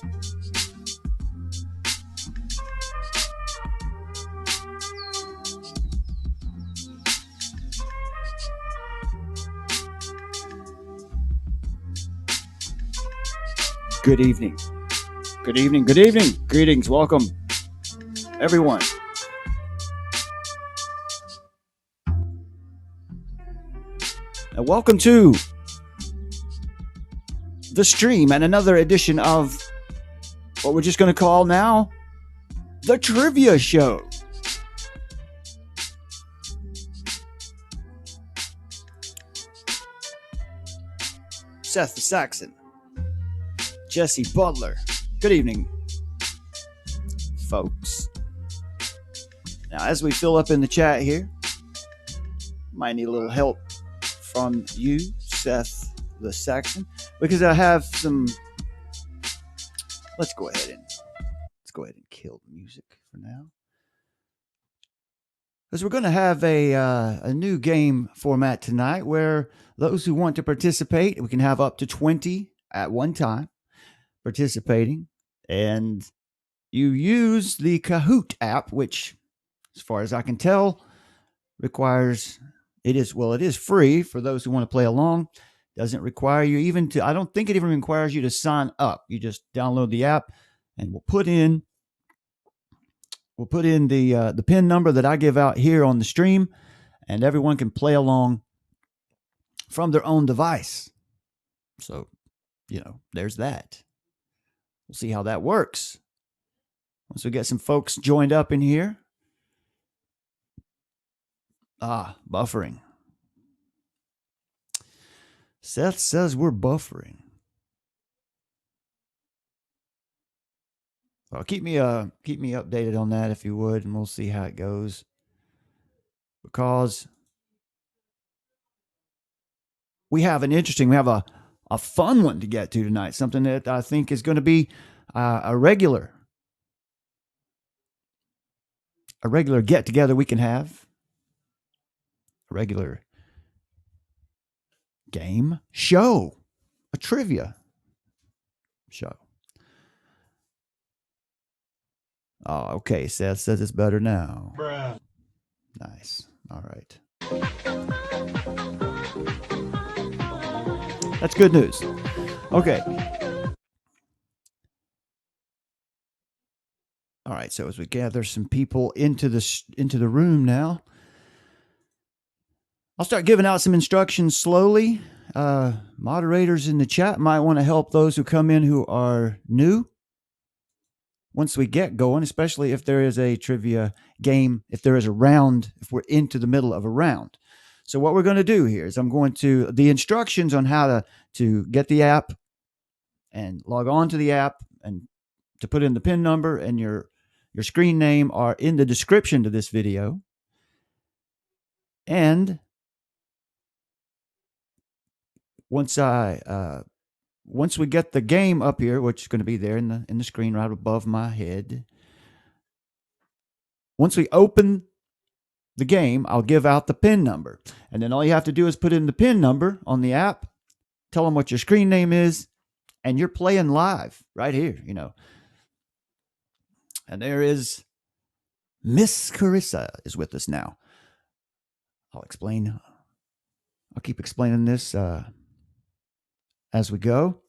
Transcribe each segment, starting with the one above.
Good evening. Good evening. Good evening. Greetings. Welcome, everyone. And welcome to the stream and another edition of what we're just going to call now the Trivia Show. Seth the Saxon. Jesse Butler. Good evening, folks. Now, as we fill up in the chat here, might need a little help from you, Seth the Saxon, because I have some. Let's go ahead and kill the music for now, because we're going to have a new game format tonight, where those who want to participate, we can have up to 20 at one time participating, and you use the Kahoot app, which, as far as I can tell, requires it is free for those who want to play along. Doesn't require you even to. I don't think it even requires you to sign up. You just download the app, and we'll put in the PIN number that I give out here on the stream, and everyone can play along from their own device. So, there's that. We'll see how that works. Once we get some folks joined up in here. Buffering. Seth says we're buffering. Well, keep me updated on that if you would, and we'll see how it goes. Because we have a fun one to get to tonight. Something that I think is going to be a regular get together we can have. A regular game show, a trivia show. Oh, okay. Seth says it's better now. Bruh. Nice. All right. That's good news. Okay. All right. So as we gather some people into the room now, I'll start giving out some instructions slowly. Moderators in the chat might want to help those who come in who are new once we get going, especially if there is a trivia game, if there is a round, if we're into the middle of a round. So what we're going to do here is the instructions on how to get the app and log on to the app and to put in the PIN number and your screen name are in the description to this video. And once we get the game up here, which is going to be there in the screen right above my head, once we open the game, I'll give out the PIN number. And then all you have to do is put in the PIN number on the app, tell them what your screen name is, and you're playing live right here, And there is Miss Carissa is with us now. I'll keep explaining this as we go.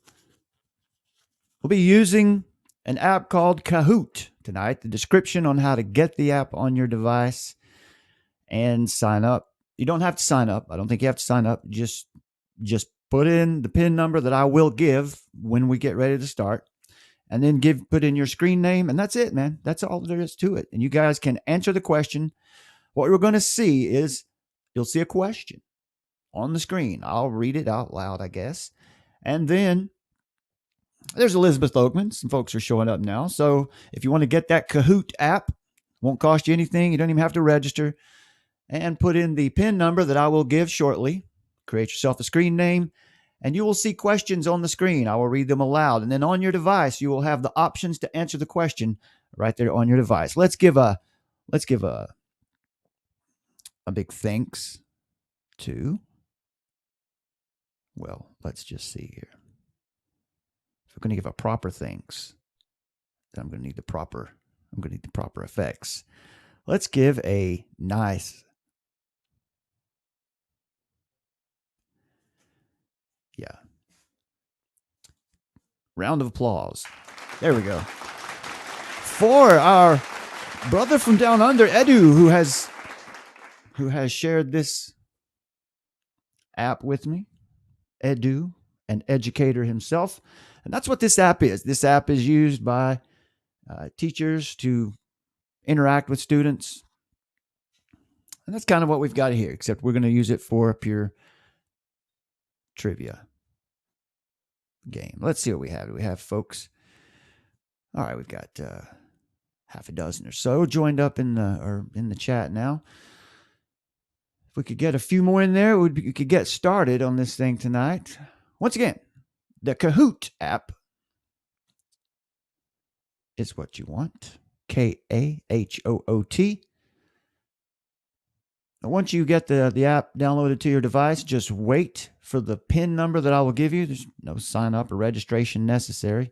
We'll be using an app called Kahoot tonight. The description on how to get the app on your device and sign up. You don't have to sign up. I don't think you have to sign up. Just put in the PIN number that I will give when we get ready to start, and then put in your screen name, and that's it, man. That's all there is to it. And you guys can answer the question. What we're going to see is you'll see a question on the screen. I'll read it out loud, I guess. And then there's Elizabeth Oakman. Some folks are showing up now. So if you want to get that Kahoot app, won't cost you anything. You don't even have to register. And put in the PIN number that I will give shortly. Create yourself a screen name, and you will see questions on the screen. I will read them aloud. And then on your device, you will have the options to answer the question right there on your device. Let's give a big thanks to, well, let's just see here. If we're going to give a proper thanks, I'm going to need the proper effects. Let's give a nice, round of applause. There we go. For our brother from down under, Edu, who has shared this app with me. Edu, an educator himself. And that's what this app is. This app is used by teachers to interact with students. And that's kind of what we've got here, except we're going to use it for a pure trivia game. Let's see what we have. We have folks. All right, we've got half a dozen or so joined up in the chat now. If we could get a few more in there, we could get started on this thing tonight. Once again, the Kahoot app is what you want. Kahoot. Once you get the app downloaded to your device, just wait for the PIN number that I will give you. There's no sign up or registration necessary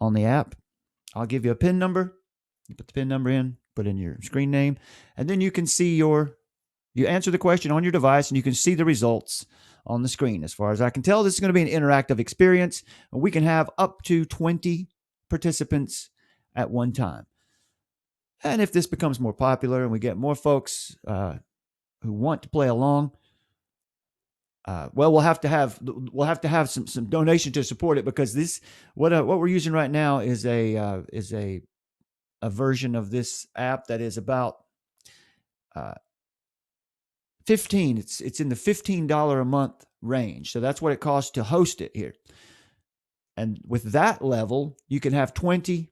on the app. I'll give you a PIN number. You put the PIN number in, put in your screen name, and then you can see you answer the question on your device, and you can see the results on the screen. As far as I can tell, this is going to be an interactive experience. We can have up to 20 participants at one time. And if this becomes more popular and we get more folks who want to play along, we'll have to have some donation to support it, because this what we're using right now is a version of this app that is about 15. It's in the $15 a month range. So that's what it costs to host it here. And with that level, you can have 20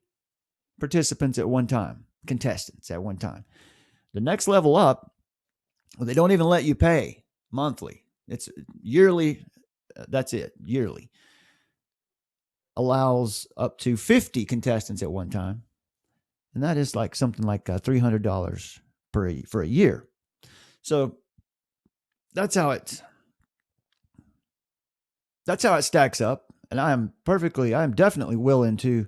participants at one time, contestants at one time. The next level up, well, they don't even let you pay monthly. It's yearly. That's it. Yearly. Allows up to 50 contestants at one time. And that is like something like $300 for a year. So that's how it stacks up. And I am definitely willing to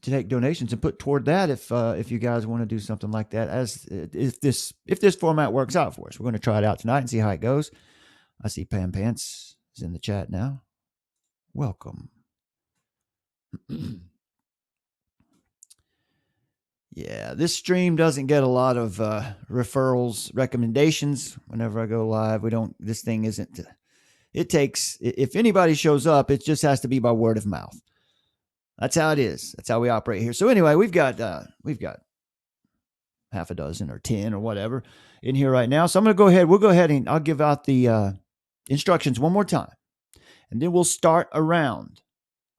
take donations and put toward that if you guys want to do something like that. If this format works out for us, we're going to try it out tonight and see how it goes. I see Pam Pants is in the chat now. Welcome. Yeah, this stream doesn't get a lot of referrals, recommendations whenever I go live. This thing isn't. It takes, if anybody shows up, it just has to be by word of mouth. That's how it is. That's how we operate here. So anyway, we've got half a dozen or 10 or whatever in here right now. So I'm going to go ahead. We'll go ahead and I'll give out the instructions one more time. And then we'll start a round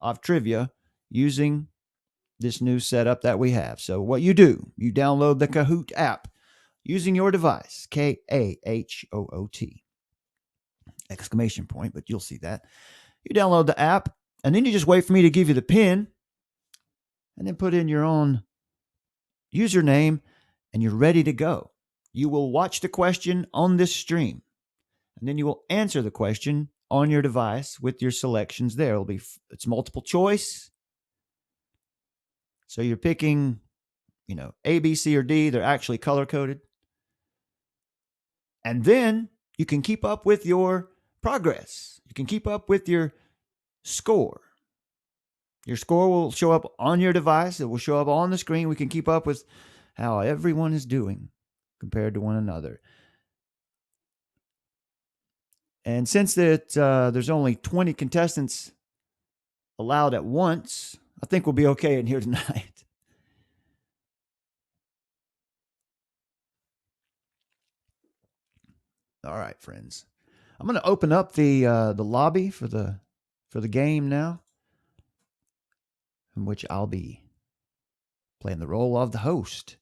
of trivia using this new setup that we have. So what you do, you download the Kahoot app using your device, Kahoot, exclamation point, but you'll see that. You download the app, and then you just wait for me to give you the PIN, and then put in your own username, and you're ready to go. You will watch the question on this stream, and then you will answer the question on your device with your selections there. It's multiple choice. So you're picking, A, B, C, or D. They're actually color-coded. And then you can keep up with your progress. You can keep up with your score. Your score will show up on your device. It will show up on the screen. We can keep up with how everyone is doing compared to one another. And since there's only 20 contestants allowed at once, I think we'll be okay in here tonight. All right, friends. I'm going to open up the lobby for the game now, in which I'll be playing the role of the host.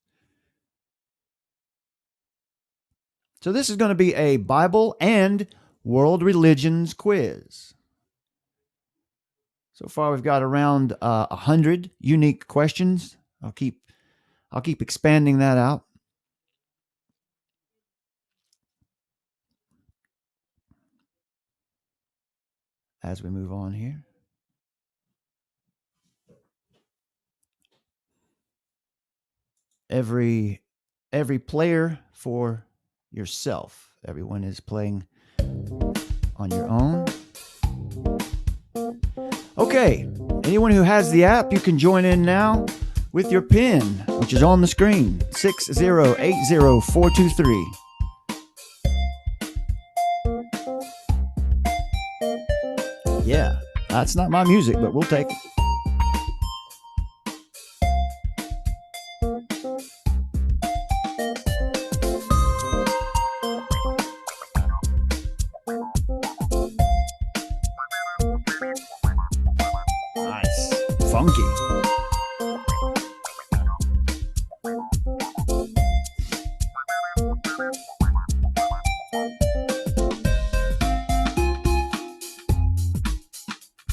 So this is going to be a Bible and world religions quiz. So far, we've got around 100 unique questions. I'll keep expanding that out. as we move on here. Every player for yourself. Everyone is playing on your own. Okay, anyone who has the app, you can join in now with your PIN, which is on the screen, 6080423. Yeah, that's not my music, but we'll take it. Nice. Funky.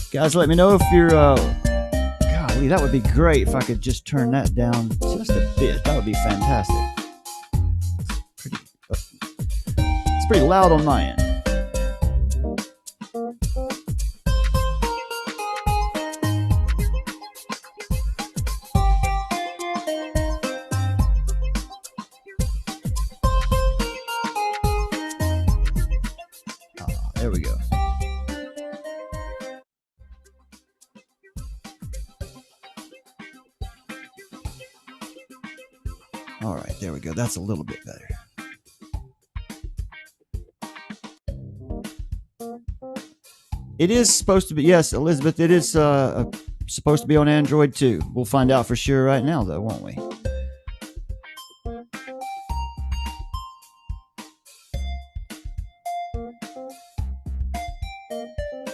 Guys, let me know if you're, golly, that would be great if I could just turn that down just a bit. That would be fantastic. It's pretty loud on my end. There we go. All right, there we go. That's a little bit better. It is supposed to be, yes, Elizabeth, it is supposed to be on Android too. We'll find out for sure right now, though, won't we?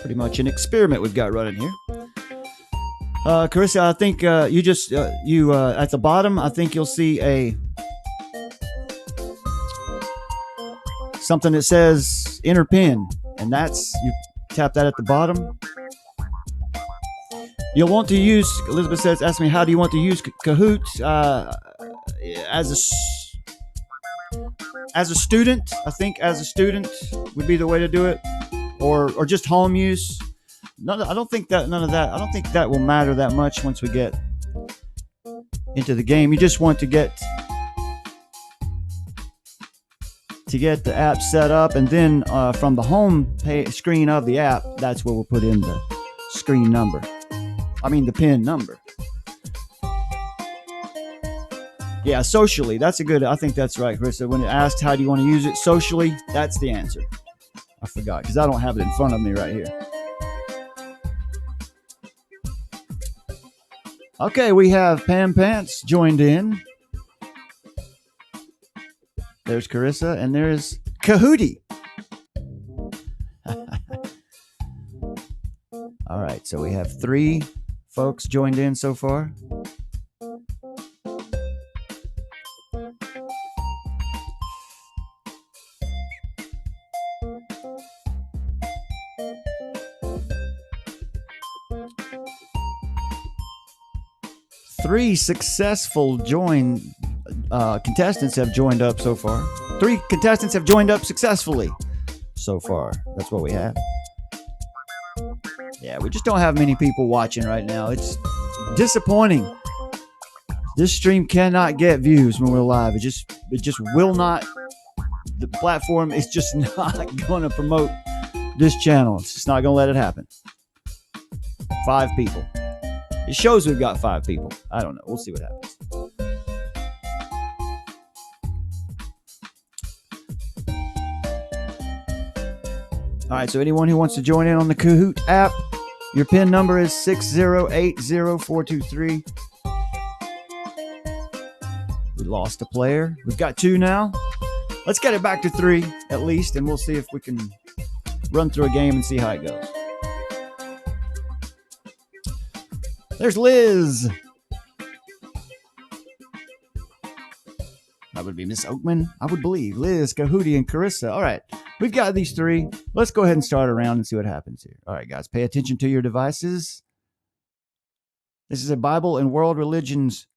Pretty much an experiment we've got running here. Carissa, I think you just at the bottom, I think you'll see something that says enter PIN, and that's, you tap that at the bottom. You'll want to use, Elizabeth says, ask me, how do you want to use Kahoot? As a student, I think as a student would be the way to do it, or just home use. I don't think that will matter that much once we get into the game. You just want to get the app set up, and then from the home screen of the app, that's where we'll put in the screen number. I mean the PIN number. Yeah, socially, that's a good. I think that's right, Carissa. When it asks how do you want to use it socially, that's the answer. I forgot because I don't have it in front of me right here. Okay, we have Pam Pants joined in. There's Carissa, and there's Kahootie. All right, so we have 3 folks joined in so far. Three successful contestants have joined up so far. 3 contestants have joined up successfully so far. That's what we have. Yeah, we just don't have many people watching right now. It's disappointing. This stream cannot get views when we're live. It just will not. The platform is just not going to promote this channel. It's just not going to let it happen. 5 people. It shows we've got 5 people. I don't know. We'll see what happens. All right, so anyone who wants to join in on the Kahoot app, your PIN number is 6080423. We lost a player. We've got 2 now. Let's get it back to 3 at least, and we'll see if we can run through a game and see how it goes. There's Liz. That would be Miss Oakman, I would believe. Liz, Kahootie, and Carissa. All right, we've got these 3. Let's go ahead and start a round and see what happens here. All right, guys, pay attention to your devices. This is a Bible and world religions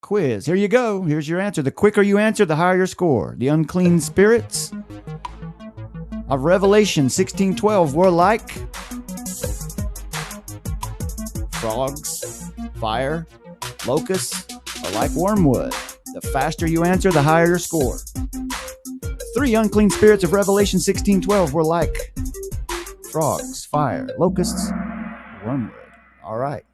quiz. Here you go. Here's your answer. The quicker you answer, the higher your score. The unclean spirits of Revelation 16:12 were like frogs, fire, locusts, or like wormwood? The faster you answer, the higher your score. 3 unclean spirits of Revelation 16:12 were like frogs, fire, locusts, wormwood. All right.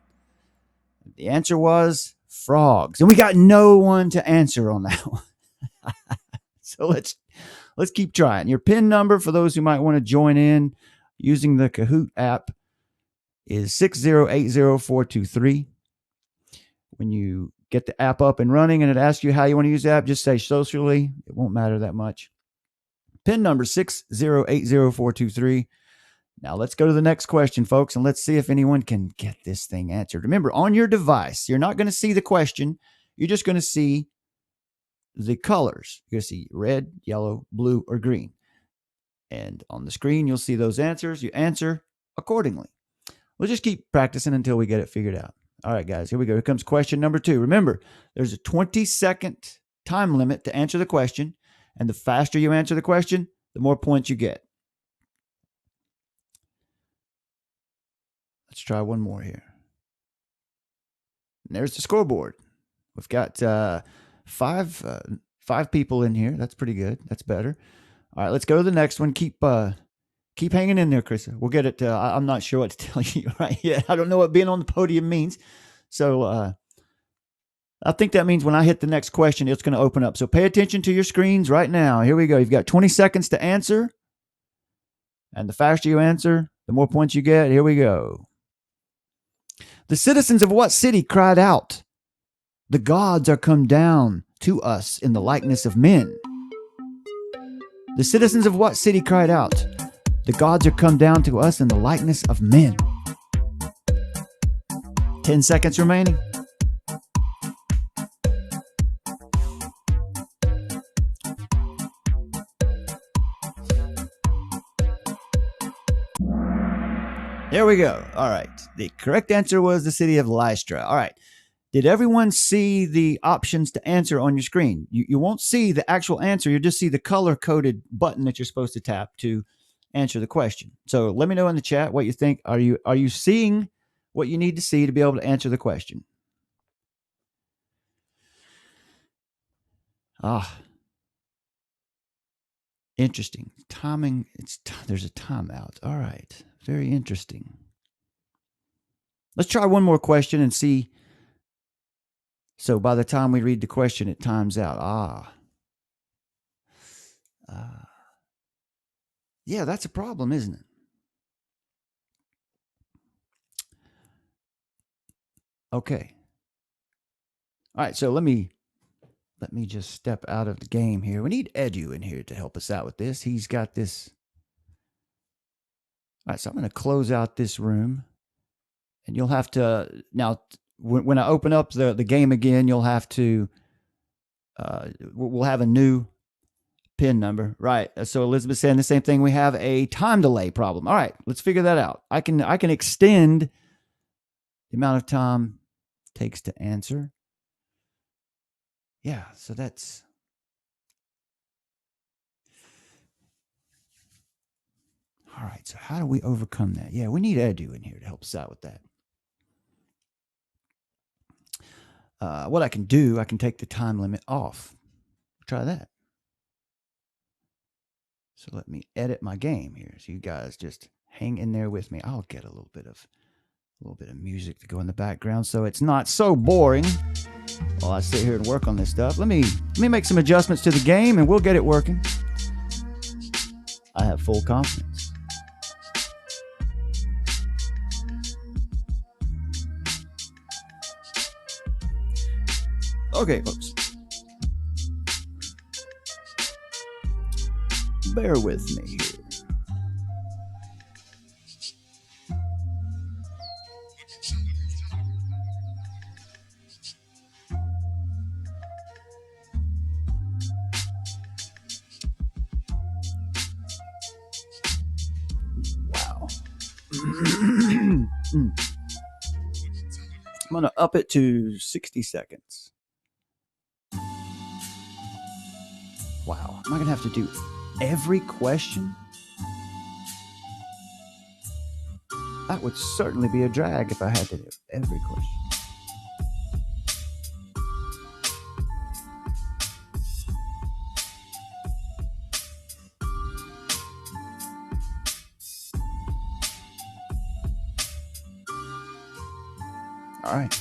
The answer was frogs. And we got no one to answer on that one. So let's keep trying. Your PIN number for those who might want to join in using the Kahoot app is 6080423. When you get the app up and running and it asks you how you want to use the app, just say socially. It won't matter that much. PIN number 6080423. Now let's go to the next question, folks, and let's see if anyone can get this thing answered. Remember, on your device, you're not going to see the question. You're just going to see the colors. You're going to see red, yellow, blue, or green. And on the screen, you'll see those answers. You answer accordingly. We'll just keep practicing until we get it figured out. All right, guys, here we go. Here comes question number 2. Remember, there's a 20-second time limit to answer the question. And the faster you answer the question, the more points you get. Let's try one more here. And there's the scoreboard. We've got five people in here. That's pretty good. That's better. All right, let's go to the next one. Keep hanging in there, Chris. We'll get it. I'm not sure what to tell you right yet. I don't know what being on the podium means. So I think that means when I hit the next question, it's going to open up. So pay attention to your screens right now. Here we go. You've got 20 seconds to answer. And the faster you answer, the more points you get. Here we go. The citizens of what city cried out, "The gods are come down to us in the likeness of men"? The citizens of what city cried out, "The gods are come down to us in the likeness of men"? 10 seconds remaining. There we go. All right. The correct answer was the city of Lystra. All right. Did everyone see the options to answer on your screen? You won't see the actual answer. You'll just see the color-coded button that you're supposed to tap to answer the question. So let me know in the chat what you think. Are you seeing what you need to see to be able to answer the question? Interesting. Timing. There's a timeout. All right. Very interesting. Let's try one more question and see. So by the time we read the question, it times out. Yeah, that's a problem, isn't it? Okay. All right, so let me just step out of the game here. We need Edu in here to help us out with this. He's got this. All right, so I'm going to close out this room. And you'll have to, now, when I open up the game again, you'll have to, we'll have a new PIN number. Right. So Elizabeth's saying the same thing. We have a time delay problem. All right, let's figure that out. I can extend the amount of time it takes to answer. Yeah, so that's. All right, so how do we overcome that? Yeah, we need Edu in here to help us out with that. What I can do, I can take the time limit off. Try that. So let me edit my game here. So you guys just hang in there with me. I'll get a little bit of music to go in the background so it's not so boring while I sit here and work on this stuff. Let me make some adjustments to the game and we'll get it working. I have full confidence. Okay, folks. Bear with me here. Wow. I'm going to up it to 60 seconds. Wow. Am I going to have to do every question? That would certainly be a drag if I had to do every question. All right.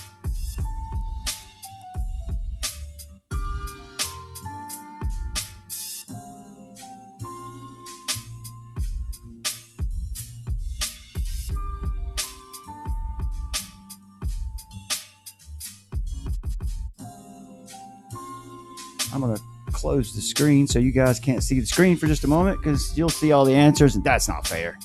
I'm going to close the screen so you guys can't see the screen for just a moment because you'll see all the answers, and that's not fair.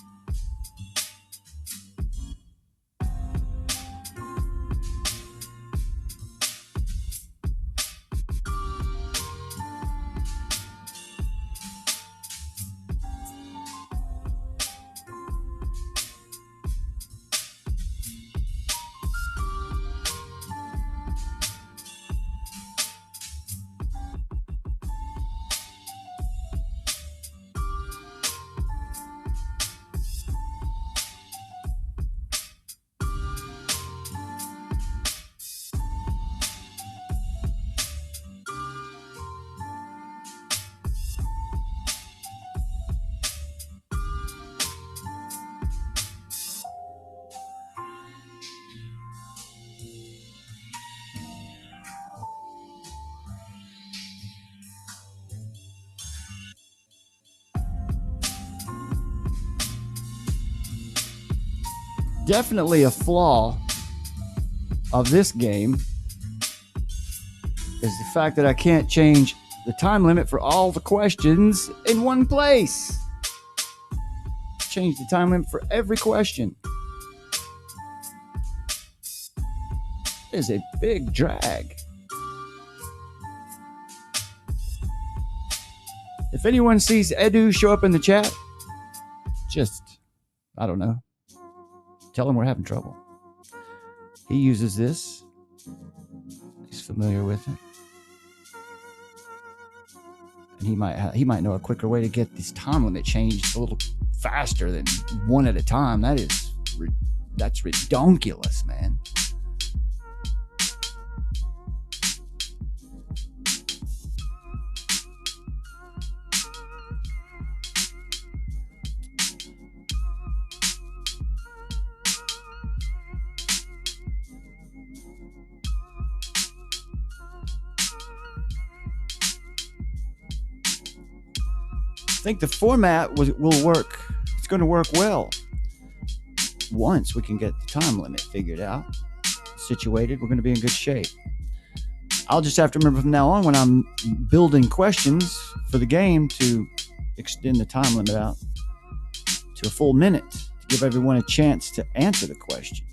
Definitely a flaw of this game is the fact that I can't change the time limit for all the questions in one place. Change the time limit for every question. It is a big drag. If anyone sees Edu show up in the chat, just, I don't know, tell him we're having trouble. He uses this. He's familiar with it. And he might know a quicker way to get this time limit changed a little faster than one at a time. That's redonkulous, man. I think the format will work. It's going to work well. Once we can get the time limit figured out, situated, we're going to be in good shape. I'll just have to remember from now on when I'm building questions for the game to extend the time limit out to a full minute to give everyone a chance to answer the question.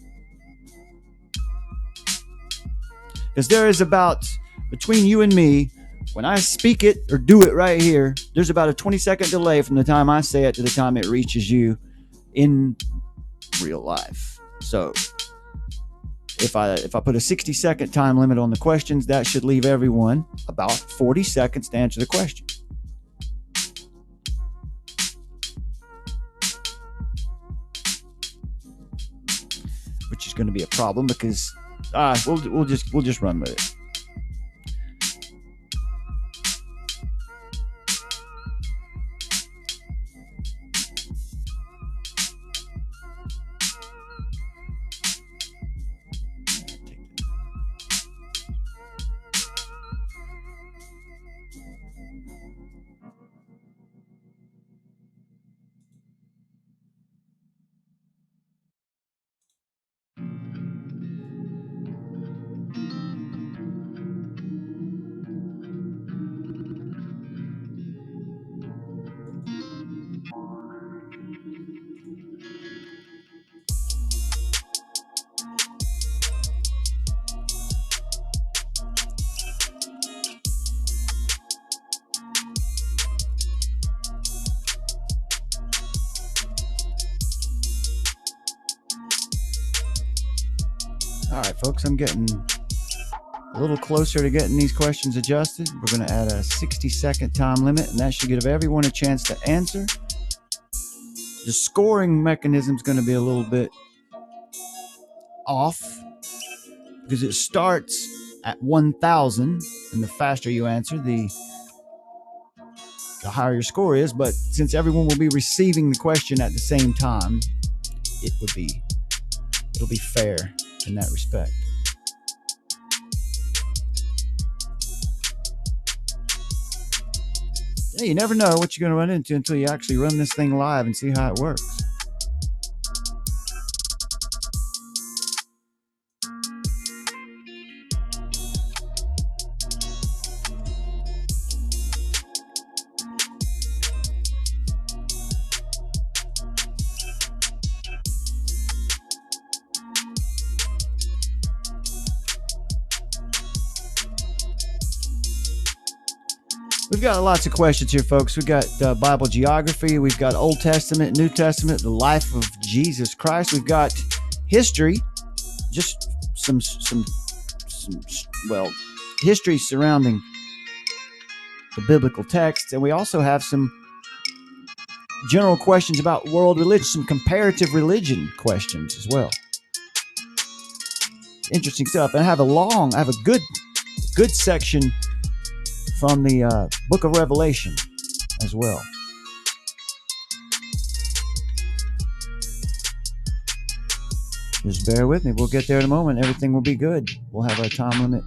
Because there is about, between you and me, when I speak it or do it right here, there's about a 20-second delay from the time I say it to the time it reaches you in real life. So if I put a 60-second time limit on the questions, that should leave everyone about 40 seconds to answer the question. Which is going to be a problem because we'll just run with it. All right, folks, I'm getting a little closer to getting these questions adjusted. We're going to add a 60-second time limit, and that should give everyone a chance to answer. The scoring mechanism is going to be a little bit off because it starts at 1,000, and the faster you answer, the higher your score is. But since everyone will be receiving the question at the same time, it'll be fair in that respect. Yeah, you never know what you're going to run into until you actually run this thing live and see how it works. We've got lots of questions here, folks. We've got Bible geography. We've got Old Testament, New Testament, the life of Jesus Christ. We've got history, just some history surrounding the biblical text. And we also have some general questions about world religion, some comparative religion questions as well. Interesting stuff. And I have a good section from the book of Revelation as well. Just bear with me. We'll get there in a moment. Everything will be good. We'll have our time limit,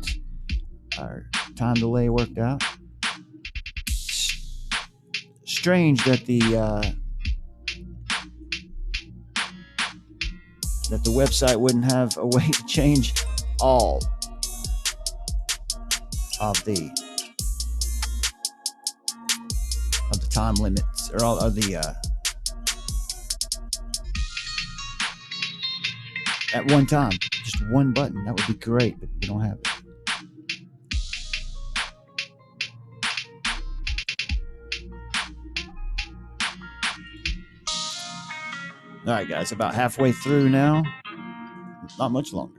our time delay worked out. Strange that the website wouldn't have a way to change all of the time limits, or all of the at one time, just one button. That would be great, but we don't have it. All right, guys, about halfway through now. Not much longer.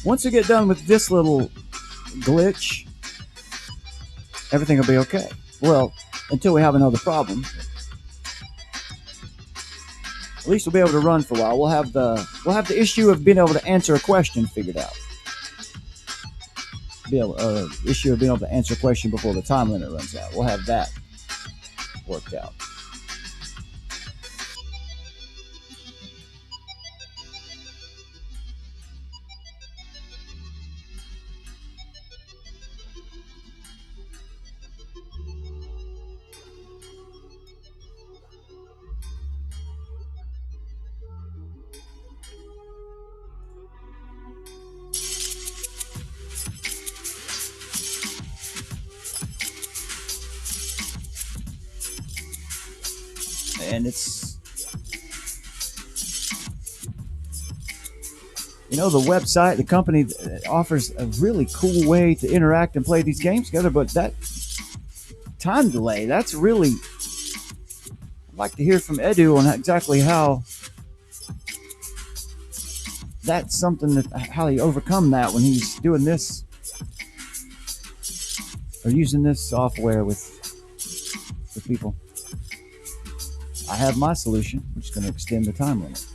Once we get done with this little glitch, everything will be okay. Well, until we have another problem. At least we'll be able to run for a while. We'll have the issue of being able to answer a question figured out. Issue of being able to answer a question before the time limit runs out. We'll have that worked out. And it's, the website, the company offers a really cool way to interact and play these games together, but that time delay, that's really, I'd like to hear from Edu on exactly how that's something how you overcome that when he's doing this or using this software with people. I have my solution, which is going to extend the time limit.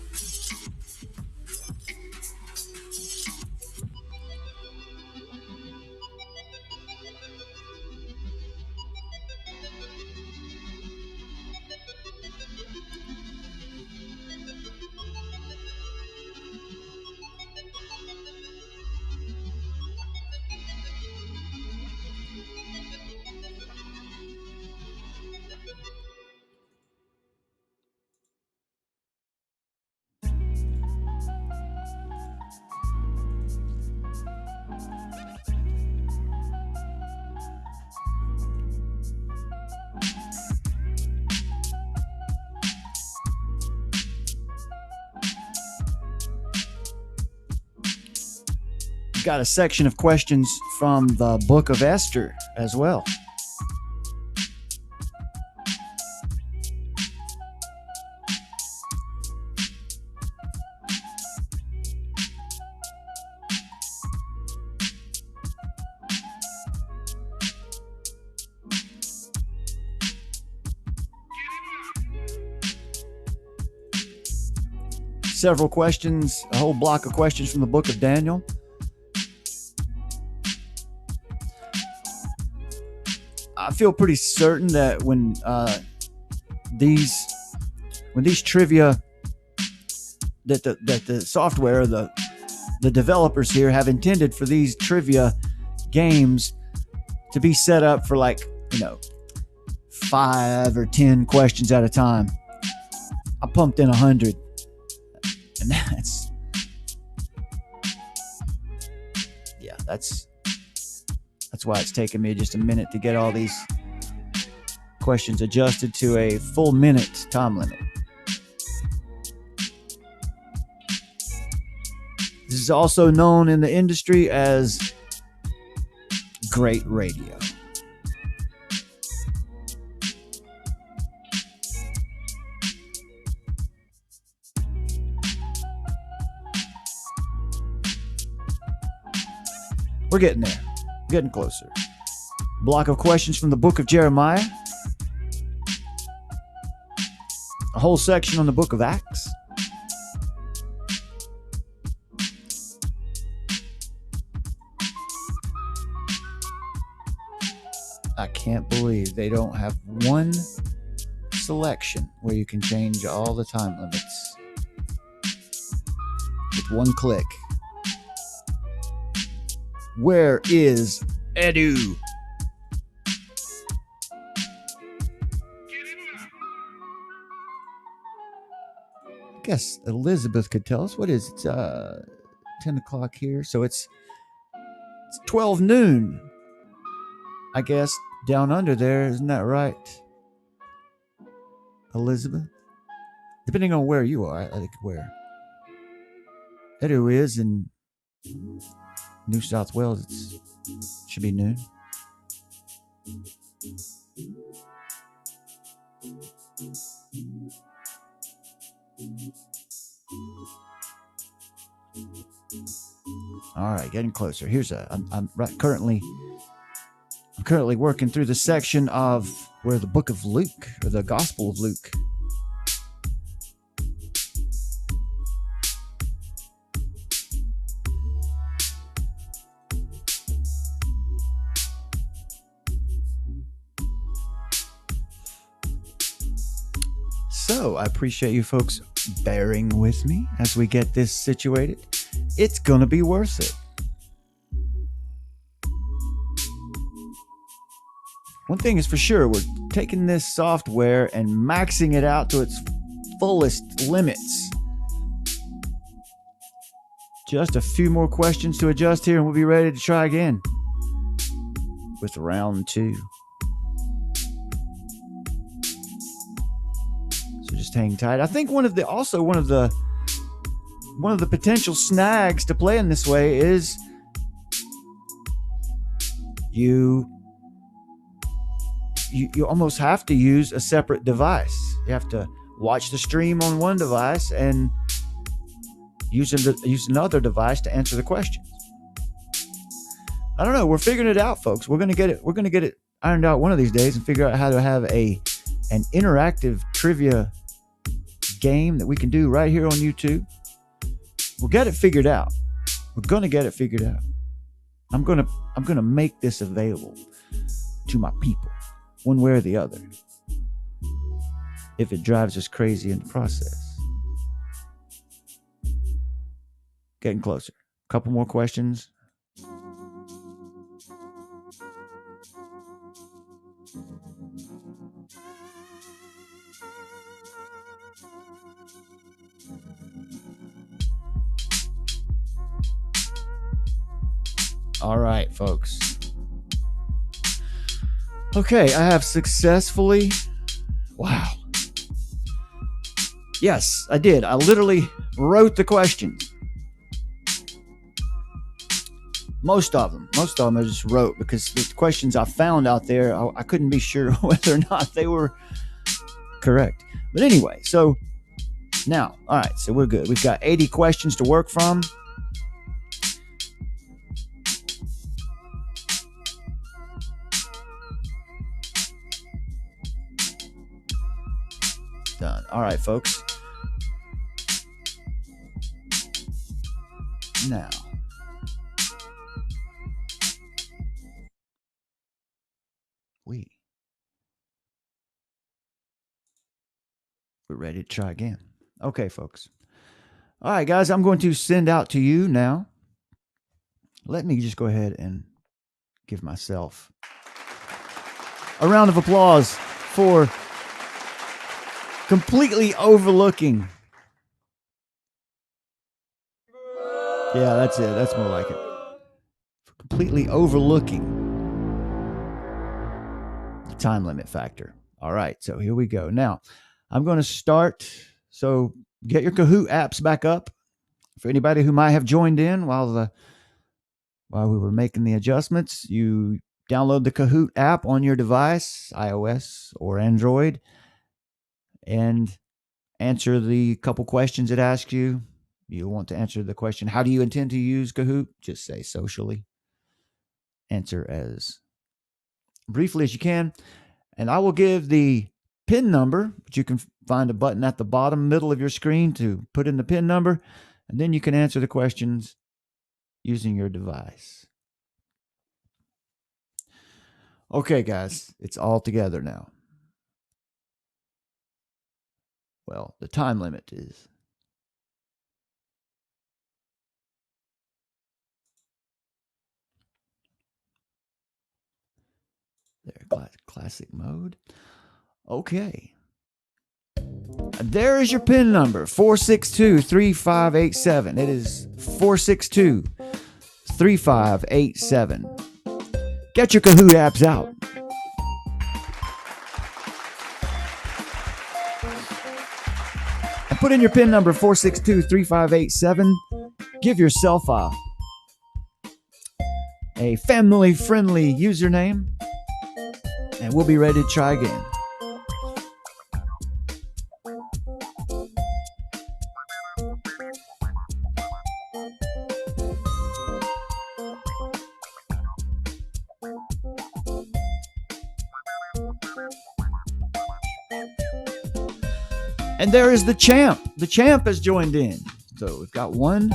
got a section of questions from the book of Esther as well. Several questions, a whole block of questions from the book of Daniel. I feel pretty certain that when these trivia that the software, the developers here have intended for these trivia games to be set up for 5 or 10 questions at a time. I pumped in 100. And that's why it's taken me just a minute to get all these questions adjusted to a full minute time limit. This is also known in the industry as great radio. We're getting there. Getting closer. Block of questions from the book of Jeremiah. A whole section on the book of Acts. I can't believe they don't have one selection where you can change all the time limits with one click. Where is Edu? I guess Elizabeth could tell us. What is it? 10 o'clock here. So it's 12 noon. I guess down under there. Isn't that right, Elizabeth? Depending on where you are. I think where Edu is in New South Wales, it should be noon. All right, getting closer. I'm currently working through the section of where the book of Luke, or the Gospel of Luke, So I appreciate you folks bearing with me as we get this situated. It's going to be worth it. One thing is for sure, we're taking this software and maxing it out to its fullest limits. Just a few more questions to adjust here and we'll be ready to try again with round 2. Just hang tight. I think one of the potential snags to playing this way is you almost have to use a separate device. You have to watch the stream on one device and use another device to answer the questions. I don't know. We're figuring it out, folks. We're gonna get it ironed out one of these days and figure out how to have an interactive trivia game that we can do right here on YouTube. We'll get it figured out. We're gonna get it figured out. I'm gonna make this available to my people, one way or the other. If it drives us crazy in the process. Getting closer. A couple more questions. All right, folks. Okay, I have successfully... Wow. Yes, I did. I literally wrote the questions. Most of them I just wrote because the questions I found out there, I couldn't be sure whether or not they were correct. But anyway, so now, all right, so we're good. We've got 80 questions to work from. Done. All right, folks. Now, we're ready to try again. Okay, folks. All right, guys, I'm going to send out to you now. Let me just go ahead and give myself a round of applause for completely overlooking. Yeah, that's it. That's more like it. For completely overlooking the time limit factor. All right, so here we go. Now, I'm going to start. So get your Kahoot apps back up. For anybody who might have joined in while we were making the adjustments, you download the Kahoot app on your device, iOS or Android, and answer the couple questions it asks you. You want to answer the question, how do you intend to use Kahoot? Just say socially. Answer as briefly as you can. And I will give the PIN number, but you can find a button at the bottom middle of your screen to put in the PIN number, and then you can answer the questions using your device. Okay, guys, it's all together now. Well, the time limit is there, classic mode. Okay. There is your PIN number, 462-3587. It is 462-3587. Get your Kahoot apps out. And put in your PIN number, 462-3587. Give yourself a family-friendly username, and we'll be ready to try again. And there is the champ. The champ has joined in. So we've got one.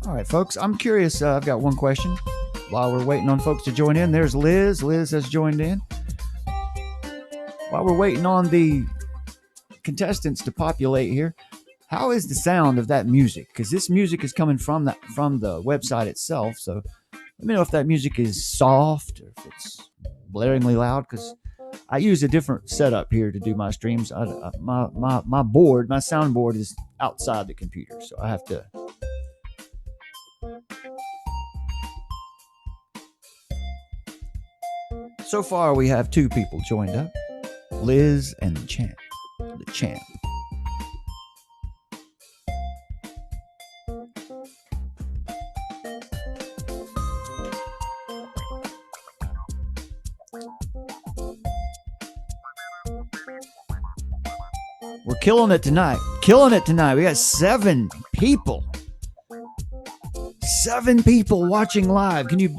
All right, folks, I'm curious. I've got one question. While we're waiting on folks to join in, there's Liz. Liz has joined in. While we're waiting on the contestants to populate here, how is the sound of that music? Because this music is coming from the website itself. So let me know if that music is soft or if it's blaringly loud. Because I use a different setup here to do my streams. My board, my soundboard is outside the computer, so I have to. So far, we have two people joined up, Liz and the champ. The champ. We're killing it tonight. Killing it tonight. We got 7 people. 7 people watching live. Can you?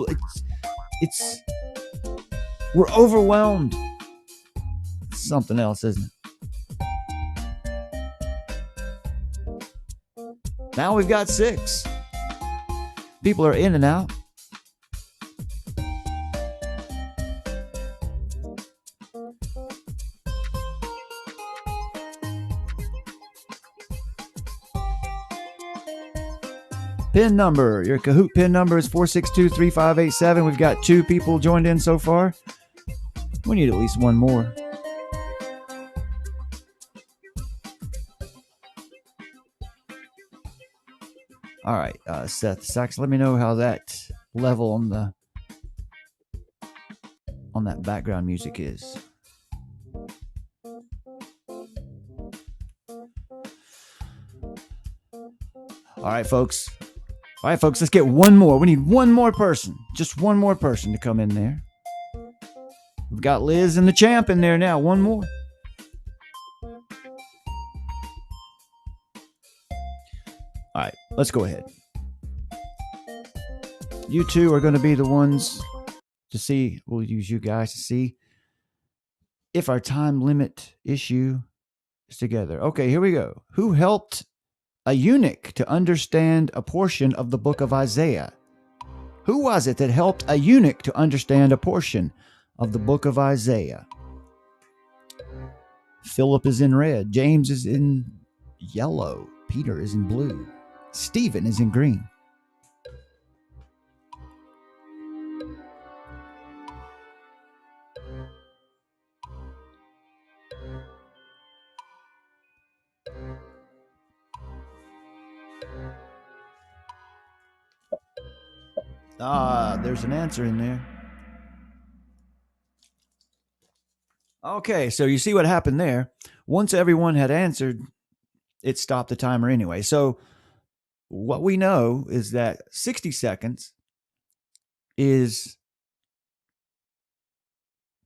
It's. We're overwhelmed. It's something else, isn't it? Now we've got 6. People are in and out. PIN number. Your Kahoot PIN number is 462-3587. We've got 2 people joined in so far. We need at least one more. All right, Seth Sachs, let me know how that level on that background music is. All right, folks. Let's get one more. We need one more person. Just one more person to come in there. We've got Liz and the champ in there now. One more. All right, let's go ahead. You two are going to be the ones to see. We'll use you guys to see if our time limit issue is together. Okay, here we go. Who helped a eunuch to understand a portion of the book of Isaiah? Who was it that helped a eunuch to understand a portion of the book of Isaiah? Philip is in red. James is in yellow. Peter is in blue. Stephen is in green. There's an answer in there. Okay, so you see what happened there. Once everyone had answered, it stopped the timer anyway. So what we know is that 60 seconds is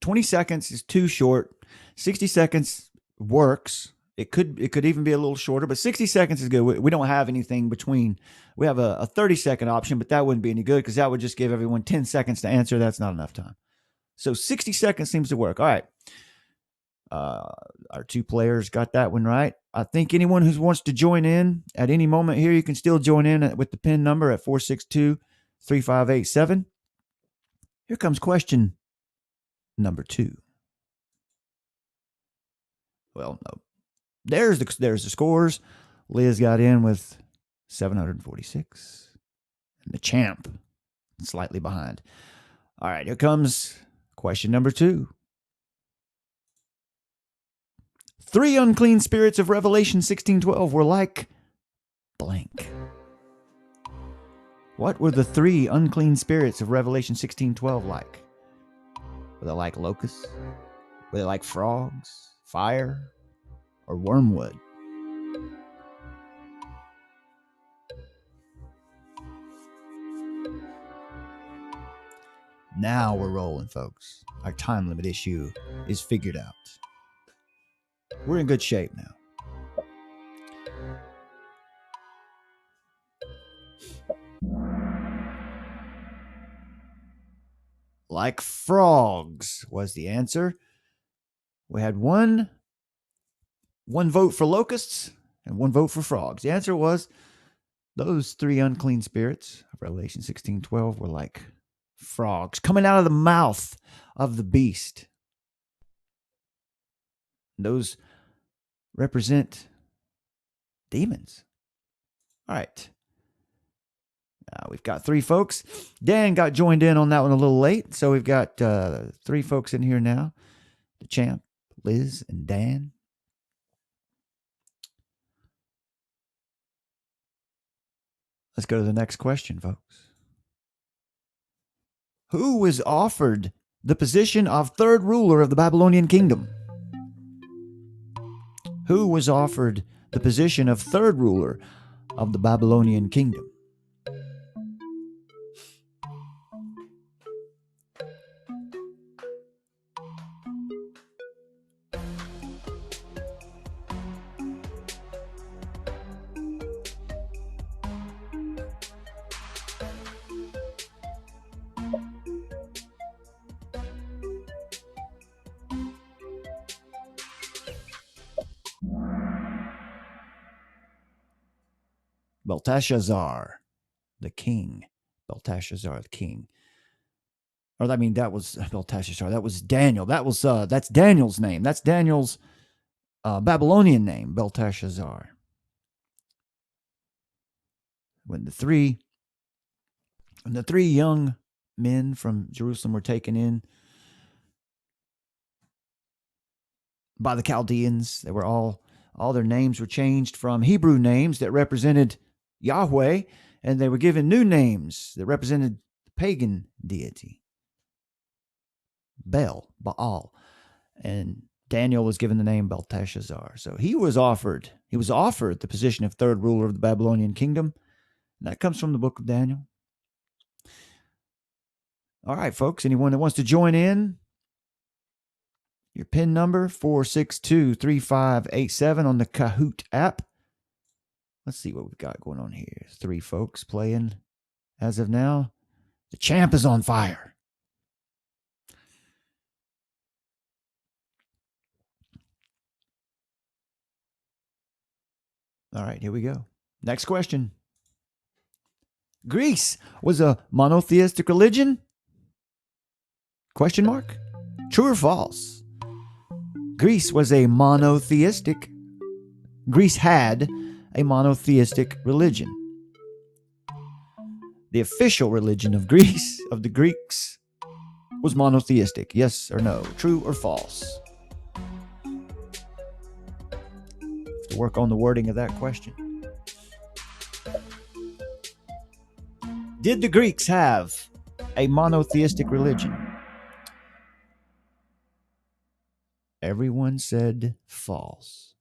20 seconds is too short. 60 seconds works. It could even be a little shorter, but 60 seconds is good. We don't have anything between. We have a 30-second option, but that wouldn't be any good because that would just give everyone 10 seconds to answer. That's not enough time. So 60 seconds seems to work. All right. Our two players got that one right. I think anyone who wants to join in at any moment here, you can still join in with the PIN number at 462-3587. Here comes question number 2. Well, no. There's the scores. Liz got in with 746. And the champ slightly behind. All right, here comes question number 2. 3 unclean spirits of Revelation 16:12 were like blank. What were the 3 unclean spirits of Revelation 16:12 like? Were they like locusts? Were they like frogs, fire, or wormwood? Now we're rolling, folks. Our time limit issue is figured out. We're in good shape now. Like frogs was the answer. We had one vote for locusts and 1 vote for frogs. The answer was those 3 unclean spirits of Revelation 16:12 were like frogs coming out of the mouth of the beast. Those represent demons. All right. We've got 3 folks. Dan got joined in on that one a little late, so we've got 3 folks in here now. The champ, Liz, and Dan. Let's go to the next question, folks. Who was offered the position of 3rd ruler of the Babylonian kingdom? Who was offered the position of 3rd ruler of the Babylonian kingdom? Belteshazzar, the king. Belteshazzar, the king. Or I mean, that was Belteshazzar. That was Daniel. That's Daniel's name. That's Daniel's Babylonian name, Belteshazzar. When the three young men from Jerusalem were taken in by the Chaldeans, they were all their names were changed from Hebrew names that represented Yahweh and they were given new names that represented the pagan deity, Baal. And Daniel was given the name Belteshazzar. So he was offered the position of third ruler of the Babylonian kingdom. And that comes from the book of Daniel. All right, folks, anyone that wants to join in, your PIN number 4623587 on the Kahoot app. Let's see what we've got going on here. 3 folks playing as of now. The champ is on fire. All right, here we go. Next question. Greece was a monotheistic religion? Question mark? True or false? Greece was a monotheistic. Greece had a monotheistic religion. The official religion of Greece, of the Greeks, was monotheistic. Yes or no? True or false? To work on the wording of that question. Did the Greeks have a monotheistic religion? Everyone said false.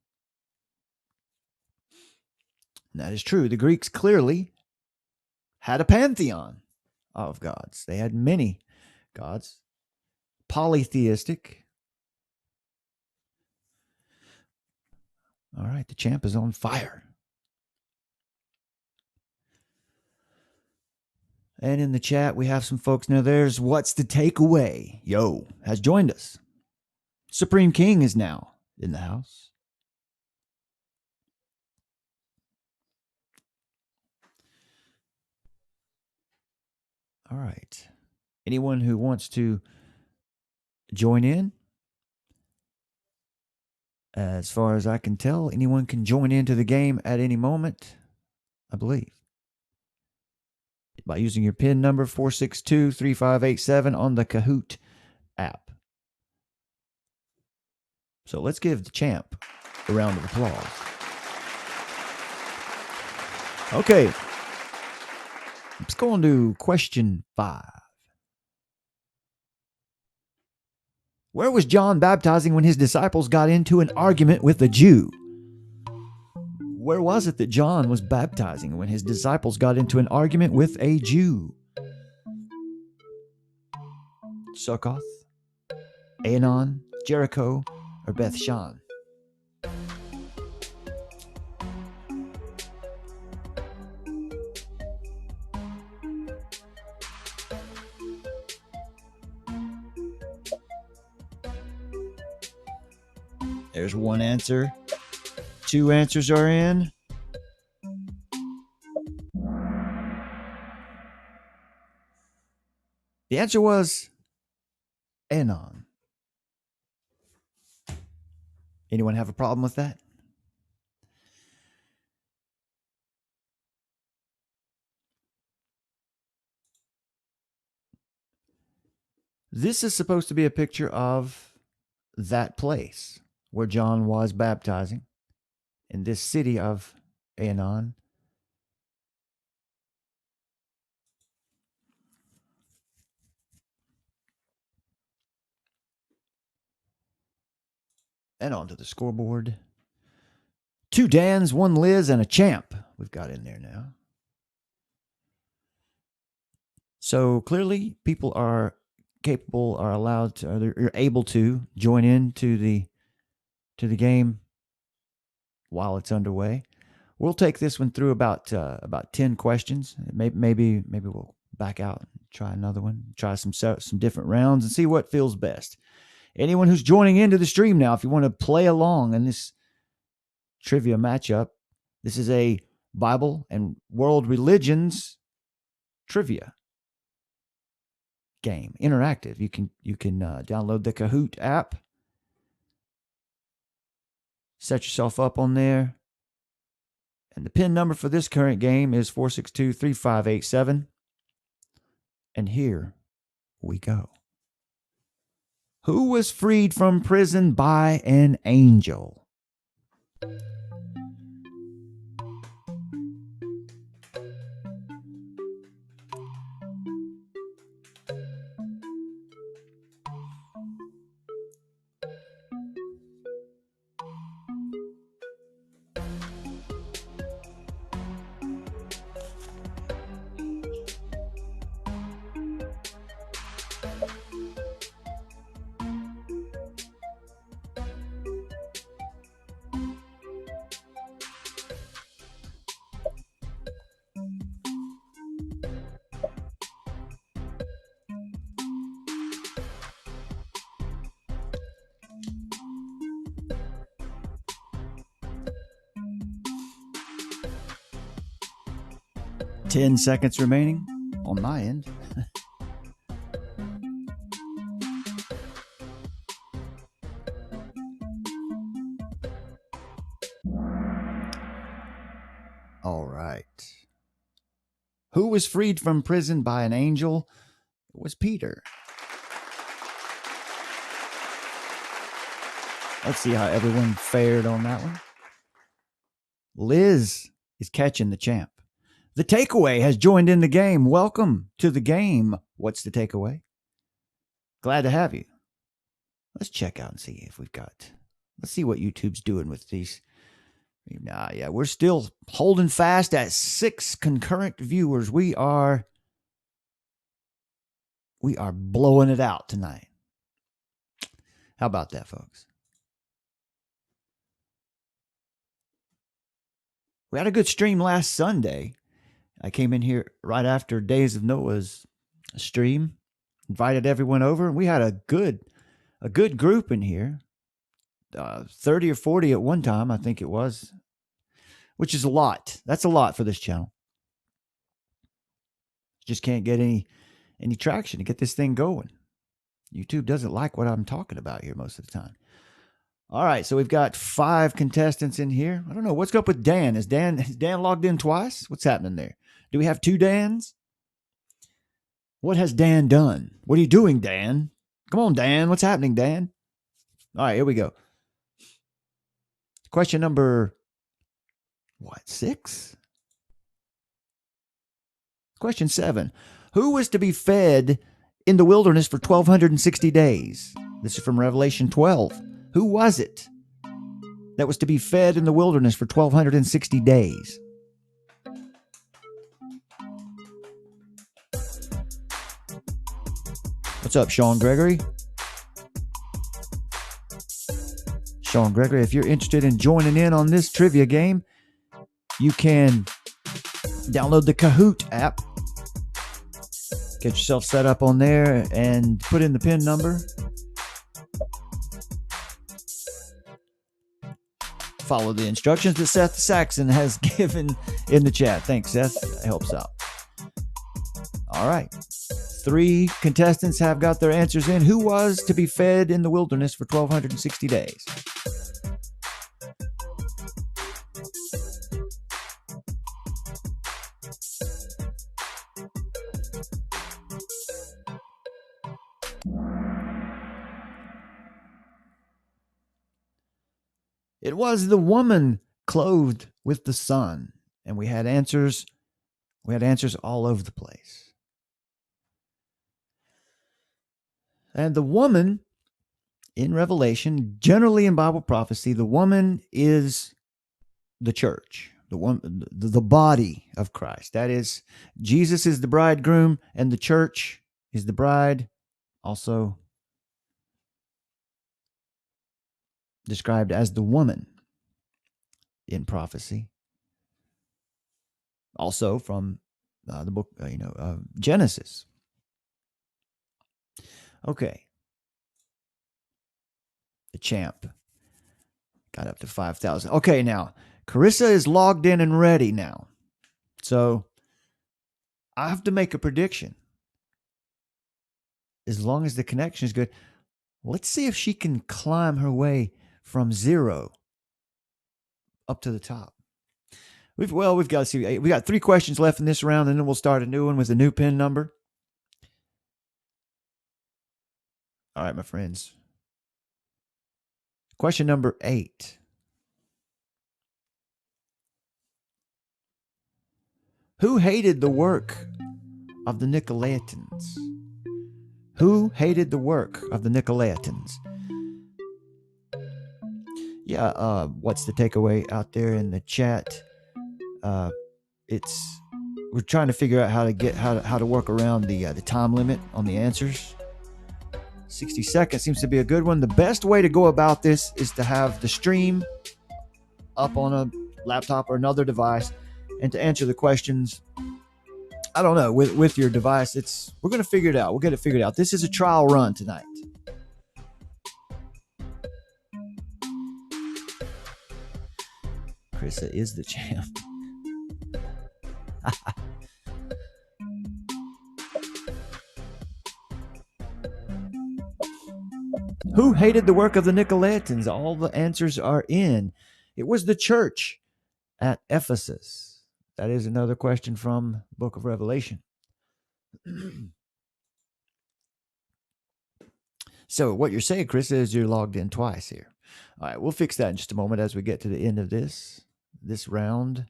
And that is true. The Greeks clearly had a pantheon of gods. They had many gods. Polytheistic. All right, the champ is on fire. And in the chat, we have some folks. Now, there's What's the Takeaway? Yo, has joined us. Supreme King is now in the house. All right. Anyone who wants to join in? As far as I can tell, anyone can join into the game at any moment, I believe, by using your PIN number 4623587 on the Kahoot app. So let's give the champ a round of applause. Okay. Let's go on to question 5. Where was John baptizing when his disciples got into an argument with a Jew? Where was it that John was baptizing when his disciples got into an argument with a Jew? Succoth, Aenon, Jericho, or Bethshan? There's one answer. 2 answers are in. The answer was Aenon. Anyone have a problem with that? This is supposed to be a picture of that place where John was baptizing, in this city of Aenon. And onto the scoreboard. 2 Dans, 1 Liz, and a champ we've got in there now. So clearly people are capable, are allowed to, or they're able to join in to the game while it's underway. We'll take this one through about 10 questions. Maybe we'll back out and try another one, try some different rounds and see what feels best. Anyone who's joining into the stream now, if you want to play along in this trivia matchup, this is a Bible and world religions trivia game, interactive. You can download the Kahoot app, set yourself up on there, and the PIN number for this current game is 4623587. And here we go. Who was freed from prison by an angel? 10 seconds remaining on my end. All right. Who was freed from prison by an angel? It was Peter. Let's see how everyone fared on that one. Liz is catching the champ. The takeaway has joined in the game. Welcome to the game. What's the takeaway? Glad to have you. Let's check out and see if we've got. Let's see what YouTube's doing with these. Yeah, we're still holding fast at 6 concurrent viewers. We are blowing it out tonight. How about that, folks? We had a good stream last Sunday. I came in here right after Days of Noah's stream, invited everyone over, and we had a good group in here. 30 or 40 at one time, I think it was, which is a lot. That's a lot for this channel. Just can't get any traction to get this thing going. YouTube doesn't like what I'm talking about here most of the time. All right, so we've got 5 contestants in here. I don't know what's up with Dan. Is Dan logged in twice? What's happening there? Do we have 2 Dans? What has Dan done? What are you doing, Dan? Come on, Dan. What's happening, Dan? All right, here we go. Question number 6? Question 7. Who was to be fed in the wilderness for 1,260 days? This is from Revelation 12. Who was it that was to be fed in the wilderness for 1,260 days? What's up, Sean Gregory? Sean Gregory, if you're interested in joining in on this trivia game, you can download the Kahoot app. Get yourself set up on there and put in the PIN number. Follow the instructions that Seth Saxon has given in the chat. Thanks, Seth. That helps out. All right. 3 contestants have got their answers in. Who was to be fed in the wilderness for 1,260 days? It was the woman clothed with the sun. And we had answers all over the place. And the woman in Revelation, generally in Bible prophecy, the woman is the church, the body of Christ. That is, Jesus is the bridegroom and the church is the bride, also described as the woman in prophecy. Also from the book, Genesis. Okay. The champ got up to 5,000. Okay, now, Carissa is logged in and ready now. So, I have to make a prediction. As long as the connection is good, let's see if she can climb her way from 0 up to the top. We've got to see. We got 3 questions left in this round, and then we'll start a new one with a new PIN number. All right, my friends. Question number 8. Who hated the work of the Nicolaitans? Who hated the work of the Nicolaitans? Yeah, what's the takeaway out there in the chat? We're trying to figure out how to work around the time limit on the answers. 60 seconds seems to be a good one. The best way to go about this is to have the stream up on a laptop or another device, and to answer the questions, I don't know, with your device. We're going to figure it out. We'll get it figured out. This is a trial run tonight. Carissa is the champ. Who hated the work of the Nicolaitans? All the answers are in. It was the church at Ephesus. That is another question from the book of Revelation. So what you're saying, Chris, is you're logged in twice here. All right, we'll fix that in just a moment as we get to the end of this round.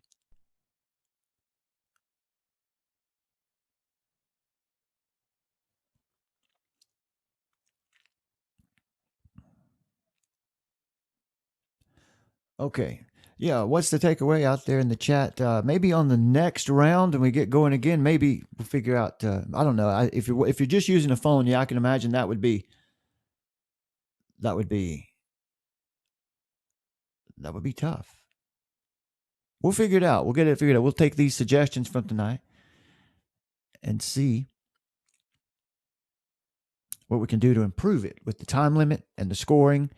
Okay. Yeah, what's the takeaway out there in the chat? Maybe on the next round when we get going again, maybe we'll figure out. I don't know. If you're just using a phone, yeah, I can imagine that would be tough. We'll figure it out. We'll get it figured out. We'll take these suggestions from tonight and see what we can do to improve it with the time limit and the scoring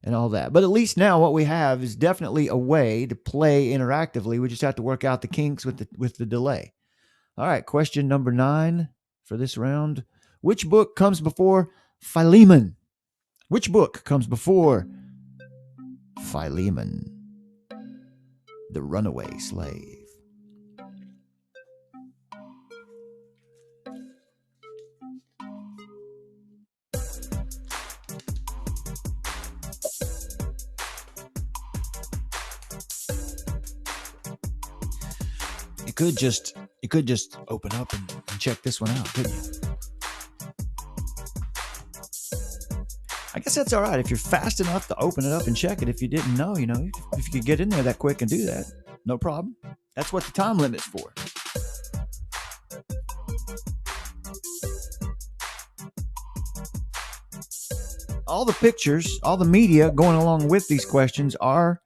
and all that. But at least now what we have is definitely a way to play interactively. We just have to work out the kinks with the delay. All right, question number 9 for this round. Which book comes before Philemon? Which book comes before Philemon, the runaway slave? You could just open up and check this one out, couldn't you? I guess that's all right if you're fast enough to open it up and check it. If you didn't know, if you could get in there that quick and do that, no problem. That's what the time limit's for. All the pictures, all the media going along with these questions are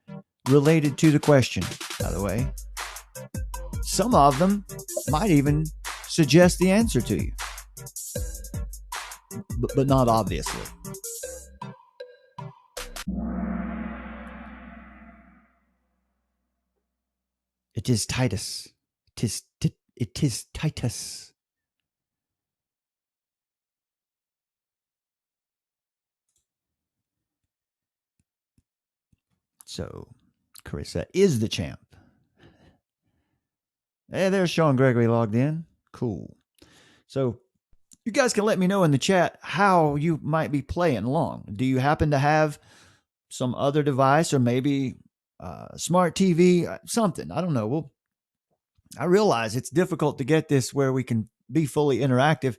related to the question, by the way. Some of them might even suggest the answer to you, but not obviously. It is Titus. It is Titus. So, Carissa is the champ. Hey, there's Sean Gregory logged in. Cool. So, you guys can let me know in the chat how you might be playing along. Do you happen to have some other device or maybe smart TV, something? I don't know. Well, I realize it's difficult to get this where we can be fully interactive,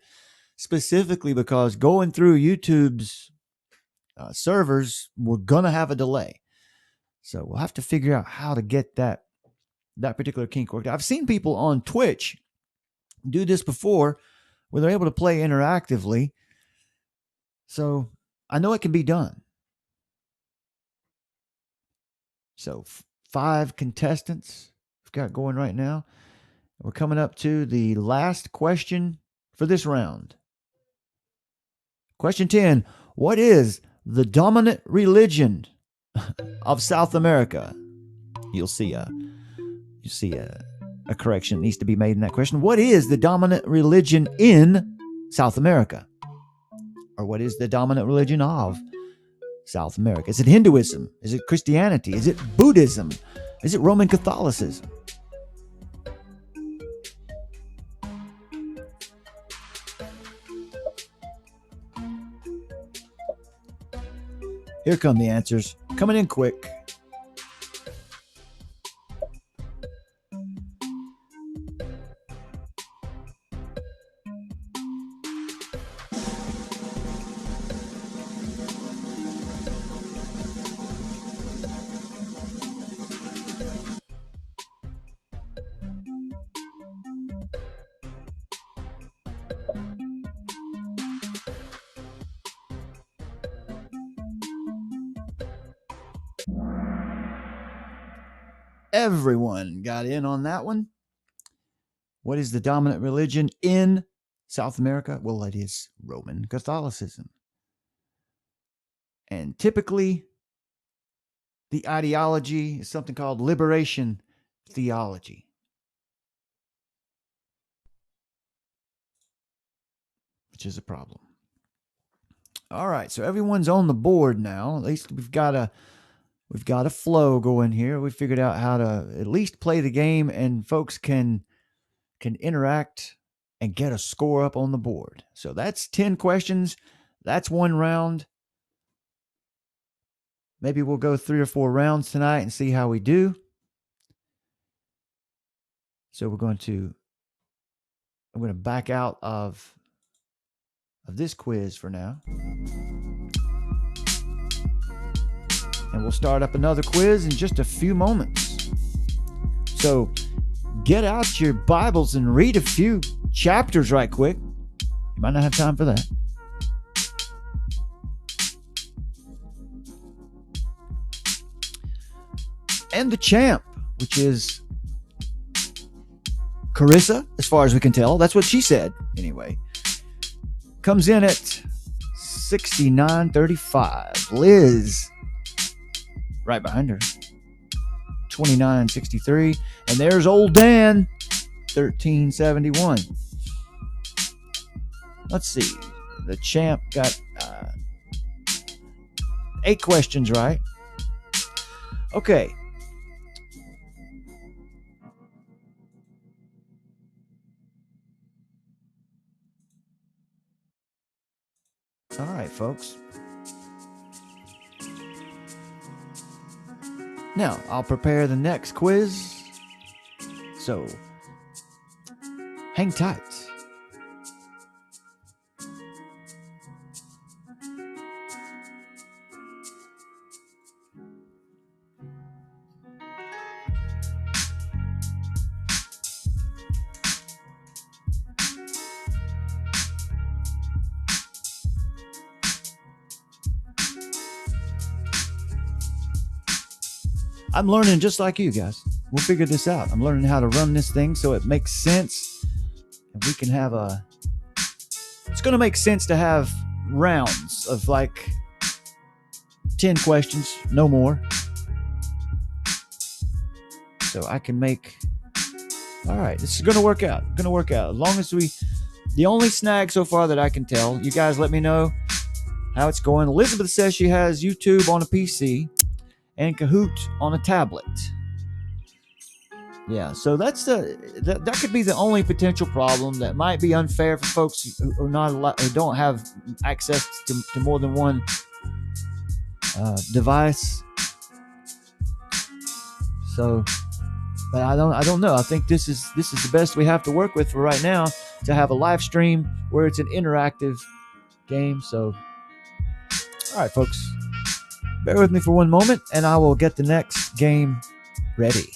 specifically because going through YouTube's servers, we're going to have a delay. So we'll have to figure out how to get that particular kink worked. I've seen people on Twitch do this before where they're able to play interactively. So I know it can be done. So 5 contestants we've got going right now. We're coming up to the last question for this round. Question 10. What is the dominant religion of South America? You'll see a correction needs to be made in that question. What is the dominant religion in South America? Or what is the dominant religion of South America? Is it Hinduism? Is it Christianity? Is it Buddhism? Is it Roman Catholicism? Here come the answers. Coming in quick. Everyone got in on that one. What is the dominant religion in South America? Well, it is Roman Catholicism. And typically, the ideology is something called liberation theology. Which is a problem. All right, so everyone's on the board now. At least we've got a flow going here. We figured out how to at least play the game, and folks can interact and get a score up on the board. So that's 10 questions. That's one round. Maybe we'll go 3 or 4 rounds tonight and see how we do. So I'm going to back out of this quiz for now. And we'll start up another quiz in just a few moments. So get out your Bibles and read a few chapters right quick. You might not have time for that. And the champ, which is Carissa, as far as we can tell. That's what she said, anyway. Comes in at 69.35. Liz, right behind her, 29.63. And there's old Dan, 13.71. Let's see. The champ got 8 questions right. Okay. All right, folks. Now, I'll prepare the next quiz. So, hang tight. I'm learning just like you guys. We'll figure this out. I'm learning how to run this thing so it makes sense. And we can have it's going to make sense to have rounds of like 10 questions, no more. So I can make... All right, this is going to work out. As long as the only snag so far that I can tell, you guys let me know how it's going. Elizabeth says she has YouTube on a PC and Kahoot on a tablet. Yeah, so that could be the only potential problem that might be unfair for folks who don't have access to more than one device. So, but I don't know. I think this is the best we have to work with for right now, to have a live stream where it's an interactive game. So, all right, folks. Bear with me for one moment, and I will get the next game ready.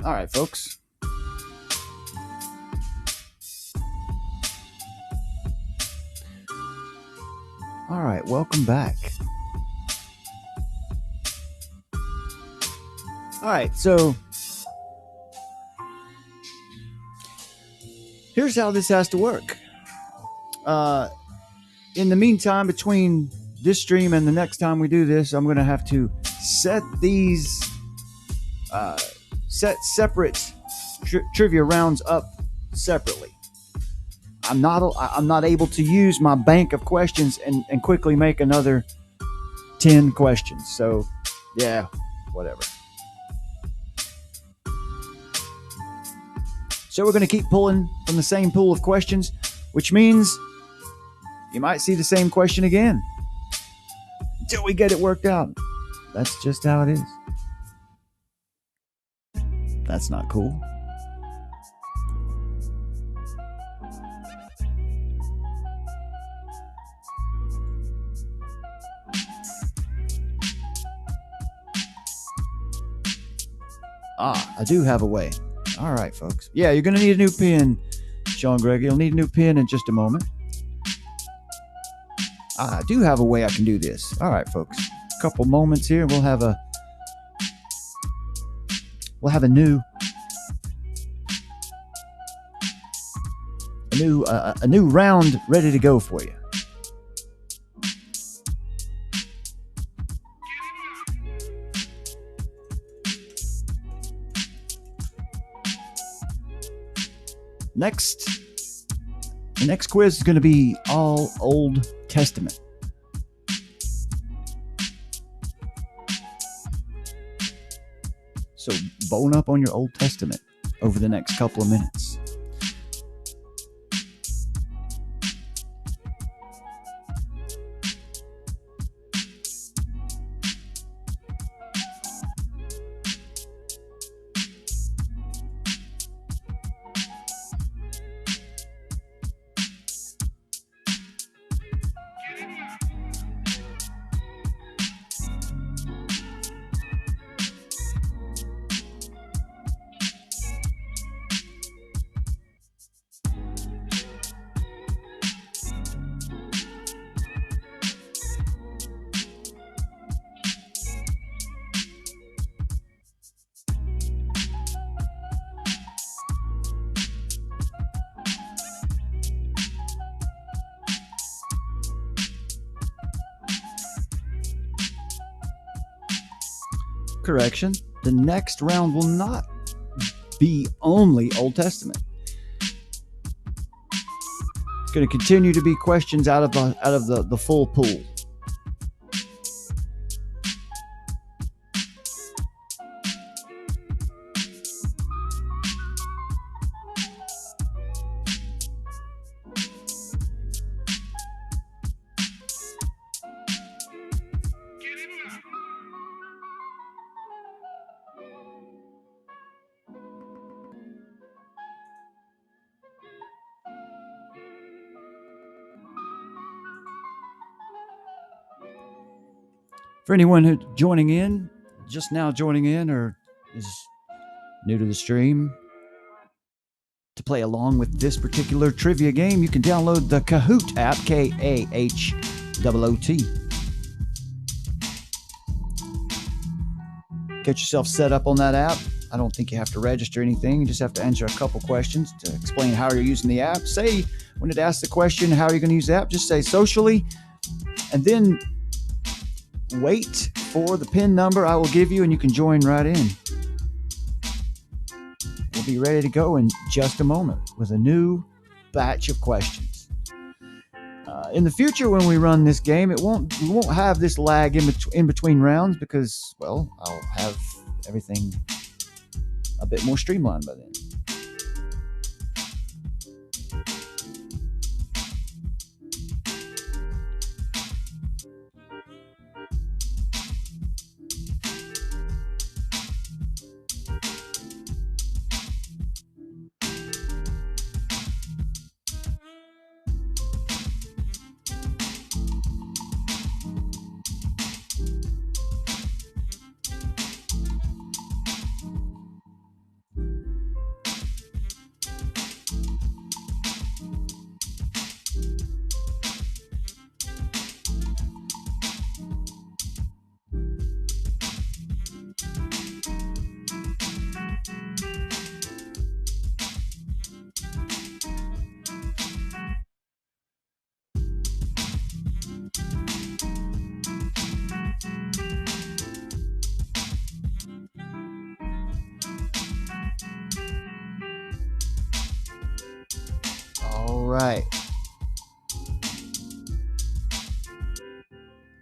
All right, folks. All right, welcome back. All right, so here's how this has to work. In the meantime, between this stream and the next time we do this, I'm going to have to set these separate trivia rounds up separately. I'm not able to use my bank of questions and quickly make another 10 questions. So, yeah, whatever. So we're going to keep pulling from the same pool of questions, which means you might see the same question again until we get it worked out. That's just how it is. That's not cool. I do have a way. All right, folks. Yeah, you're going to need a new pen, Sean Greg. You'll need a new pen in just a moment. I do have a way I can do this. All right, folks. A couple moments here. We'll have a new round ready to go for you. The next quiz is going to be all Old Testament. So bone up on your Old Testament over the next couple of minutes. Correction. The next round will not be only Old Testament. It's going to continue to be questions out of the full pool. For anyone who's just now joining in, or is new to the stream, to play along with this particular trivia game, you can download the Kahoot app, K-A-H-O-O-T. Get yourself set up on that app. I don't think you have to register anything. You just have to answer a couple questions to explain how you're using the app. Say, when it asks the question, how are you going to use the app? Just say socially, and then wait for the PIN number I will give you, and you can join right in. We'll be ready to go in just a moment with a new batch of questions. In the future, when we run this game, we won't have this lag in between rounds because, well, I'll have everything a bit more streamlined by then. right.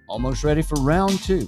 Almost ready for round 2.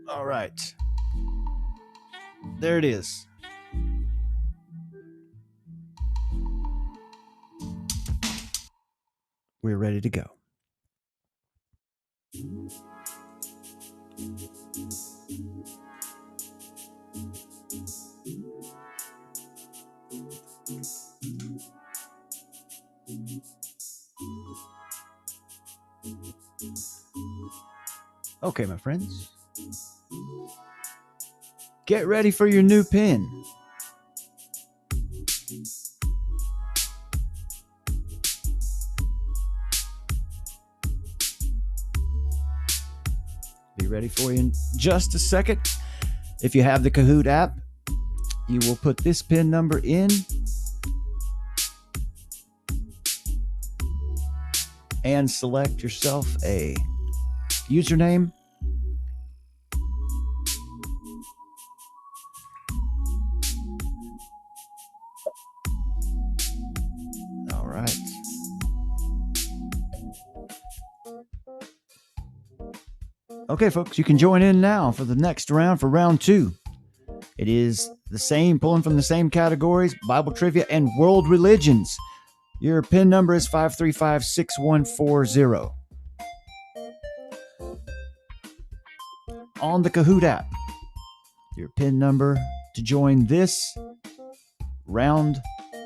All right. There it is. We're ready to go. Okay, my friends. Get ready for your new pin. Be ready for you in just a second. If you have the Kahoot app, you will put this pin number in and select yourself a username. All right. Okay, folks, you can join in now for the next round, for round 2. It is the same, pulling from the same categories, Bible trivia and world religions. Your pin number is 5356140. On the Kahoot app, your pin number to join this round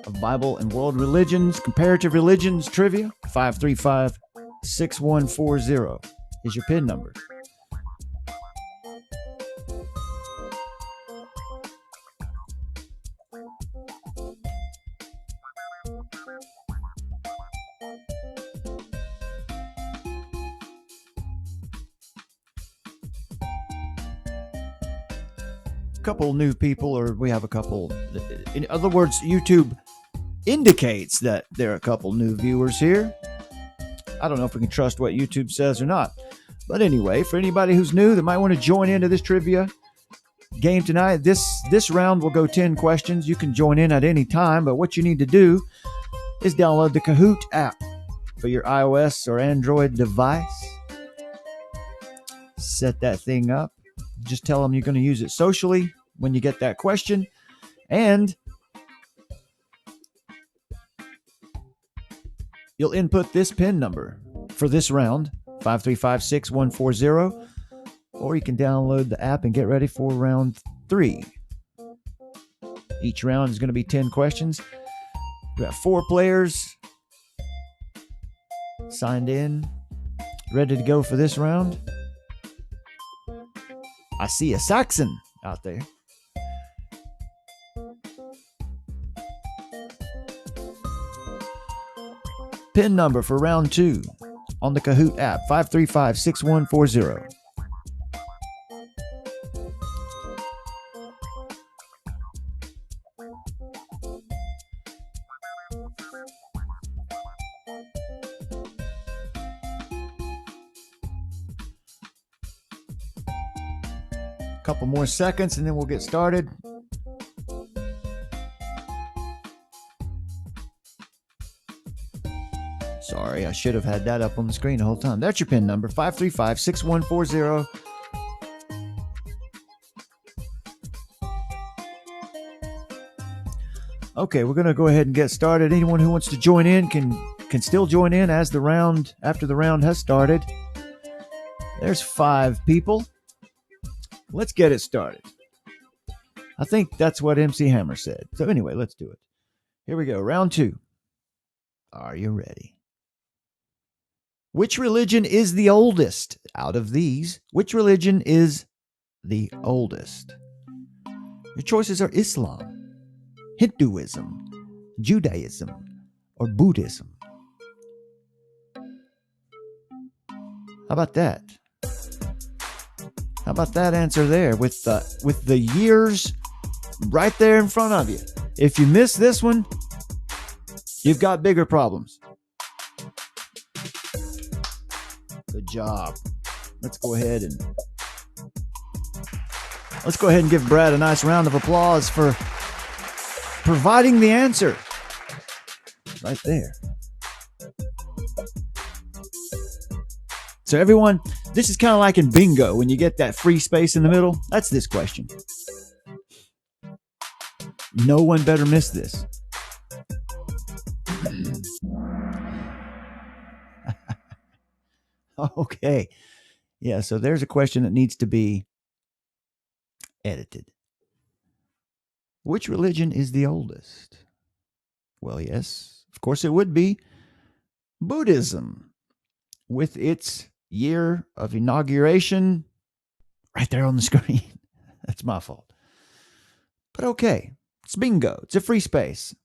of Bible and world religions, comparative religions trivia, 5356140 is your pin number. Couple new people, or we have a couple. In other words, YouTube indicates that there are a couple new viewers here. I don't know if we can trust what YouTube says or not. But anyway, for anybody who's new that might want to join into this trivia game tonight, this round will go 10 questions. You can join in at any time, but what you need to do is download the Kahoot app for your iOS or Android device. Set that thing up. Just tell them you're going to use it socially when you get that question. And you'll input this pin number for this round, 5356140, or you can download the app and get ready for round 3. Each round is going to be 10 questions. We have 4 players signed in, ready to go for this round. I see a Saxon out there. Pin number for round 2 on the Kahoot app, 5356140. couple more seconds and then we'll get started. Sorry, I should have had that up on the screen the whole time. That's your PIN number, 535-6140. Okay, we're going to go ahead and get started. Anyone who wants to join in can still join in after the round has started. There's 5 people. Let's get it started. I think that's what MC Hammer said. So anyway, let's do it. Here we go. Round 2. Are you ready? Which religion is the oldest? Out of these, which religion is the oldest? Your choices are Islam, Hinduism, Judaism, or Buddhism. How about that? How about that answer there with the years right there in front of you? If you miss this one, you've got bigger problems. Good job. Let's go ahead and give Brad a nice round of applause for providing the answer. Right there. So everyone, this is kind of like in bingo when you get that free space in the middle. That's this question. No one better miss this. Okay. Yeah, so there's a question that needs to be edited. Which religion is the oldest? Well, yes, of course it would be Buddhism, with its year of inauguration right there on the screen. That's my fault. But okay, it's bingo. It's a free space.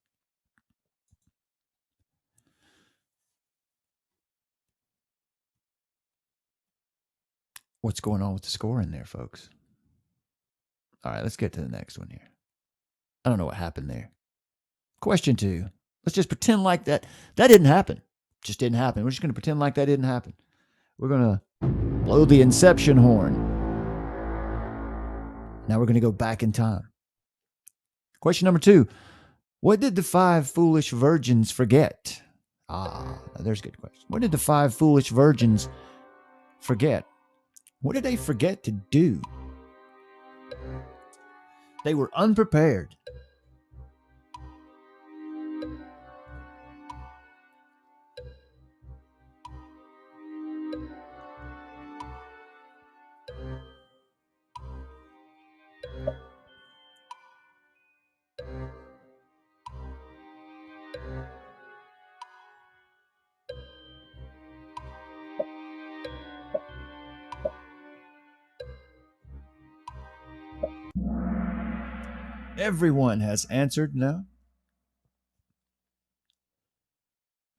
What's going on with the scoring there, folks? All right, let's get to the next one here. I don't know what happened there. Question 2. Let's just pretend like that didn't happen. Just didn't happen. We're just going to pretend like that didn't happen. We're going to blow the inception horn. Now we're going to go back in time. Question number 2. What did the 5 foolish virgins forget? There's a good question. What did the 5 foolish virgins forget? What did they forget to do? They were unprepared. Everyone has answered now.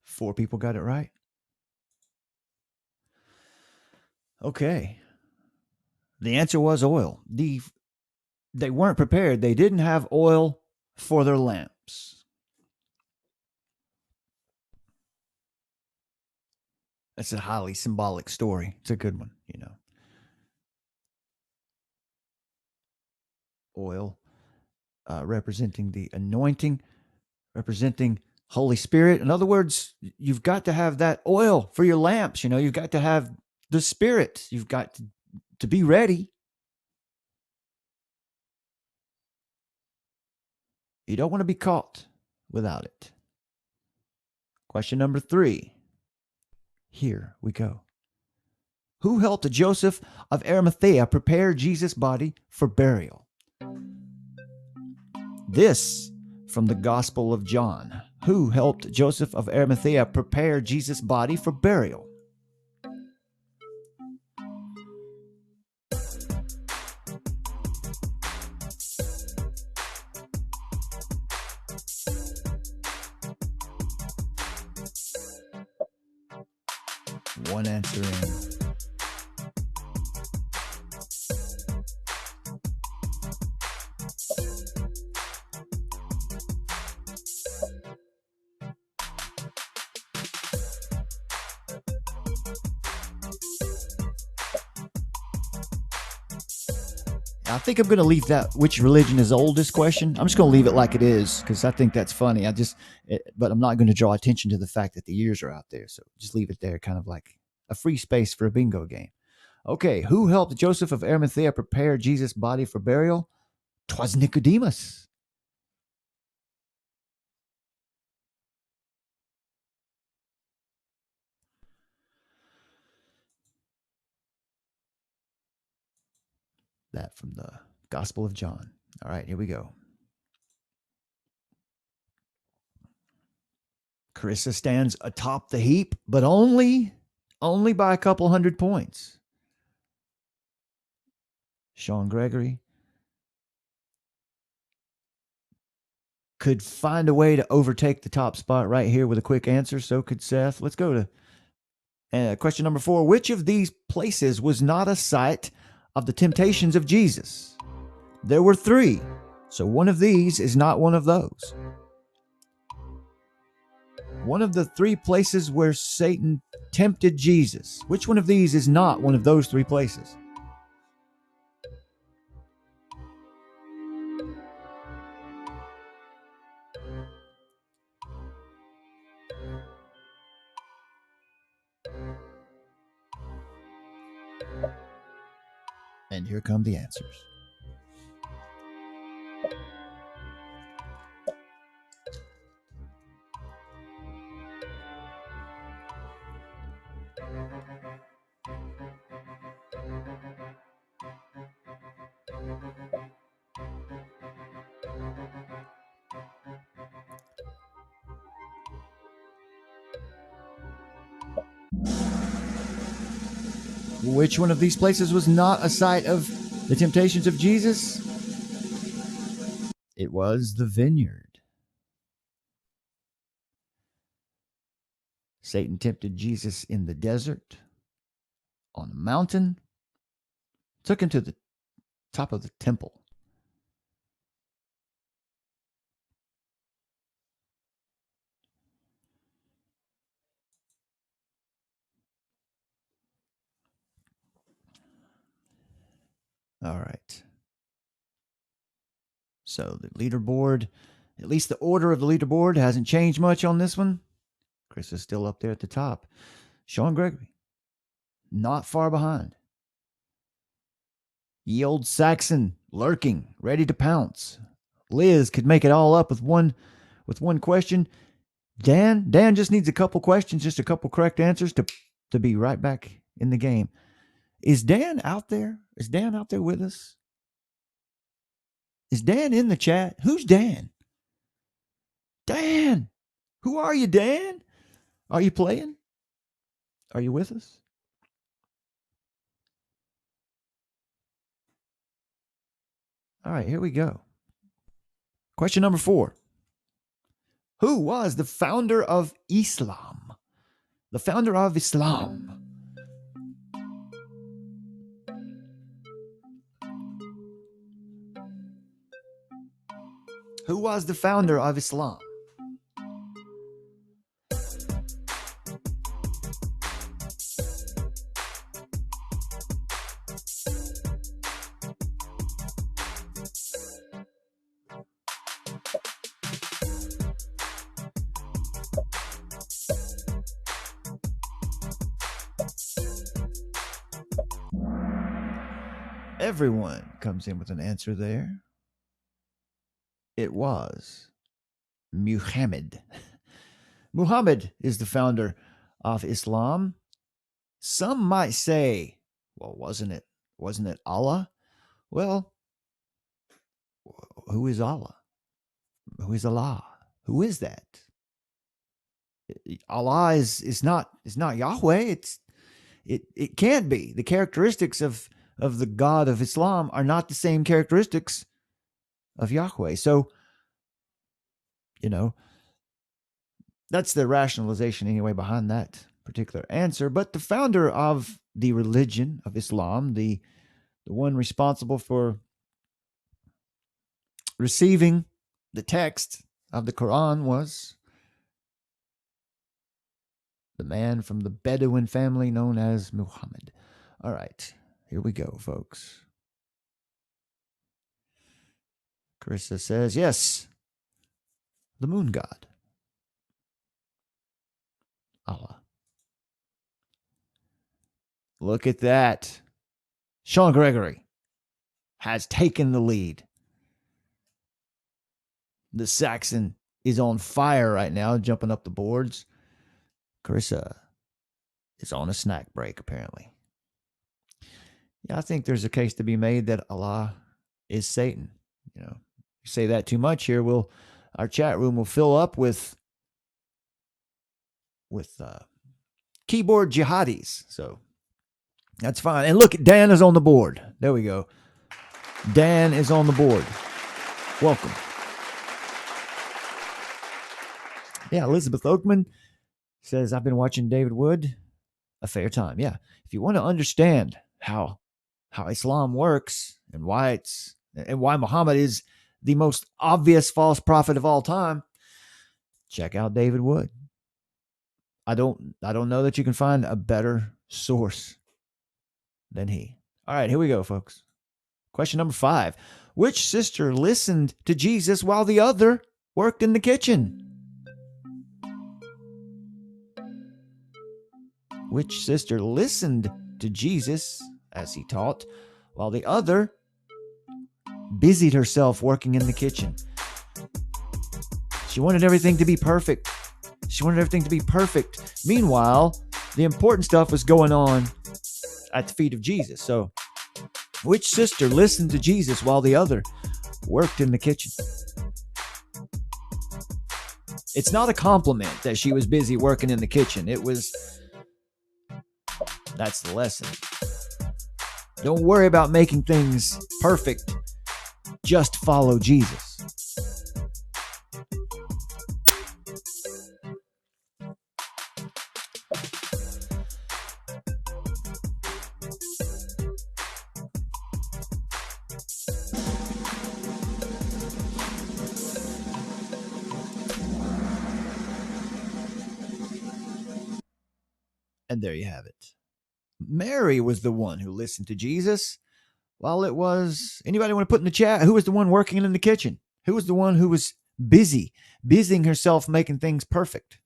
4 people got it right. Okay. The answer was oil. They weren't prepared. They didn't have oil for their lamps. That's a highly symbolic story. It's a good one, you know. Oil. Representing the anointing, representing Holy Spirit. In other words, you've got to have that oil for your lamps. You know, you've got to have the Spirit. You've got to be ready. You don't want to be caught without it. Question number 3. Here we go. Who helped Joseph of Arimathea prepare Jesus' body for burial? This from the Gospel of John. Who helped Joseph of Arimathea prepare Jesus' body for burial? One answer in. I think I'm going to leave that which religion is oldest question. I'm just going to leave it like it is because I think that's funny. But I'm not going to draw attention to the fact that the years are out there. So just leave it there, kind of like a free space for a bingo game. Okay, who helped Joseph of Arimathea prepare Jesus' body for burial? 'Twas Nicodemus. That from the Gospel of John. All right, here we go. Carissa stands atop the heap, but only by a couple hundred points. Sean Gregory could find a way to overtake the top spot right here with a quick answer. So could Seth. Let's go to question number 4. Which of these places was not a site of the temptations of Jesus? There were 3. So one of these is not one of those. One of the 3 places where Satan tempted Jesus. Which one of these is not one of those 3 places? And here come the answers. Which one of these places was not a site of the temptations of Jesus? It was the vineyard. Satan tempted Jesus in the desert, on a mountain, took him to the top of the temple. All right. So the leaderboard, at least the order of the leaderboard hasn't changed much on this one. Chris is still up there at the top. Sean Gregory, not far behind. Ye old Saxon, lurking, ready to pounce. Liz could make it all up with one question. Dan just needs a couple questions, just a couple correct answers to be right back in the game. Is Dan out there? Is Dan out there with us? Is Dan in the chat? Who's Dan? Dan! Who are you, Dan? Are you playing? Are you with us? All right, here we go. Question number 4. Who was the founder of Islam? The founder of Islam. Who was the founder of Islam? Everyone comes in with an answer there. It was Muhammad. Muhammad is the founder of Islam. Some might say, well, wasn't it Allah? Well, who is Allah? Who is Allah? Who is that? Allah is not Yahweh. It can't be. The characteristics of the God of Islam are not the same characteristics of Yahweh. So, that's the rationalization anyway behind that particular answer. But the founder of the religion of Islam, the one responsible for receiving the text of the Quran, was the man from the Bedouin family known as Muhammad. All right, here we go, folks. Carissa says, yes, the moon god. Allah. Look at that. Sean Gregory has taken the lead. The Saxon is on fire right now, jumping up the boards. Carissa is on a snack break, apparently. Yeah, I think there's a case to be made that Allah is Satan. You know, you say that too much here, our chat room will fill up with keyboard jihadis. So that's fine. And look, Dan is on the board. There we go. Dan is on the board. Welcome. Yeah, Elizabeth Oakman says, I've been watching David Wood a fair time. Yeah, if you want to understand how Islam works and why Muhammad is the most obvious false prophet of all time, check out David Wood. I don't know that you can find a better source than he. All right, here we go, folks. Question number 5. Which sister listened to Jesus while the other worked in the kitchen? Which sister listened to Jesus as he taught while the other busied herself working in the kitchen? She wanted everything to be perfect. Meanwhile, the important stuff was going on at the feet of Jesus. So, which sister listened to Jesus while the other worked in the kitchen? It's not a compliment that she was busy working in the kitchen. That's the lesson. Don't worry about making things perfect. Just follow Jesus. And there you have it. Mary was the one who listened to Jesus, while it was, anybody want to put in the chat, who was the one working in the kitchen? Who was the one who was busying herself making things perfect?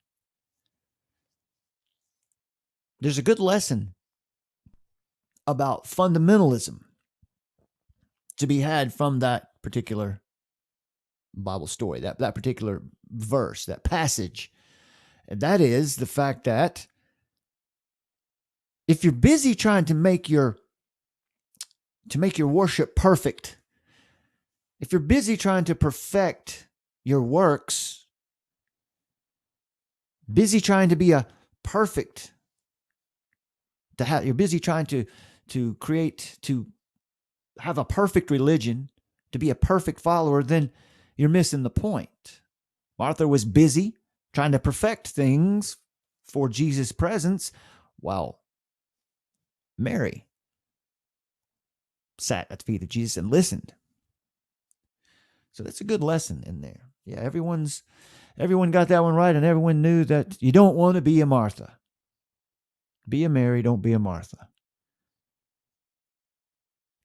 There's a good lesson about fundamentalism to be had from that particular Bible story, that particular verse, that passage. And that is the fact that if you're busy trying to make your worship perfect, if you're busy trying to perfect your works, busy trying to be a perfect, you're busy trying to have a perfect religion, to be a perfect follower, then you're missing the point. Martha was busy trying to perfect things for Jesus' presence, while Mary sat at the feet of Jesus and listened. So that's a good lesson in there. Yeah, everyone got that one right, and everyone knew that you don't want to be a Martha. Be a Mary, don't be a Martha.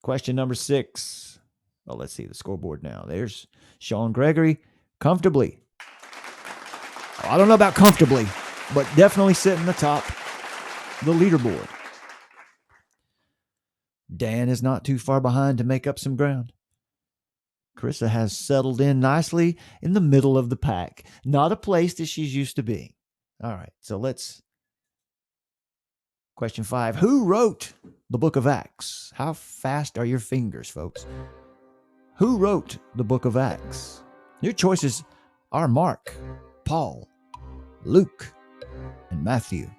Question number 6. Well, let's see the scoreboard now. There's Sean Gregory, comfortably. I don't know about comfortably, but definitely sitting atop the leaderboard. Dan is not too far behind to make up some ground. Carissa has settled in nicely in the middle of the pack. Not a place that she's used to being. All right, so question 5. Who wrote the book of Acts? How fast are your fingers, folks? Who wrote the book of Acts? Your choices are Mark, Paul, Luke, and Matthew.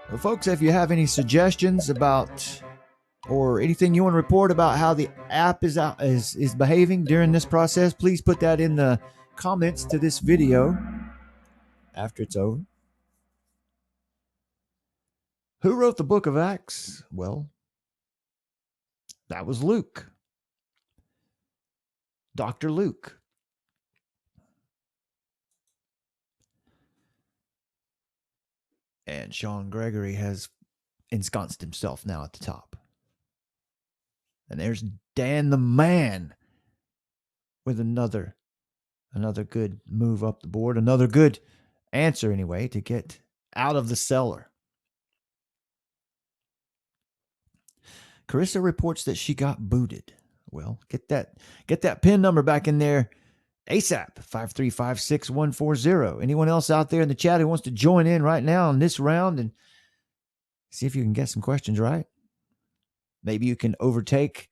Well, folks, if you have any suggestions about, or or anything you want to report about how the app is behaving during this process, please put that in the comments to this video after it's over. Who wrote the book of Acts? Well, that was Luke. Dr. Luke. And Sean Gregory has ensconced himself now at the top. And there's Dan the Man with another good move up the board, another good answer anyway to get out of the cellar. Carissa reports that she got booted. Well, get that PIN number back in there ASAP, 5356140. Anyone else out there in the chat who wants to join in right now on this round and see if you can get some questions right? Maybe you can overtake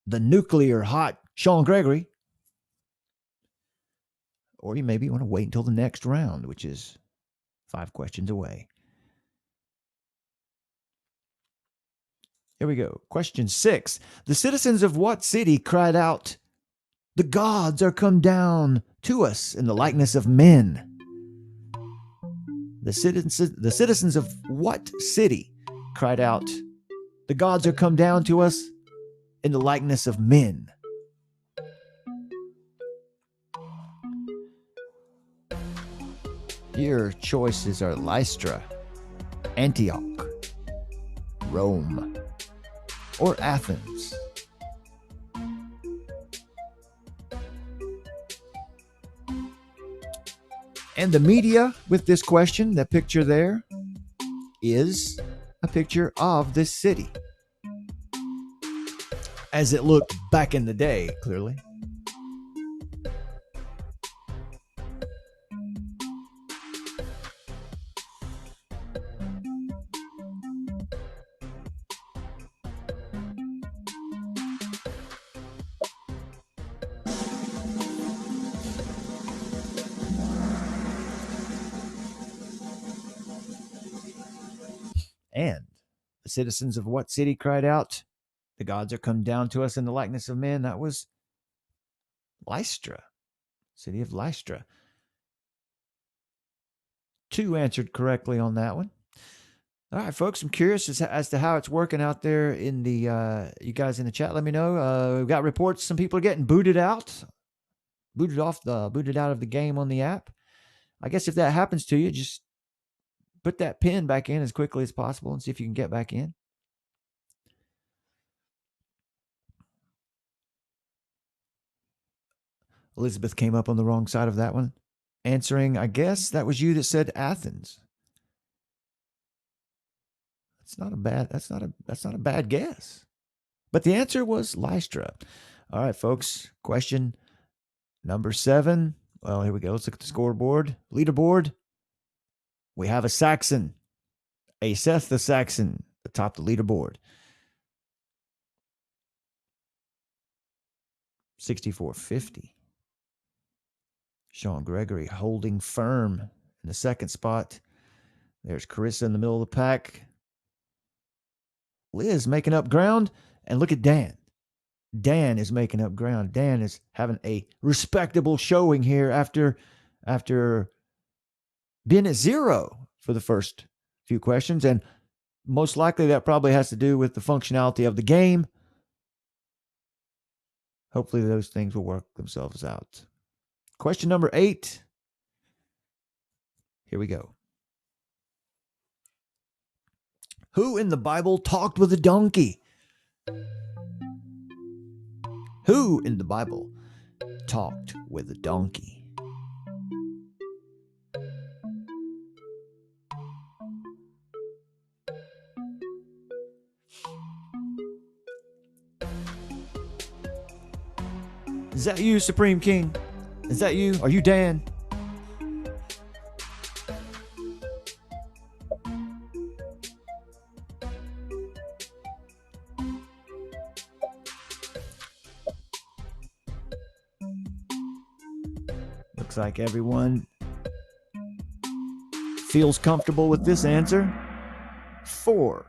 the nuclear hot Sean Gregory. Or you maybe want to wait until the next round, which is 5 questions away. Here we go. Question 6. The citizens of what city cried out, "The gods are come down to us in the likeness of men"? The citizens of what city cried out, "The gods are come down to us in the likeness of men"? Your choices are Lystra, Antioch, Rome, or Athens. And the media with this question, that picture there, is a picture of this city as it looked back in the day, clearly. And the citizens of what city cried out, "The gods are come down to us in the likeness of men"? That was Lystra, city of Lystra. 2 answered correctly on that one. All right, folks, I'm curious as to how it's working out there in the, you guys in the chat. Let me know. We've got reports some people are getting booted out of the game on the app. I guess if that happens to you, just put that pin back in as quickly as possible and see if you can get back in. Elizabeth came up on the wrong side of that one. Answering, I guess that was you that said Athens. That's not a bad guess. But the answer was Lystra. All right, folks. Question number 7. Well, here we go. Let's look at the scoreboard. Leaderboard. We have a Saxon, a Seth the Saxon, atop the leaderboard. 6450. Sean Gregory holding firm in the second spot. There's Carissa in the middle of the pack. Liz making up ground. And look at Dan. Dan is making up ground. Dan is having a respectable showing here after being at 0 for the first few questions. And most likely that probably has to do with the functionality of the game. Hopefully those things will work themselves out. Question number 8. Here we go. Who in the Bible talked with a donkey? Who in the Bible talked with a donkey? Is that you, Supreme King? Is that you? Are you Dan? Looks like everyone feels comfortable with this answer. 4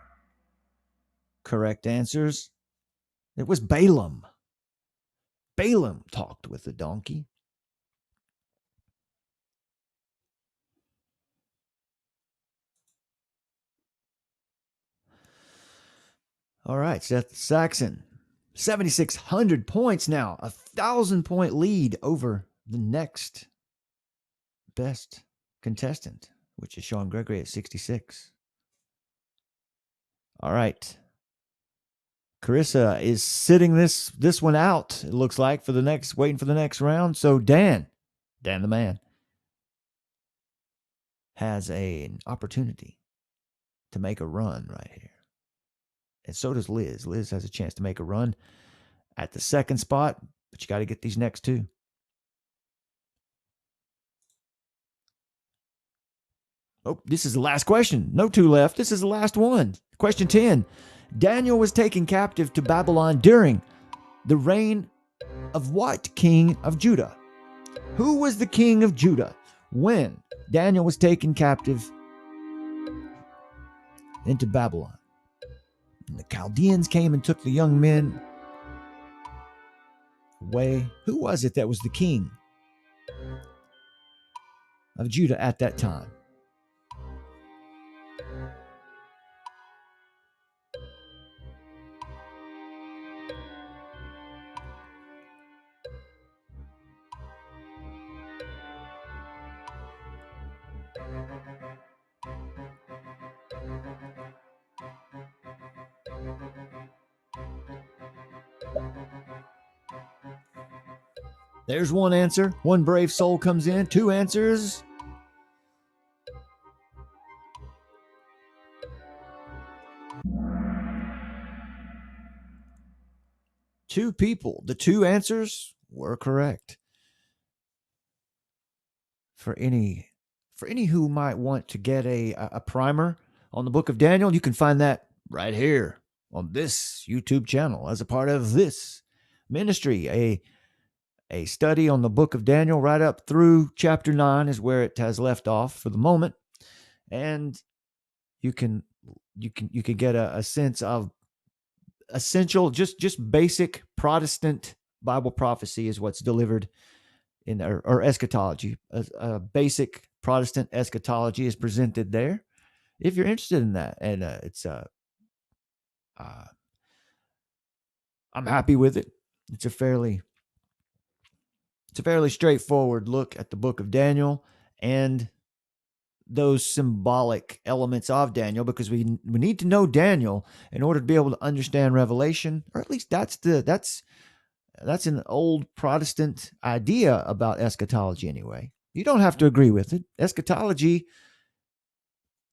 correct answers. It was Balaam. Balaam talked with the donkey. All right, Seth Saxon, 7,600 points now, 1,000-point lead over the next best contestant, which is Sean Gregory at 66. All right. Carissa is sitting this one out, it looks like, waiting for the next round. So Dan the man, has an opportunity to make a run right here. And so does Liz. Liz has a chance to make a run at the second spot, but you got to get these next two. Oh, this is the last question. No two left. This is the last one. Question 10. Daniel was taken captive to Babylon during the reign of what king of Judah? Who was the king of Judah when Daniel was taken captive into Babylon? And the Chaldeans came and took the young men away. Who was it that was the king of Judah at that time? There's one answer. One brave soul comes in. Two answers. Two people. The two answers were correct. For any who might want to get a primer on the book of Daniel, you can find that right here on this YouTube channel as a part of this ministry. A study on the book of Daniel right up through chapter 9 is where it has left off for the moment. And you can get a sense of essential, just basic Protestant Bible prophecy is what's delivered in or eschatology. A basic Protestant eschatology is presented there if you're interested in that. And I'm happy with it. It's a fairly straightforward look at the book of Daniel and those symbolic elements of Daniel, because we need to know Daniel in order to be able to understand Revelation, or at least that's an old Protestant idea about eschatology anyway. You don't have to agree with it. Eschatology,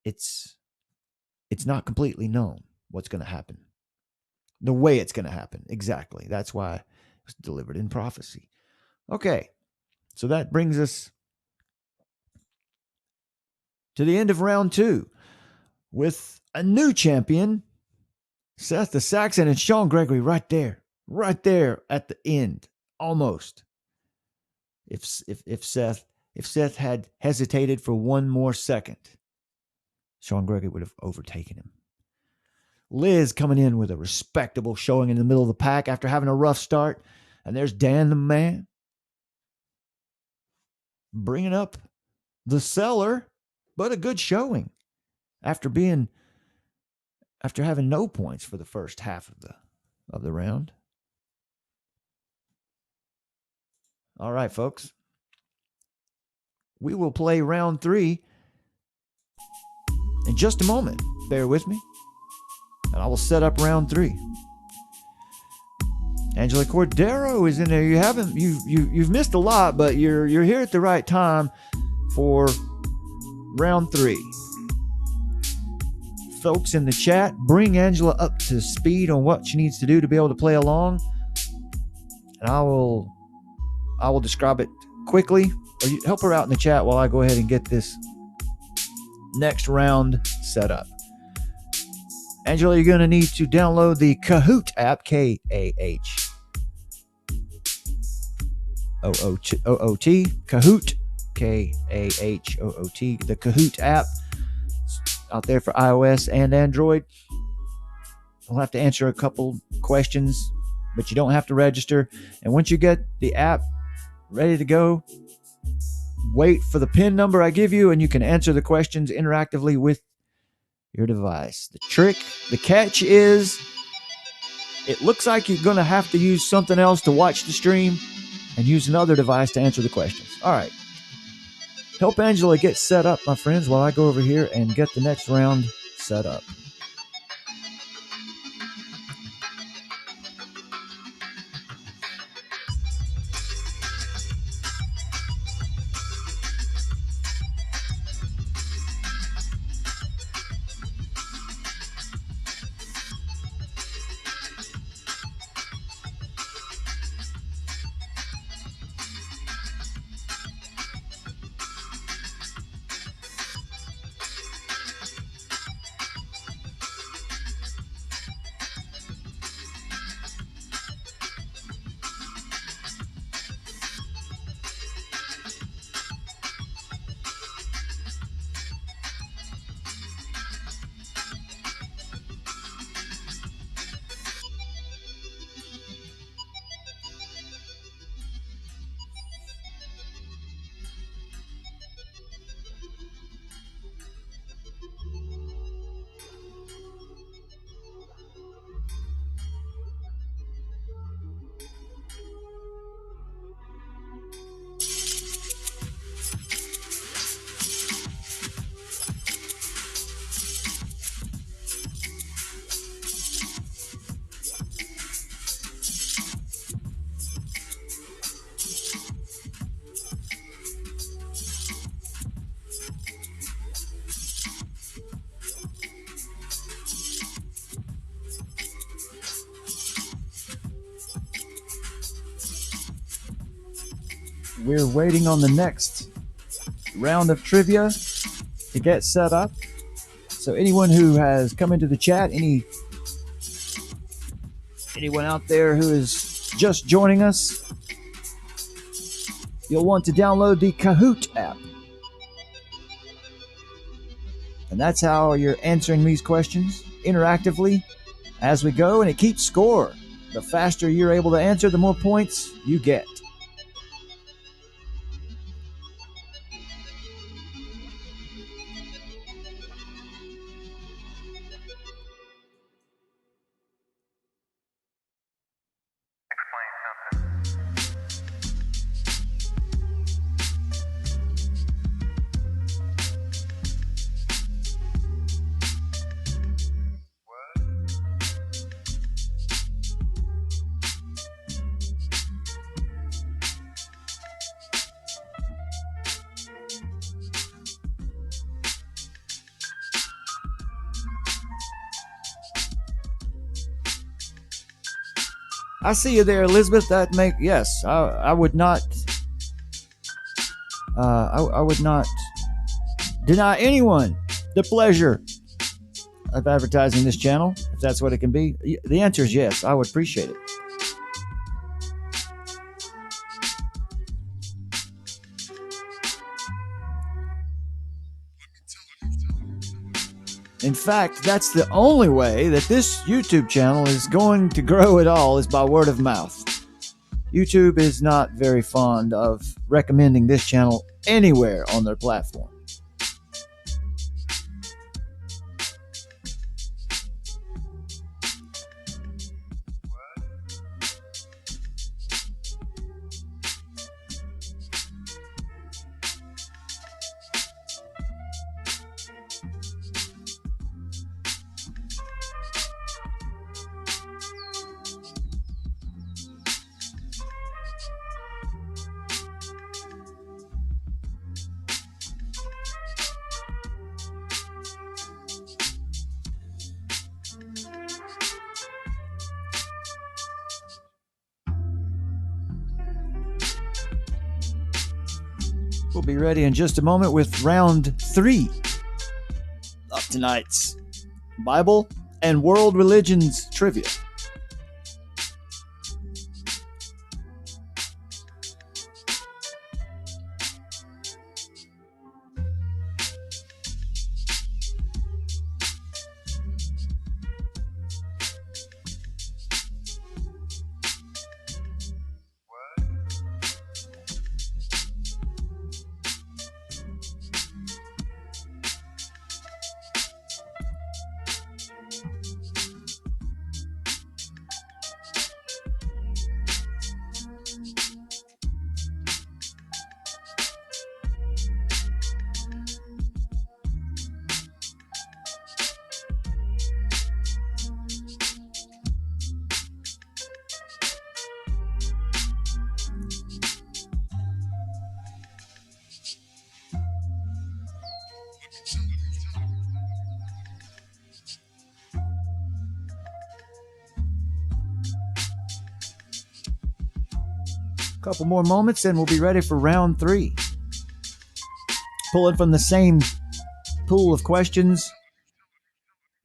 it's not completely known what's going to happen, the way it's going to happen. Exactly. That's why it was delivered in prophecy. Okay, so that brings us to the end of round 2 with a new champion, Seth the Saxon and Sean Gregory right there at the end, almost. If Seth had hesitated for one more second, Sean Gregory would have overtaken him. Liz coming in with a respectable showing in the middle of the pack after having a rough start, and there's Dan the man bringing up the cellar, but a good showing after having no points for the first half of the round. All right, folks. We will play round 3 in just a moment. Bear with me, and I will set up round 3. Angela Cordero is in there. You've missed a lot, but you're here at the right time for round 3. Folks in the chat, bring Angela up to speed on what she needs to do to be able to play along, and I will describe it quickly. Or you help her out in the chat while I go ahead and get this next round set up. Angela, you're going to need to download the Kahoot app, K-A-H-O-O-T, Kahoot, K-A-H-O-O-T, the Kahoot app. It's out there for iOS and Android. We'll have to answer a couple questions, but you don't have to register. And once you get the app ready to go, wait for the PIN number I give you, and you can answer the questions interactively with your device. The catch is, it looks like you're going to have to use something else to watch the stream and use another device to answer the questions. All right. Help Angela get set up, my friends, while I go over here and get the next round set up. We're waiting on the next round of trivia to get set up. So anyone who has come into the chat, anyone out there who is just joining us, you'll want to download the Kahoot app. And that's how you're answering these questions interactively as we go, and it keeps score. The faster you're able to answer, the more points you get. I see you there, Elizabeth. Yes. I would not. I would not deny anyone the pleasure of advertising this channel, if that's what it can be. The answer is yes. I would appreciate it. In fact, that's the only way that this YouTube channel is going to grow at all, is by word of mouth. YouTube is not very fond of recommending this channel anywhere on their platform. We'll be ready in just a moment with round 3 of tonight's Bible and World Religions Trivia. Couple more moments and we'll be ready for round 3. Pulling from the same pool of questions,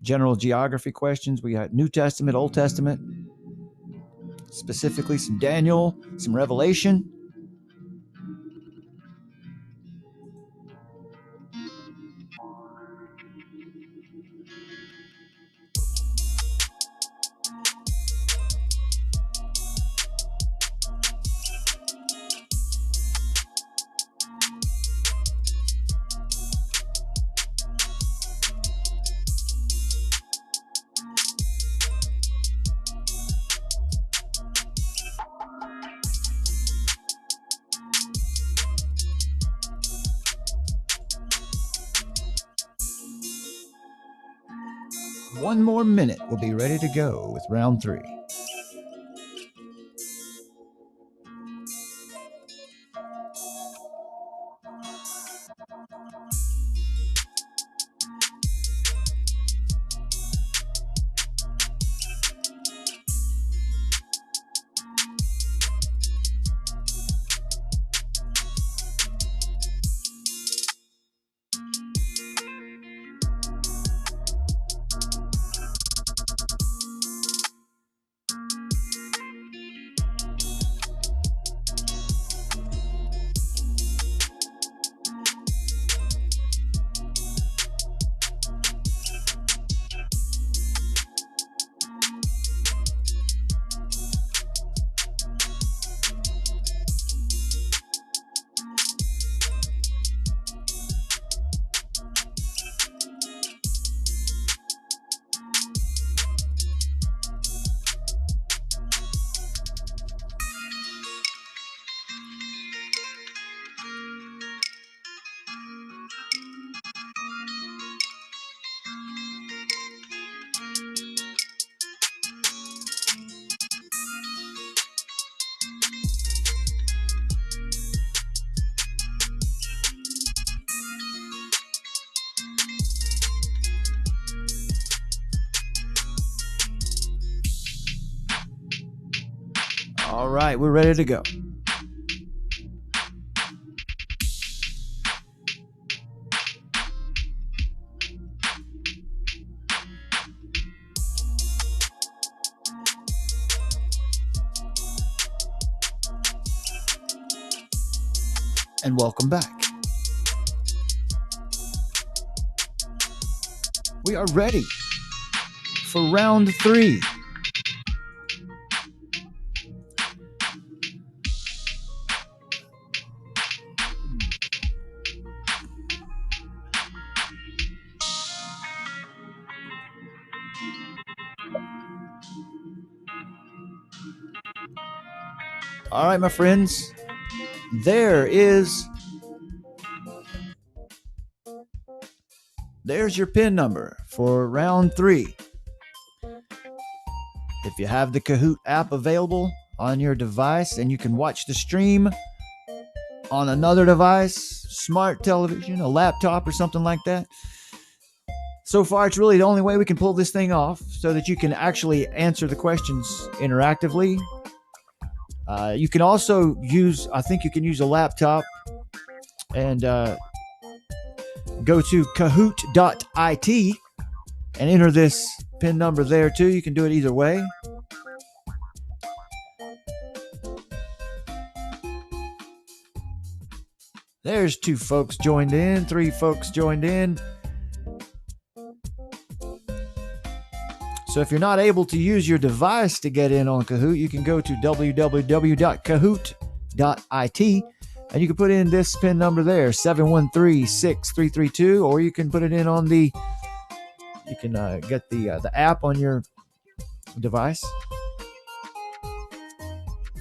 general geography questions. We got New Testament, Old Testament, specifically some Daniel, some Revelation. One more minute, we'll be ready to go with round 3. All right, we're ready to go. And welcome back. We are ready for round 3. All right, my friends, there's your PIN number for round 3. If you have the Kahoot app available on your device and you can watch the stream on another device, smart television, a laptop or something like that. So far, it's really the only way we can pull this thing off so that you can actually answer the questions interactively. You can also use a laptop and go to Kahoot.it and enter this PIN number there too. You can do it either way. There's 2 folks joined in, 3 folks joined in. So if you're not able to use your device to get in on Kahoot, you can go to www.kahoot.it and you can put in this PIN number there, 713-6332, or you can put it in on you can get the app on your device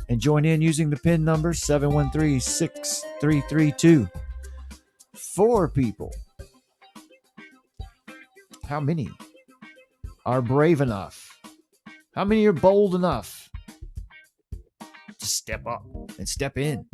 and join in using the PIN number 713-6332. 4 people. How many are brave enough? How many are bold enough to step up and step in?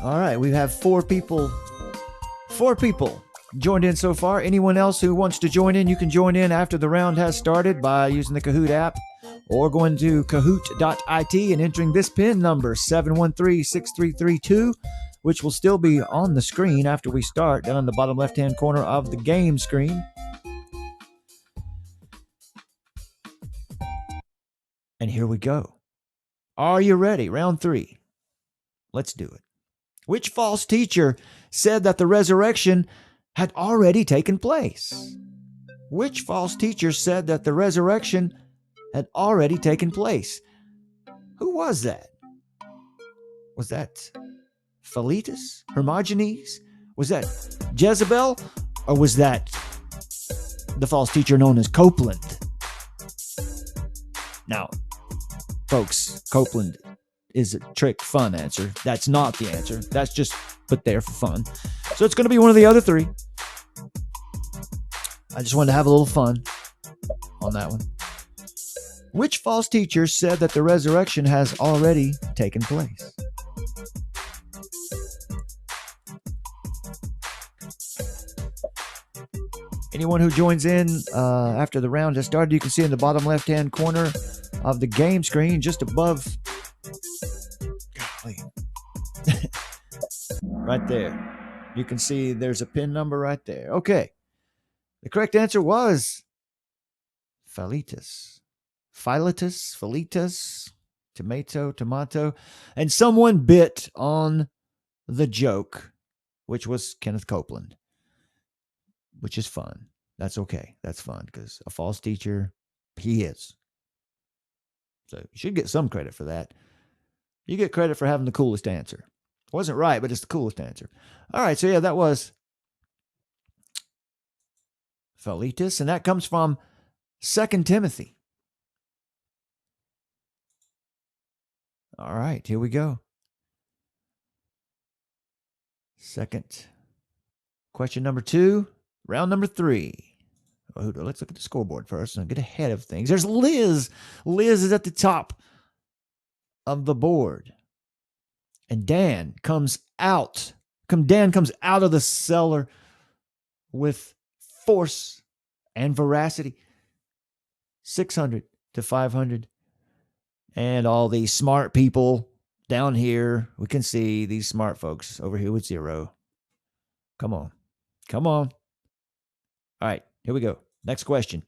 All right, we have four people joined in so far. Anyone else who wants to join in, you can join in after the round has started by using the Kahoot app or going to kahoot.it and entering this PIN number 713-6332, which will still be on the screen after we start, down in the bottom left-hand corner of the game screen. And here we go. Are you ready? Round 3. Let's do it. Which false teacher said that the resurrection had already taken place? Which false teacher said that the resurrection had already taken place? Who was that? Was that Philetus? Hermogenes? Was that Jezebel? Or was that the false teacher known as Copeland? Now, folks, Copeland is a trick fun answer. That's not the answer. That's just put there for fun. So it's going to be one of the other 3. I just wanted to have a little fun on that one. Which false teacher said that the resurrection has already taken place? Anyone who joins in after the round has started, you can see in the bottom left-hand corner of the game screen, just above, right there, you can see there's a pin number right there. Okay. The correct answer was Philetus. Tomato. And someone bit on the joke, which was Kenneth Copeland, which is fun. That's okay. That's fun because a false teacher, he is. So you should get some credit for that. You get credit for having the coolest answer. Wasn't right, but it's the coolest answer. All right, so yeah, that was Philetus, and that comes from 2 Timothy. All right, here we go. Second question number 2, round number 3. Let's look at the scoreboard first and get ahead of things. There's Liz. Liz is at the top of the board. And Dan comes out. Dan comes out of the cellar with force and veracity. 600 to 500. And all these smart people down here, we can see these smart folks over here with 0. Come on. All right, here we go. Next question.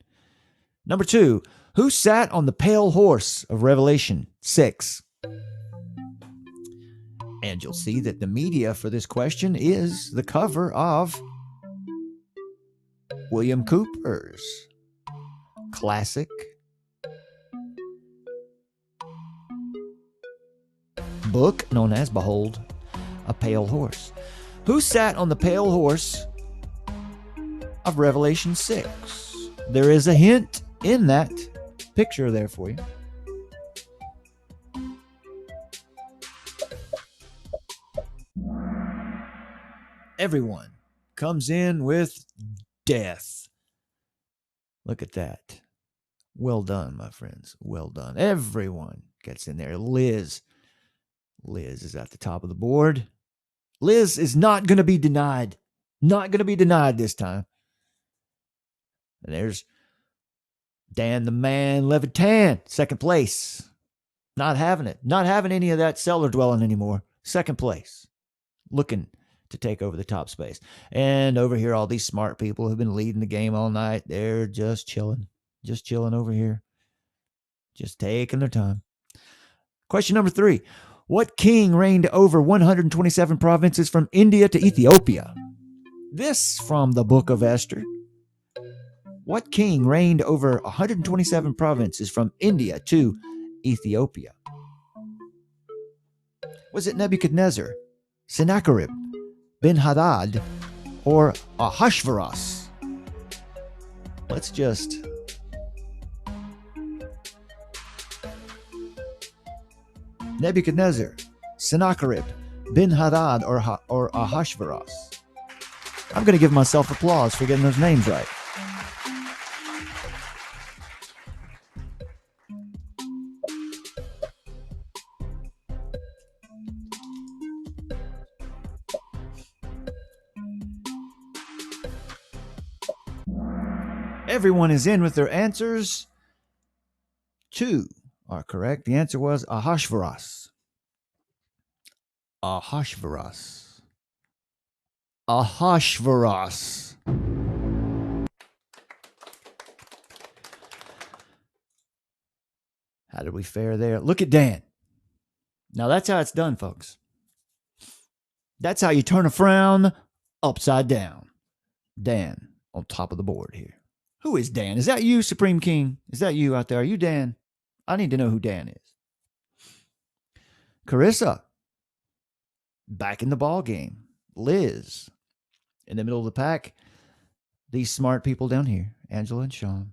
Number 2, who sat on the pale horse of Revelation 6? And you'll see that the media for this question is the cover of William Cooper's classic book known as Behold, a Pale Horse. Who sat on the pale horse of Revelation 6? There is a hint in that picture there for you. Everyone comes in with death. Look at that. Well done, my friends. Well done. Everyone gets in there. Liz is at the top of the board. Liz is not going to be denied. Not going to be denied this time. And there's Dan the Man Levitan, second place. Not having it. Not having any of that cellar dwelling anymore. Second place. Looking to take over the top space. And over here, all these smart people who've been leading the game all night, they're just chilling. Just chilling over here. Just taking their time. Question number 3. What king reigned over 127 provinces from India to Ethiopia? This from the book of Esther. What king reigned over 127 provinces from India to Ethiopia? Was it Nebuchadnezzar, Sennacherib, Ben-Hadad, or Ahasuerus? Let's just... Nebuchadnezzar, Sennacherib, Ben-Hadad, or Ahasuerus. I'm going to give myself applause for getting those names right. Everyone is in with their answers. 2 are correct. The answer was Ahasuerus. Ahasuerus. Ahasuerus. How did we fare there? Look at Dan. Now that's how it's done, folks. That's how you turn a frown upside down. Dan on top of the board here. Who is Dan? Is that you, Supreme King? Is that you out there? Are you Dan? I need to know who Dan is. Carissa, back in the ball game. Liz, in the middle of the pack. These smart people down here, Angela and Sean.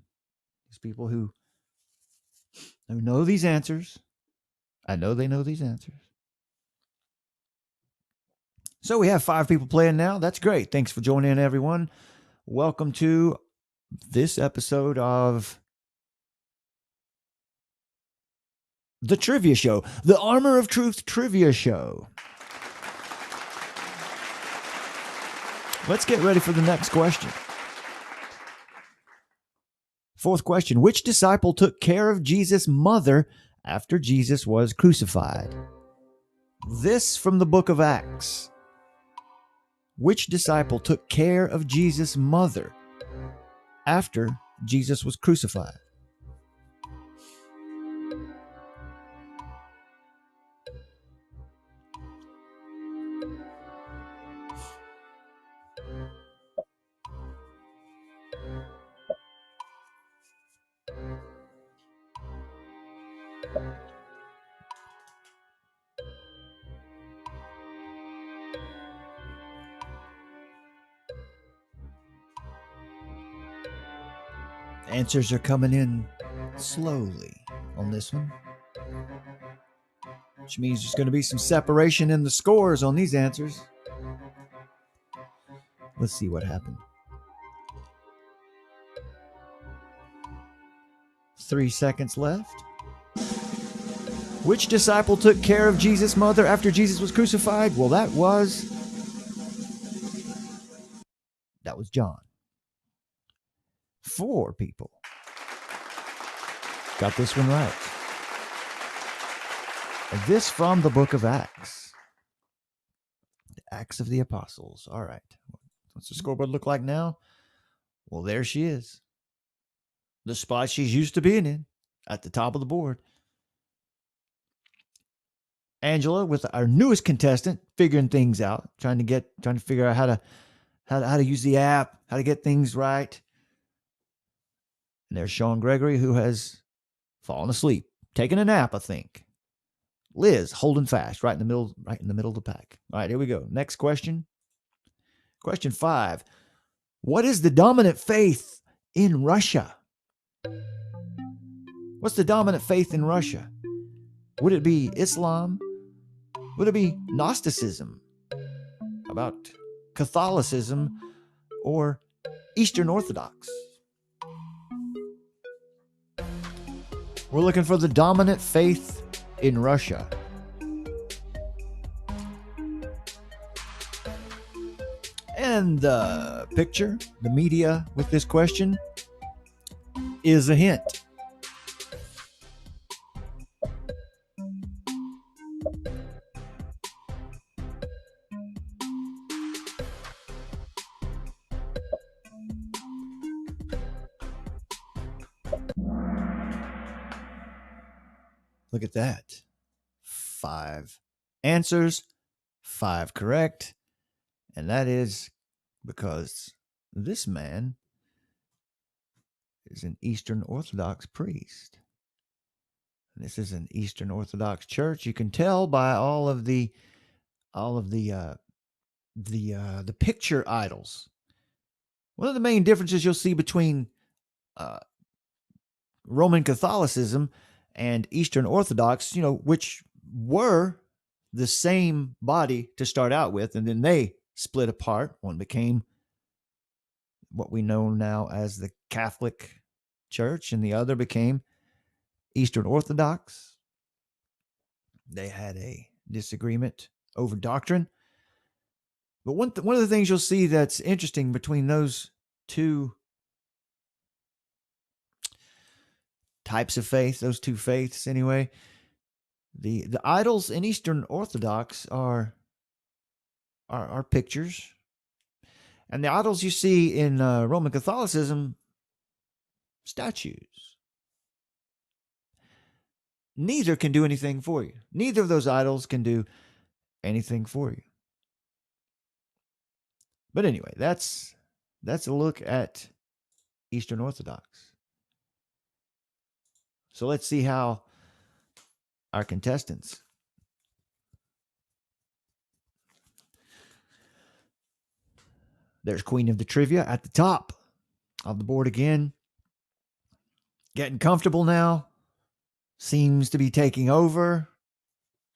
These people who know these answers. I know they know these answers. So we have 5 people playing now. That's great. Thanks for joining in, everyone. Welcome to this episode of the Trivia Show, the Armor of Truth Trivia Show. Let's get ready for the next question. 4th question. Which disciple took care of Jesus' mother after Jesus was crucified? This from the book of Acts. Which disciple took care of Jesus' mother after Jesus was crucified? Answers are coming in slowly on this one, which means there's going to be some separation in the scores on these answers. Let's see what happened. 3 seconds left. Which disciple took care of Jesus' mother after Jesus was crucified? Well, that was John. 4 people got this one right. And this from the book of Acts. The Acts of the Apostles. All right. What's the scoreboard look like now? Well, there she is. The spot she's used to being in, at the top of the board. Angela, with our newest contestant, figuring things out, trying to figure out how to use the app, how to get things right. And there's Sean Gregory, who has fallen asleep, taking a nap, I think. Liz holding fast, right in the middle of the pack. All right, here we go. Next question. Question 5. What is the dominant faith in Russia? What's the dominant faith in Russia? Would it be Islam? Would it be Gnosticism? How about Catholicism or Eastern Orthodox? We're looking for the dominant faith in Russia. And the picture, the media with this question is a hint. Look at that. 5 answers, 5 correct. And that is because this man is an Eastern Orthodox priest. This is an Eastern Orthodox church. You can tell by all of the picture idols. One of the main differences you'll see between Roman Catholicism and Eastern Orthodox, which were the same body to start out with, and then they split apart. One became what we know now as the Catholic Church, and the other became Eastern Orthodox. They had a disagreement over doctrine. But one of the things you'll see that's interesting between those two types of faith, those two faiths anyway. The idols in Eastern Orthodox are pictures, and the idols you see in Roman Catholicism, statues. Neither can do anything for you. Neither of those idols can do anything for you. But anyway, that's a look at Eastern Orthodox. So let's see how our contestants. There's Queen of the Trivia at the top of the board again. Getting comfortable now. Seems to be taking over.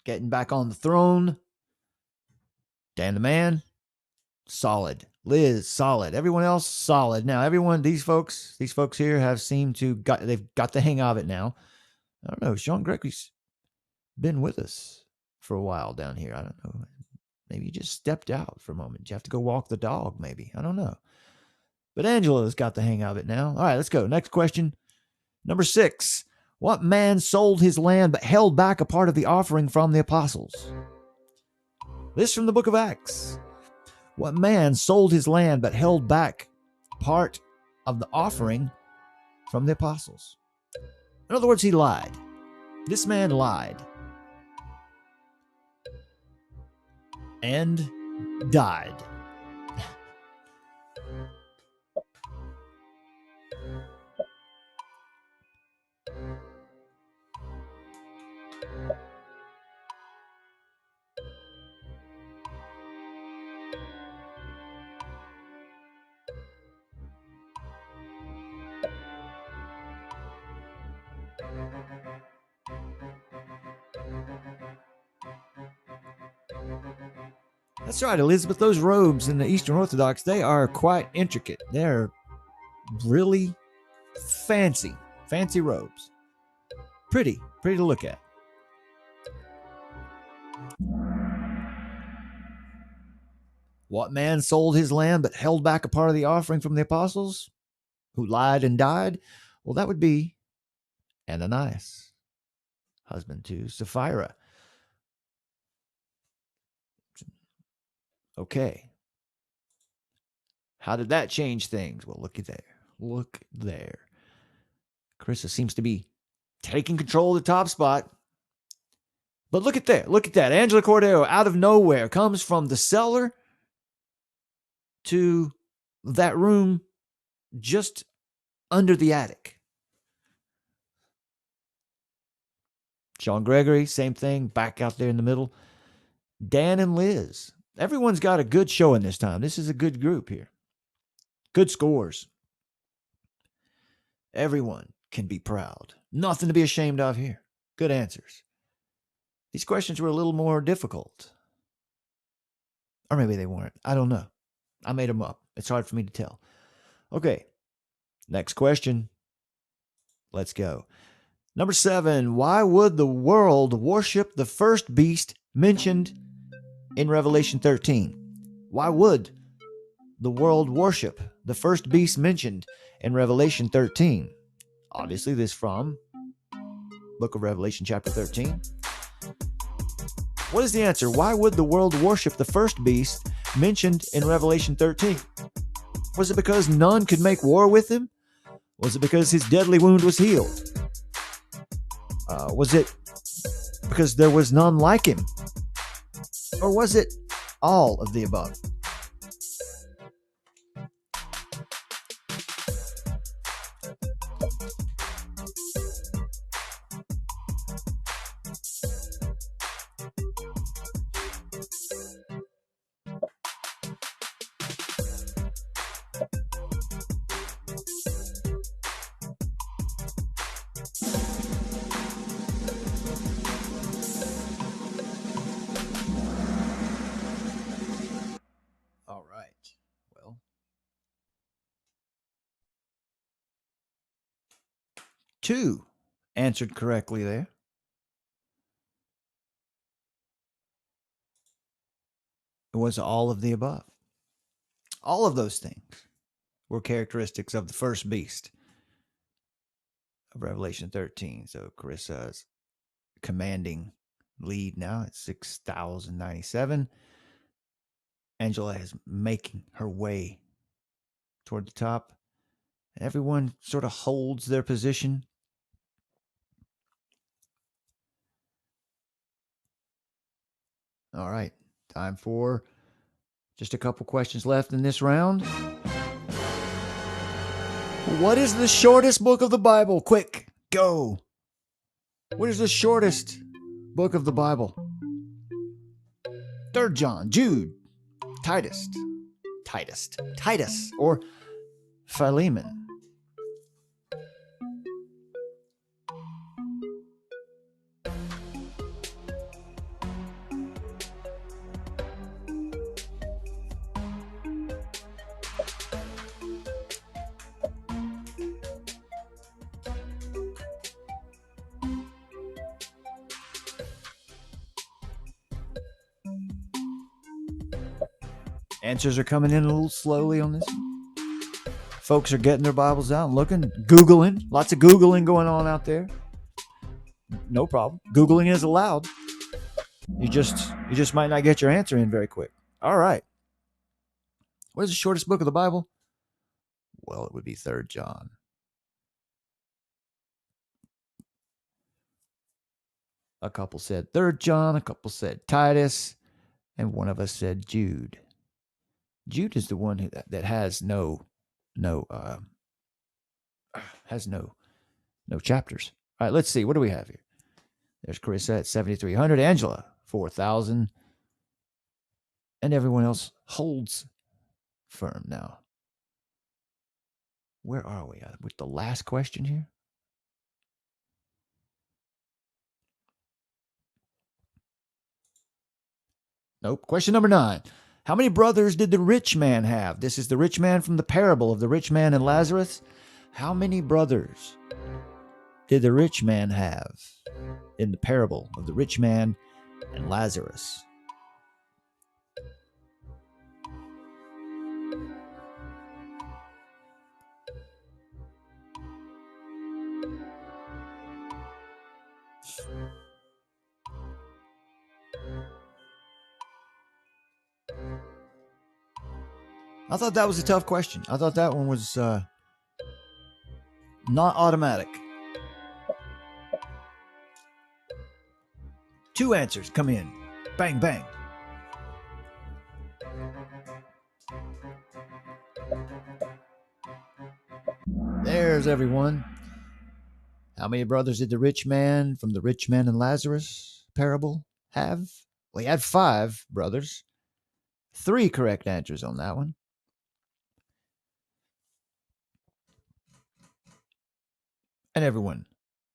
Getting back on the throne. Dan the Man, solid. Liz, solid. Everyone else, solid. Now, everyone, these folks here have seemed to they've got the hang of it now. I don't know. Sean Gregory's been with us for a while down here. I don't know. Maybe you just stepped out for a moment. Did you have to go walk the dog, maybe? I don't know. But Angela's got the hang of it now. All right, let's go. Next question. Number 6. What man sold his land but held back a part of the offering from the apostles? This from the book of Acts. What man sold his land but held back part of the offering from the apostles? In other words, he lied. This man lied. And died. That's right, Elizabeth. Those robes in the Eastern Orthodox, they are quite intricate. They're really fancy robes. Pretty to look at. What man sold his land but held back a part of the offering from the apostles, who lied and died? Well, that would be Ananias, husband to Sapphira. Okay. How did that change things? Well, look at there. Look there. Carissa seems to be taking control of the top spot. But look at there. Look at that. Angela Cordero, out of nowhere, comes from the cellar to that room just under the attic. Sean Gregory, same thing, back out there in the middle. Dan and Liz. Everyone's got a good showing this time. This is a good group here. Good scores. Everyone can be proud. Nothing to be ashamed of here. Good answers. These questions were a little more difficult. Or maybe they weren't. I don't know. I made them up. It's hard for me to tell. Okay. Next question. Let's go. Number 7. Why would the world worship the first beast mentioned in Revelation 13? Why would the world worship the first beast mentioned in Revelation 13? Obviously, this from book of Revelation chapter 13. What is the answer? Why would the world worship the first beast mentioned in Revelation 13? Was it because none could make war with him? Was it because his deadly wound was healed? Was it because there was none like him? Or was it all of the above? All right. Well, 2 answered correctly there. It was all of the above. All of those things were characteristics of the first beast. of Revelation 13. So Carissa's commanding lead now at 6,097. Angela is making her way toward the top. Everyone sort of holds their position. All right, time for just a couple questions left in this round. What is the shortest book of the Bible? Quick, go. What is the shortest book of the Bible? 3 John, Jude, Titus, or Philemon. Answers are coming in a little slowly on this. Folks are getting their Bibles out and looking, Googling. Lots of Googling going on out there. No problem. Googling is allowed. You just might not get your answer in very quick. All right. What is the shortest book of the Bible? Well, it would be 3 John. A couple said 3 John, a couple said Titus, and one of us said Jude. Jude is the one that has no chapters. All right, let's see. What do we have here? There's Carissa at 7,300, Angela 4,000, and everyone else holds firm now. Where are we? With the last question here? Nope. Question number 9. How many brothers did the rich man have? This is the rich man from the parable of the rich man and Lazarus. How many brothers did the rich man have in the parable of the rich man and Lazarus? I thought that was a tough question. I thought that one was not automatic. 2 answers come in. Bang, bang. There's everyone. How many brothers did the rich man from the rich man and Lazarus parable have? Well, he had 5 brothers. 3 correct answers on that one. And everyone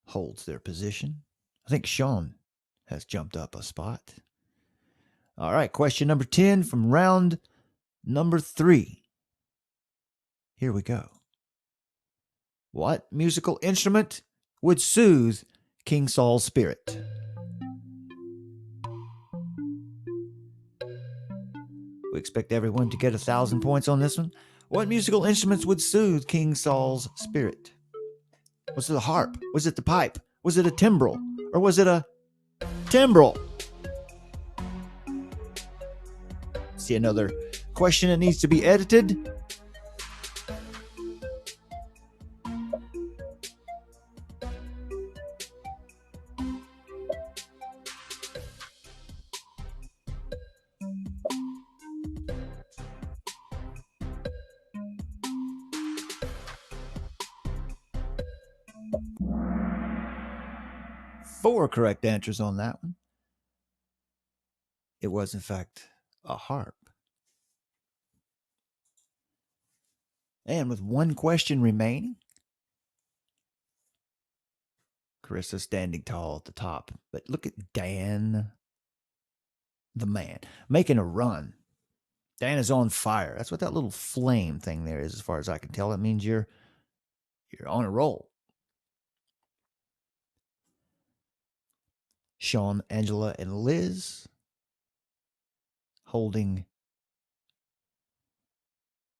holds their position. I think Sean has jumped up a spot. All right, question number 10 from round number 3. Here we go. What musical instrument would soothe King Saul's spirit? We expect everyone to get 1,000 points on this one. What musical instruments would soothe King Saul's spirit? Was it a harp? Was it the pipe? Was it a timbrel? Or was it a timbrel? See another question that needs to be edited. Four correct answers on that one. It was, in fact, a harp. And with one question remaining, Carissa standing tall at the top. But look at Dan, the man, making a run. Dan is on fire. That's what that little flame thing there is, as far as I can tell. That means you're on a roll. Sean, Angela, and Liz holding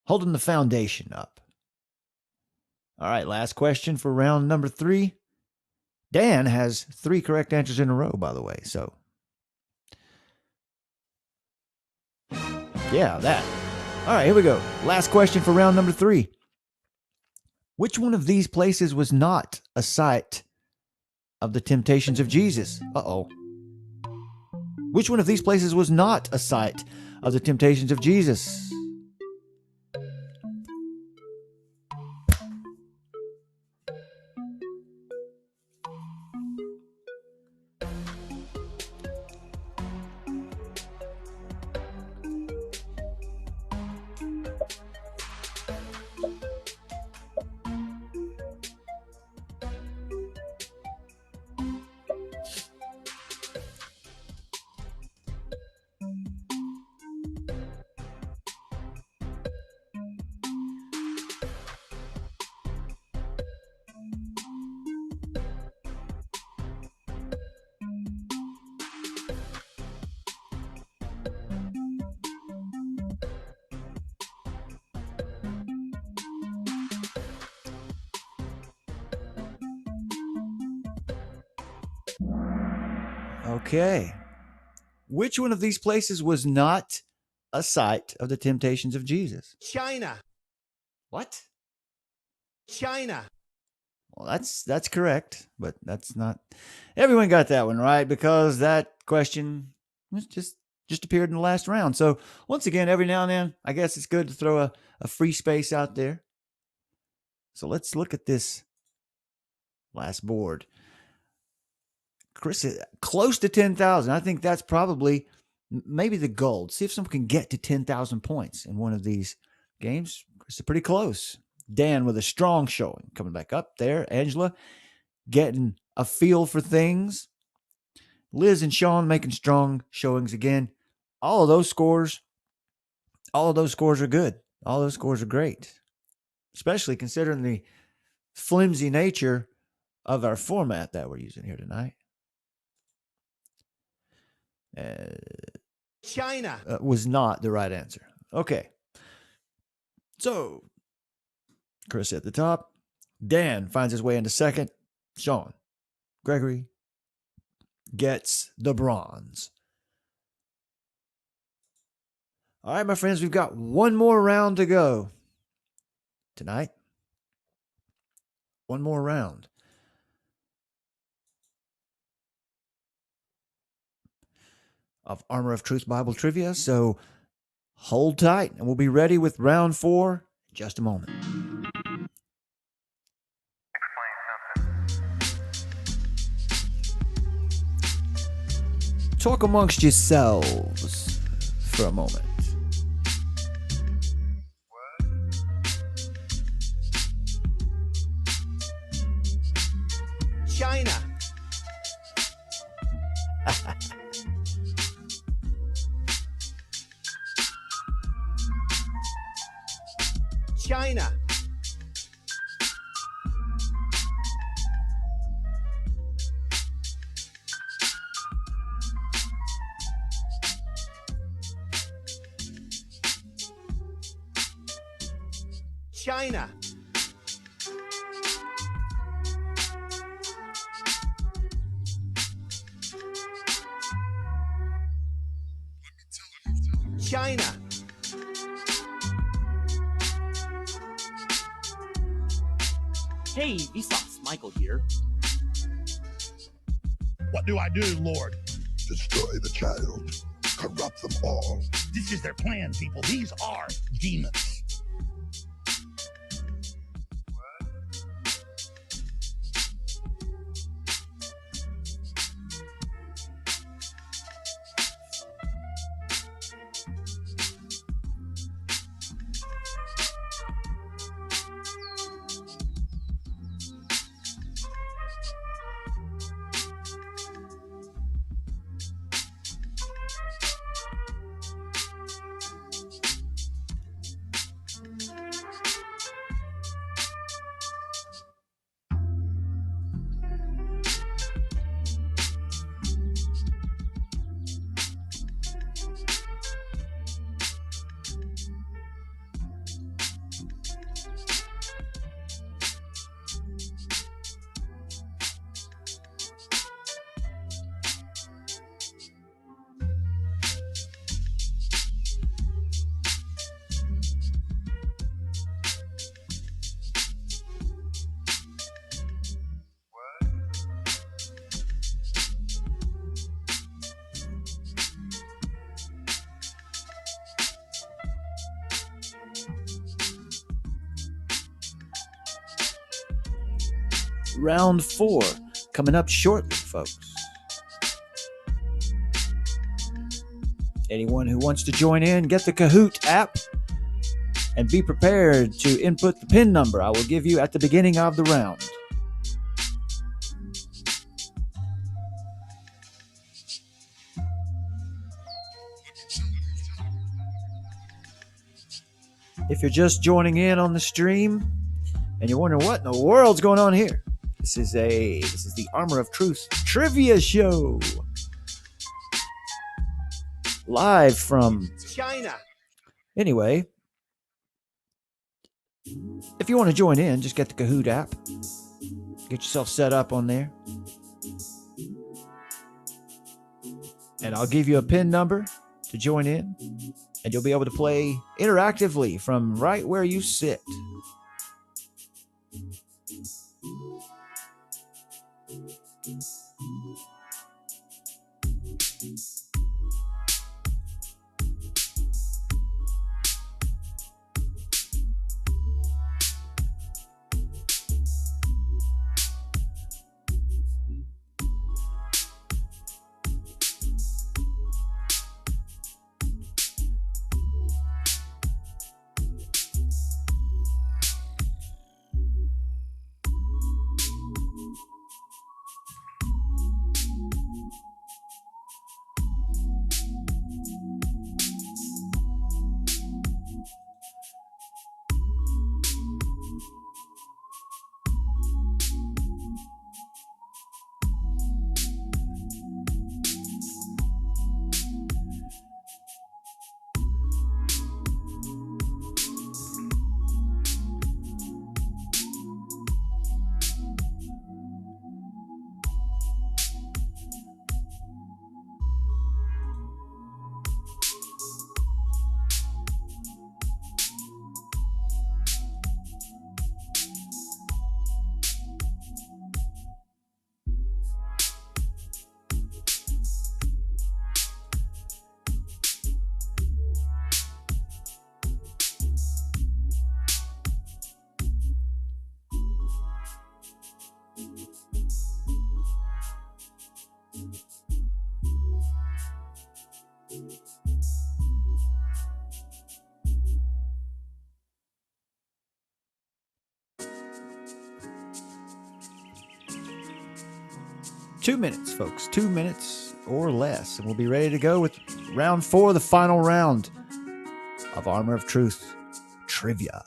the foundation up. All right, last question for round number 3. Dan has 3 correct answers in a row, by the way. So, yeah, that. All right, here we go. Last question for round number 3. Which one of these places was not a site of the temptations of Jesus? Uh-oh. Which one of these places was not a site of the temptations of Jesus? Okay. Which one of these places was not a site of the temptations of Jesus? China. What? China. Well, that's correct, but that's not. Everyone got that one right because that question was just appeared in the last round. So once again, every now and then, I guess it's good to throw a free space out there. So let's look at this last board. Chris is close to 10,000. I think that's probably maybe the goal. See if someone can get to 10,000 points in one of these games. Chris is pretty close. Dan with a strong showing. Coming back up there. Angela getting a feel for things. Liz and Sean making strong showings again. All of those scores are good. All those scores are great. Especially considering the flimsy nature of our format that we're using here tonight. China was not the right answer. Okay. So, Chris at the top. Dan finds his way into second. Sean, Gregory gets the bronze. All right, my friends, we've got one more round to go tonight. One more round. Of Armor of Truth Bible Trivia. So hold tight and we'll be ready with round 4 in just a moment. Talk amongst yourselves for a moment. China. China. China. China. Hey, Vsauce, Michael here. What do I do, Lord? Destroy the child. Corrupt them all. This is their plan, people. These are demons. Round 4 coming up shortly, folks. Anyone who wants to join in, get the Kahoot app and be prepared to input the PIN number I will give you at the beginning of the round. If you're just joining in on the stream and you're wondering what in the world's going on here, this is the Armor of Truth trivia show. Live from China. Anyway, if you want to join in, just get the Kahoot app. Get yourself set up on there. And I'll give you a PIN number to join in. And you'll be able to play interactively from right where you sit. Two minutes, folks. 2 minutes or less. And we'll be ready to go with round 4, the final round of Armor of Truth trivia.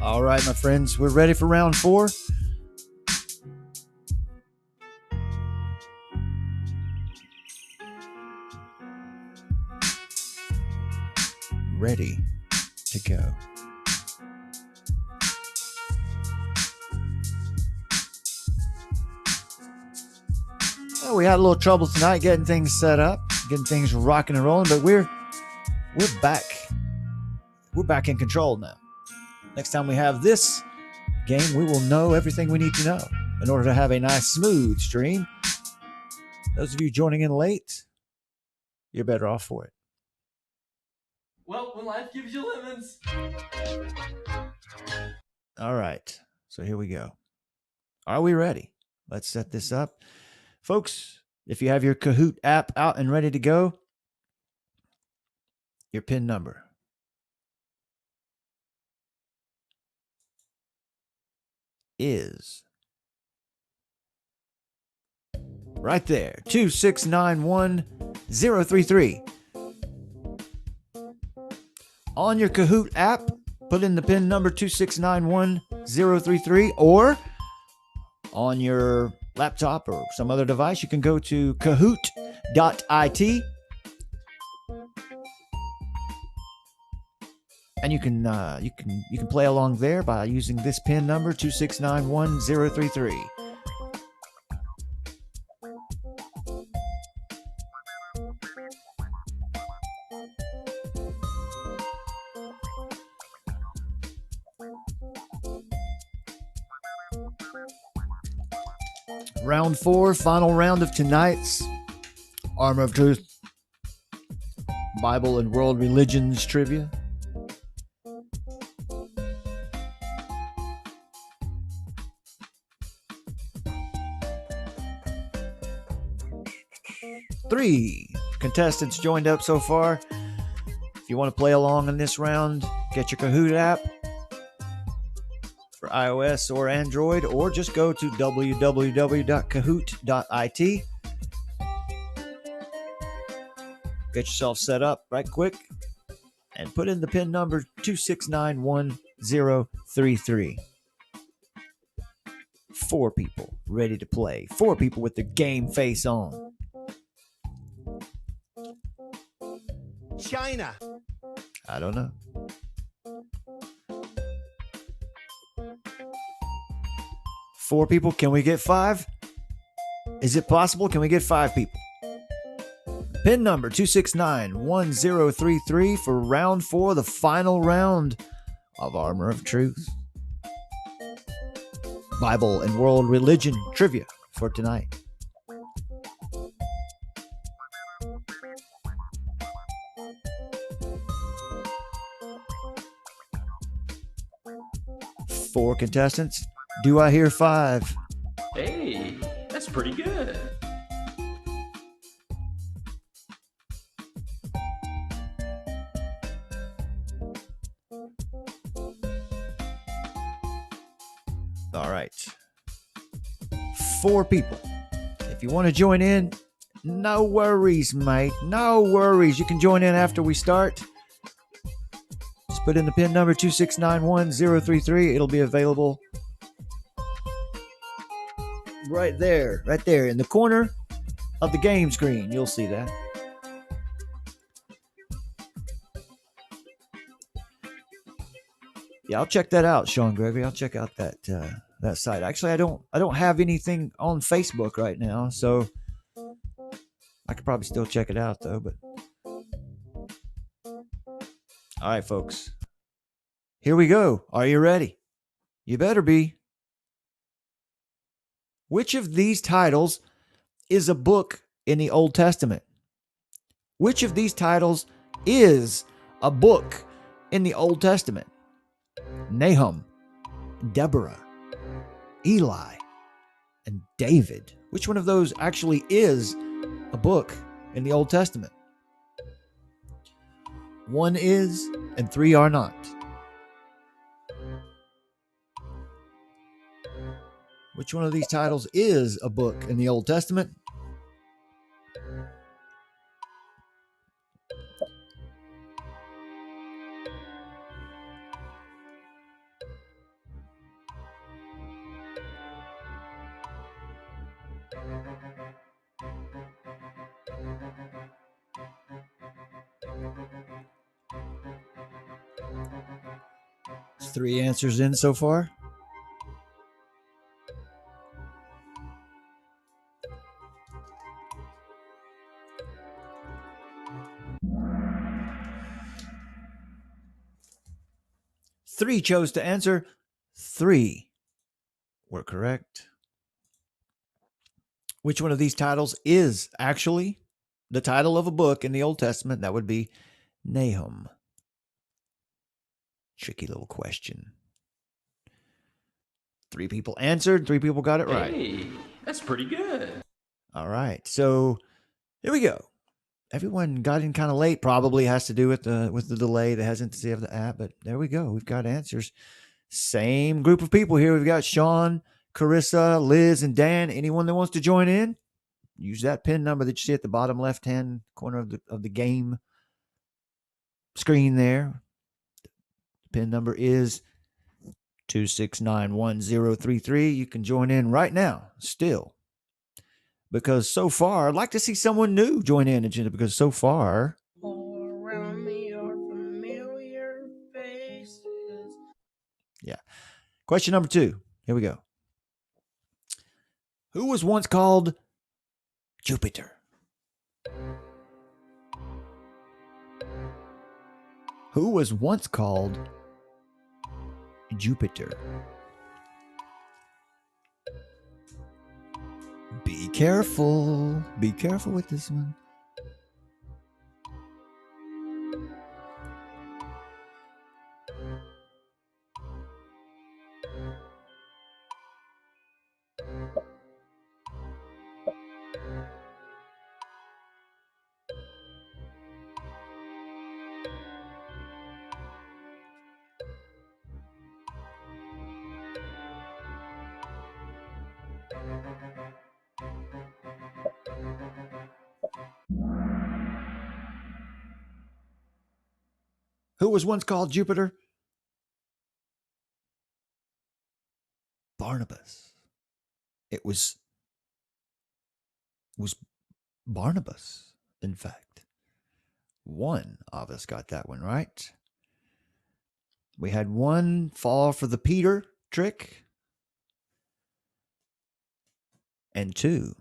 All right, my friends, we're ready for round 4. Ready to go. Well, we had a little trouble tonight getting things set up, getting things rocking and rolling, but we're back. We're back in control now. Next time we have this game, we will know everything we need to know in order to have a nice, smooth stream. Those of you joining in late, you're better off for it. Well, when life gives you lemons. All right, so here we go. Are we ready? Let's set this up. Folks, if you have your Kahoot app out and ready to go, your PIN number is right there, 2691033. On your Kahoot app, put in the PIN number 2691033, or on your laptop or some other device, you can go to Kahoot.it. And you can play along there by using this pin number 2691033. Round 4, final round of tonight's Armor of Truth, Bible and World Religions Trivia. Three contestants joined up so far. If you want to play along in this round, get your Kahoot app for iOS or Android, or just go to www.kahoot.it. Get yourself set up right quick and put in the pin number 2691033. 4 people ready to play. 4 people with the game face on. China. I don't know. Four people. Can we get 5? Is it possible? Can we get 5 people? Pin number 2691033 for round 4, the final round of Armor of Truth, Bible and World Religion Trivia for tonight. Four contestants. Do I hear 5? Hey, that's pretty good. All right. 4 people. If you want to join in, no worries, mate. No worries. You can join in after we start. Just put in the pin number 2691033. It'll be available right there in the corner of the game screen. You'll see that. Yeah, I'll check that out, Sean Gregory. I'll check out that site. Actually, I don't have anything on Facebook right now, so I could probably still check it out though. But all right, folks, here we go. Are you ready? You better be. Which of these titles is a book in the Old Testament? Which of these titles is a book in the Old Testament? Nahum, Deborah, Eli, and David. Which one of those actually is a book in the Old Testament? 1 is and 3 are not. Which one of these titles is a book in the Old Testament? There's 3 answers in so far. Three chose to answer. 3 were correct. Which one of these titles is actually the title of a book in the Old Testament? That would be Nahum. Tricky little question. 3 people answered. 3 people got it right. Hey, that's pretty good. All right. So here we go. Everyone got in kind of late. Probably has to do with the delay, the hesitancy of the app. But there we go. We've got answers. Same group of people here. We've got Sean, Carissa, Liz, and Dan. Anyone that wants to join in, use that pin number that you see at the bottom left-hand corner of the game screen there. The pin number is 2691033. You can join in right now, still. Because so far, I'd like to see someone new join in, Agenda, because so far... All around me are familiar faces. Yeah. Question number 2. Here we go. Who was once called Jupiter? Who was once called Jupiter? Be careful. Be careful with this one. Who was once called Jupiter? Barnabas. It was Barnabas, in fact. One of us got that one right. We had one fall for the Peter trick, and 2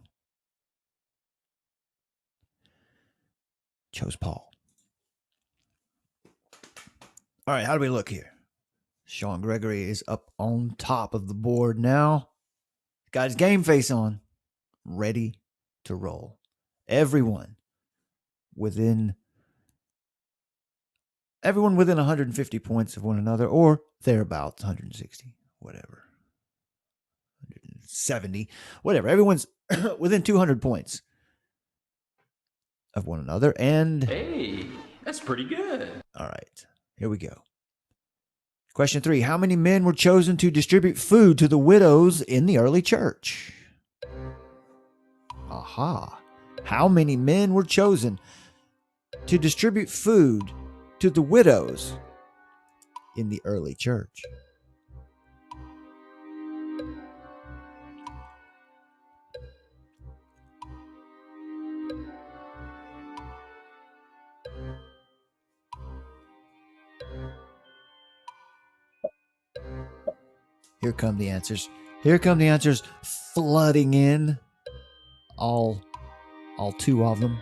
chose Paul. All right, how do we look here? Sean Gregory is up on top of the board now. Got his game face on, ready to roll. Everyone within 150 points of one another, or thereabouts, 160, whatever. 170, whatever. Everyone's within 200 points of one another. And Hey, that's pretty good. all right, here we go. Question 3. How many men were chosen to distribute food to the widows in the early church? Aha. How many men were chosen to distribute food to the widows in the early church? Here come the answers. Here come the answers flooding in. All 2 of them.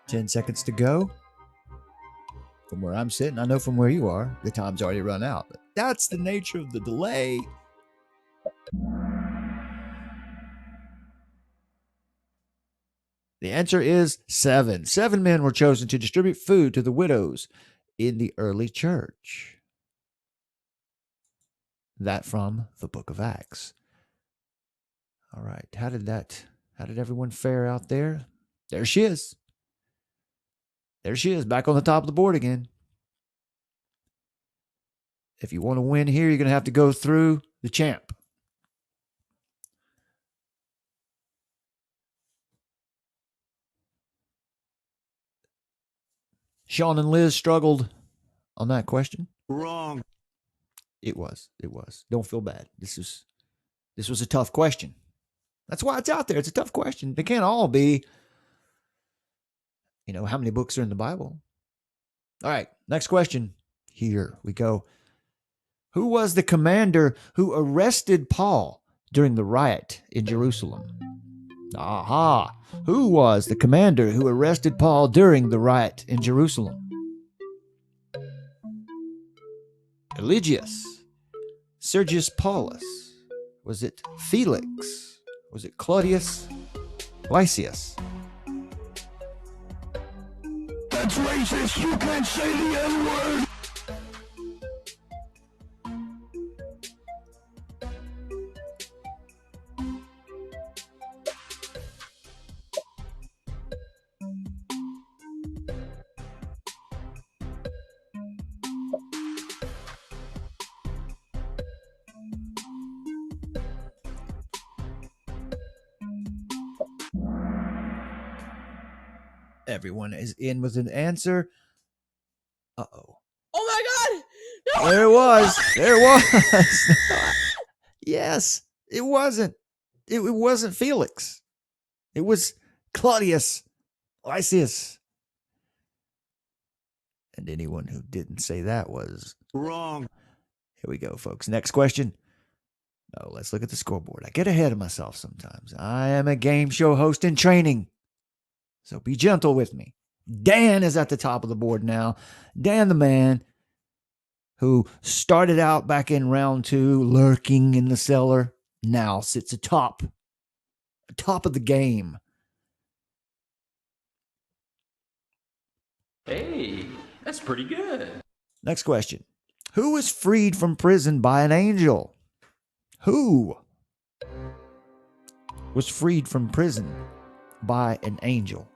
Ten seconds to go. From where I'm sitting, I know from where you are, the time's already run out. But that's the nature of the delay. The answer is 7. 7 men were chosen to distribute food to the widows in the early church. That from the book of Acts. All right. How did everyone fare out there? There she is. There she is, back on the top of the board again. If you want to win here, you're going to have to go through the champ. Sean and Liz struggled on that question. Wrong. It was. Don't feel bad. This was a tough question. That's why it's out there. It's a tough question. They can't all be, how many books are in the Bible? All right, next question. Here we go. Who was the commander who arrested Paul during the riot in Jerusalem? Aha! Who was the commander who arrested Paul during the riot in Jerusalem? Eligius, Sergius Paulus. Was it Felix? Was it Claudius? Lysias? That's racist. You can't say the N-word. Everyone is in with an answer. Uh-oh. Oh my God! No! There it was. There it was. Yes, it wasn't. It wasn't Felix. It was Claudius Lysias. And anyone who didn't say that was Wrong. Here we go, folks. Next question. Oh, let's look at the scoreboard. I get ahead of myself sometimes. I am a game show host in training, so be gentle with me. Dan is at the top of the board now. Dan, the man who started out back in round 2, lurking in the cellar, now sits atop of the game. Hey, that's pretty good. Next question. Who was freed from prison by an angel? Who was freed from prison by an angel?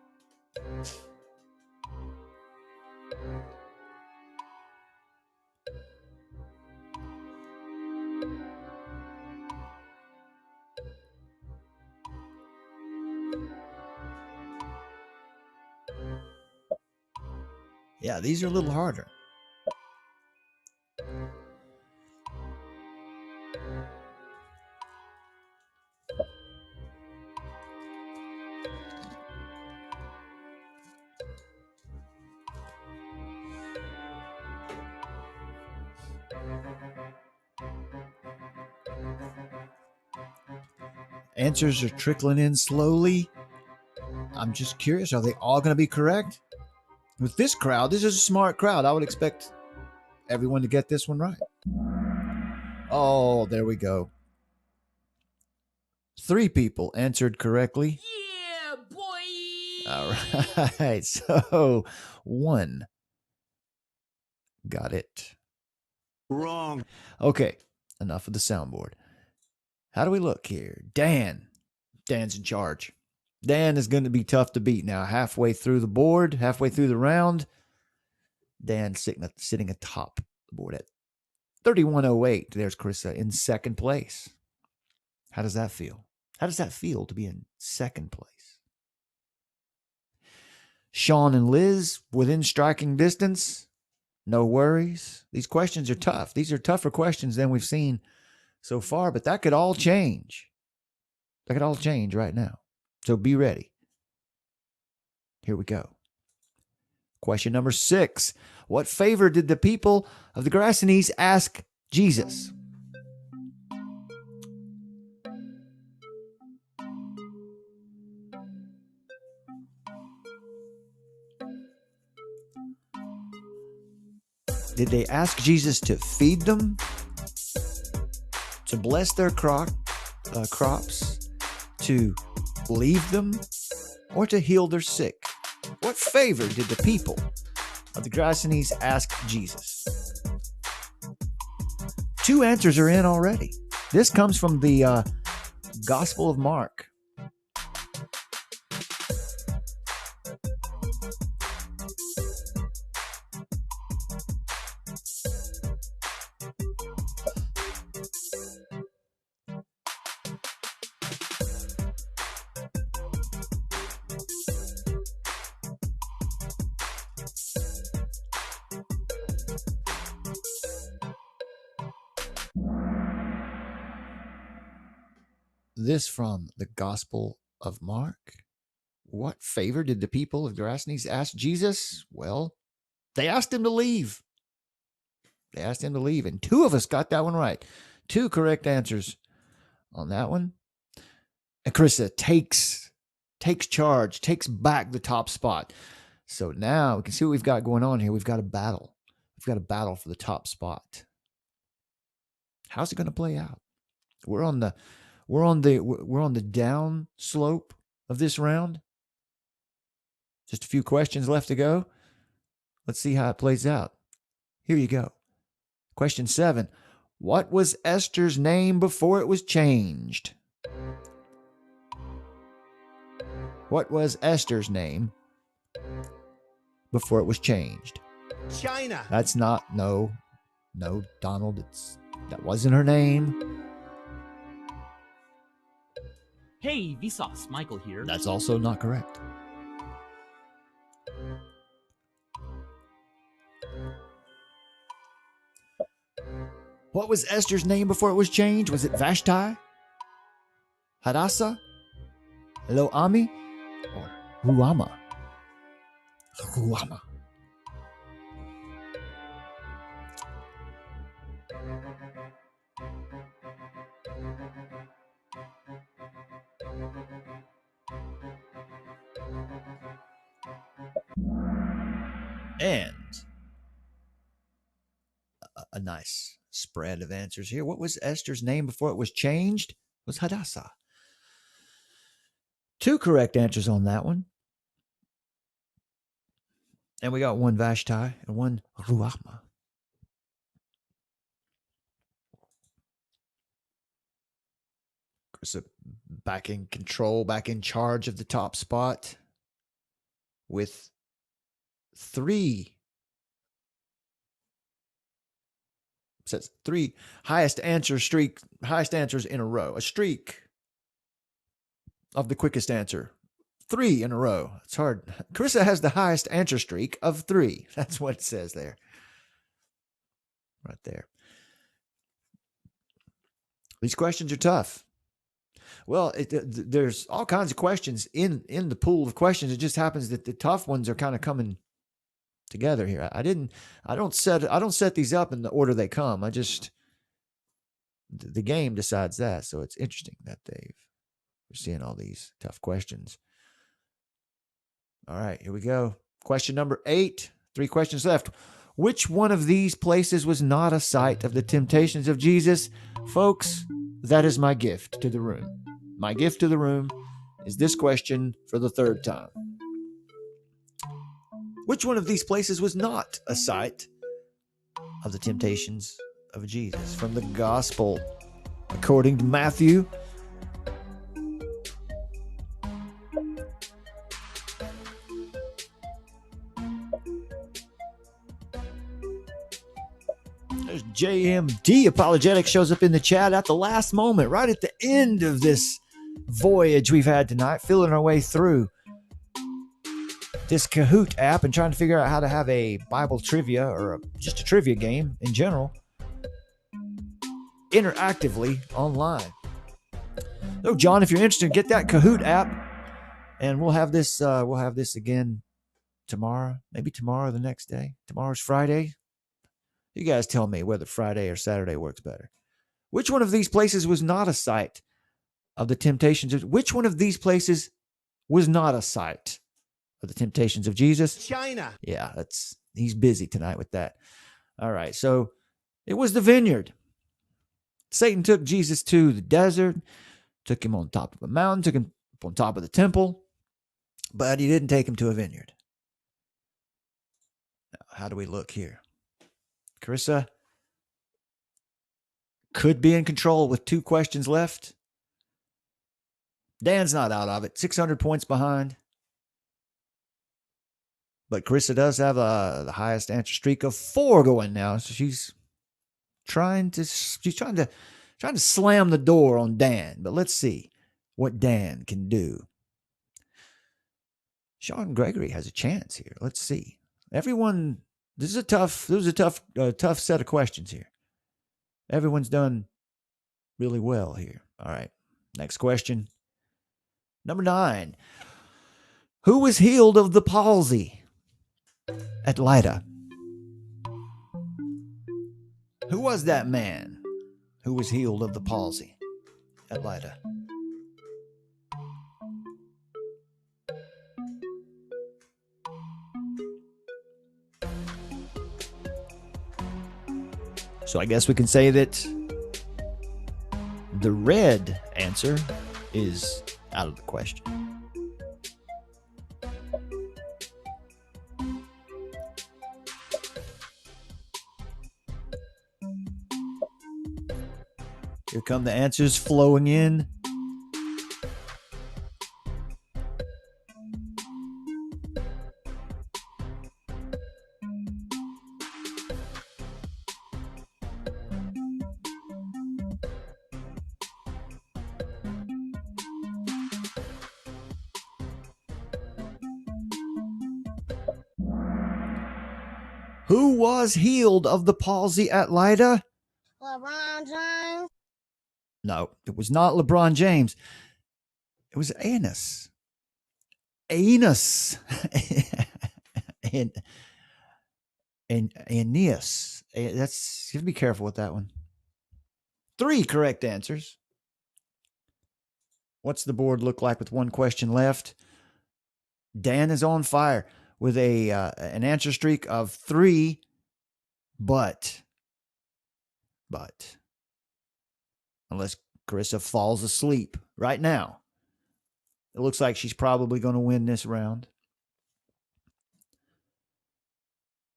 Yeah, these are a little harder. Answers are trickling in slowly. I'm just curious, are they all going to be correct? With this crowd, this is a smart crowd. I would expect everyone to get this one right. Oh, there we go. 3 people answered correctly. Yeah, boy! All right, so 1 got it. Wrong. Okay, enough of the soundboard. How do we look here? Dan's in charge. Dan is going to be tough to beat now. Halfway through the board, halfway through the round, Dan's sitting atop the board at 3108. There's Carissa in second place. How does that feel? How does that feel to be in second place? Sean and Liz within striking distance. No worries. These questions are tough. These are tougher questions than we've seen so far, but that could all change. That could all change right now. So be ready. Here we go. Question number 6. What favor did the people of the Gerasenes ask Jesus? Did they ask Jesus to feed them? To bless their crops? To leave them? Or to heal their sick? What favor did the people of the Gerasenes ask Jesus? 2 answers are in already. This comes from the Gospel of Mark. This from the Gospel of Mark. What favor did the people of Gerasenes ask Jesus? Well, they asked him to leave. They asked him to leave, and 2 of us got that one right. 2 correct answers on that one. And Carissa takes charge, takes back the top spot. So now we can see what we've got going on here. We've got a battle. We've got a battle for the top spot. How's it going to play out? We're on the down slope of this round. Just a few questions left to go. Let's see how it plays out. Here you go. Question 7. What was Esther's name before it was changed? What was Esther's name before it was changed? China. That's not, no, Donald, that wasn't her name. Hey, Vsauce, Michael here. That's also not correct. What was Esther's name before it was changed? Was it Vashti? Hadassah? Lo-Ami? Or Ruama? Ruama. And a nice spread of answers here. What was Esther's name before it was changed? It was Hadassah. 2 correct answers on that one. And we got 1 Vashti and 1 Ruama. Chris back in control, back in charge of the top spot with 3. Says 3 highest answers in a row. A streak of the quickest answer. 3 in a row. It's hard. Carissa has the highest answer streak of 3. That's what it says there. Right there. These questions are tough. Well, there's all kinds of questions in the pool of questions. It just happens that the tough ones are kind of coming together here. I don't set these up in the order they come. The game decides that. So it's interesting that we're seeing all these tough questions. All right, here we go. Question number 8. 3 questions left. Which one of these places was not a site of the temptations of Jesus? Folks, that is my gift to the room. My gift to the room is this question for the 3rd time. Which one of these places was not a site of the temptations of Jesus? From the Gospel according to Matthew. There's JMD Apologetic shows up in the chat at the last moment, right at the end of this voyage we've had tonight, feeling our way through this Kahoot app and trying to figure out how to have a Bible trivia or just a trivia game in general interactively online. So, John, if you're interested, get that Kahoot app, and we'll have this again tomorrow, maybe tomorrow or the next day. Tomorrow's Friday. You guys tell me whether Friday or Saturday works better. Which one of these places was not a site of the temptations of... Which one of these places was not a site of the temptations of Jesus? China. Yeah, he's busy tonight with that. All right, so it was the vineyard. Satan took Jesus to the desert, took him on top of a mountain, took him on top of the temple, but he didn't take him to a vineyard. Now, how do we look here? Carissa could be in control with 2 questions left. Dan's not out of it. 600 points behind. But Carissa does have the highest answer streak of 4 going now. So she's trying to slam the door on Dan. But let's see what Dan can do. Sean Gregory has a chance here. Let's see. Everyone, this is a tough set of questions here. Everyone's done really well here. All right. Next question. Number 9. Who was healed of the palsy at Lydda? Who was that man who was healed of the palsy at Lydda? So I guess we can say that the red answer is out of the question. Here come the answers flowing in. Who was healed of the palsy at Lydda? LeBron James. No, it was not LeBron James. It was Anus. Anus. and Aeneas. That's, you have to be careful with that one. 3 correct answers. What's the board look like with one question left? Dan is on fire with an answer streak of 3, but unless Carissa falls asleep right now, it looks like she's probably going to win this round.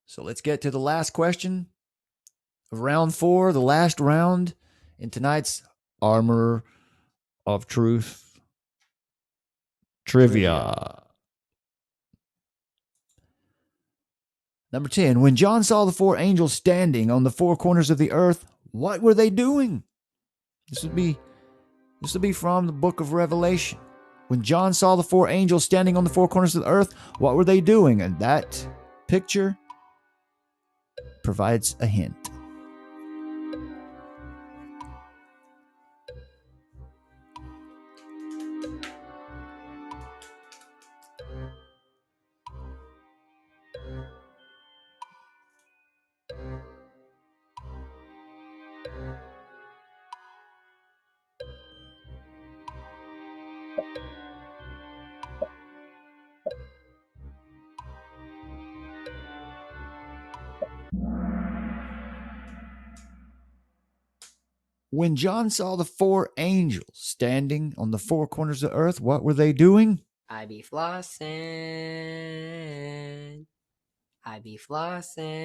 So let's get to the last question of round 4, the last round in tonight's Armor of Truth Trivia. Number 10. When John saw the 4 angels standing on the 4 corners of the earth, what were they doing? This would be from the book of Revelation. When John saw the 4 angels standing on the 4 corners of the earth, what were they doing? And that picture provides a hint. When John saw the 4 angels standing on the 4 corners of the earth, what were they doing? I be flossing.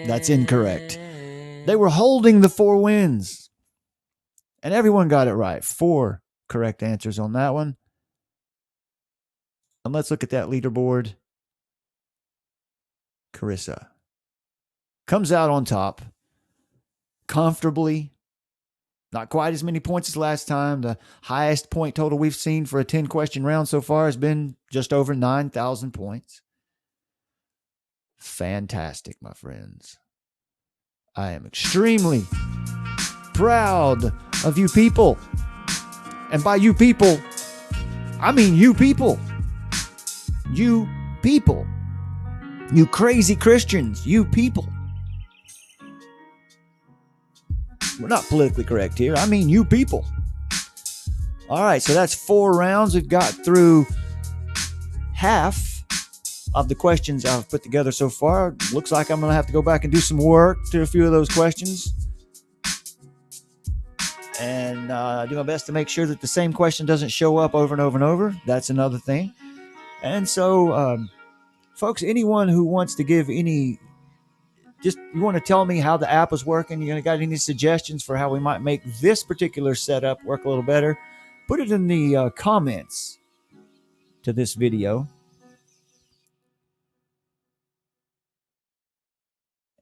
That's incorrect. They were holding the 4 winds. And everyone got it right. 4 correct answers on that one. And let's look at that leaderboard. Carissa comes out on top comfortably. Not quite as many points as last time. The highest point total we've seen for a 10-question round so far has been just over 9,000 points. Fantastic, my friends. I am extremely proud of you people. And by you people, I mean you people. You people. You crazy Christians. You people. We're not politically correct here. I mean you people. All right, so that's 4 rounds. We've got through half of the questions I've put together so far. Looks like I'm going to have to go back and do some work to a few of those questions. And do my best to make sure that the same question doesn't show up over and over and over. That's another thing. And so, folks, anyone who wants to give any... Just you want to tell me how the app is working, you got any suggestions for how we might make this particular setup work a little better, put it in the comments to this video.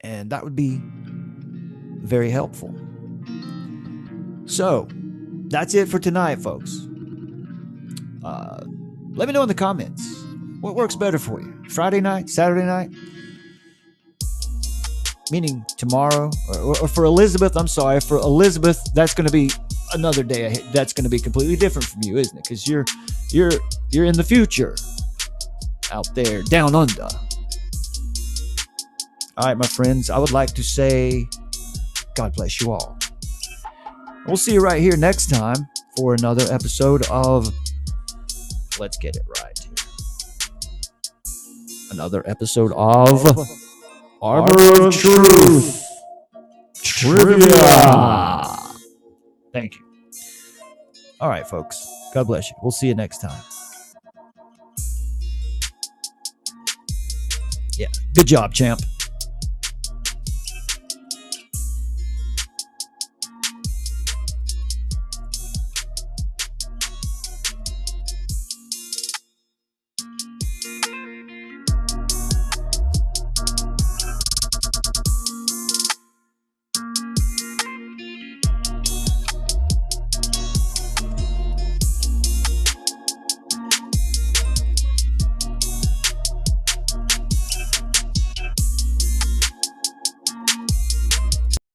And that would be very helpful. So, that's it for tonight, folks. Let me know in the comments what works better for you. Friday night, Saturday night? Meaning tomorrow, or for Elizabeth, I'm sorry, for Elizabeth, that's going to be another day ahead. That's going to be completely different from you, isn't it? Because you're in the future, out there, down under. All right, my friends, I would like to say, God bless you all. We'll see you right here next time for another episode of Let's Get It Right. Another episode of Armor of Truth Trivia. Thank you. All right, folks. God bless you. We'll see you next time. Yeah. Good job, champ.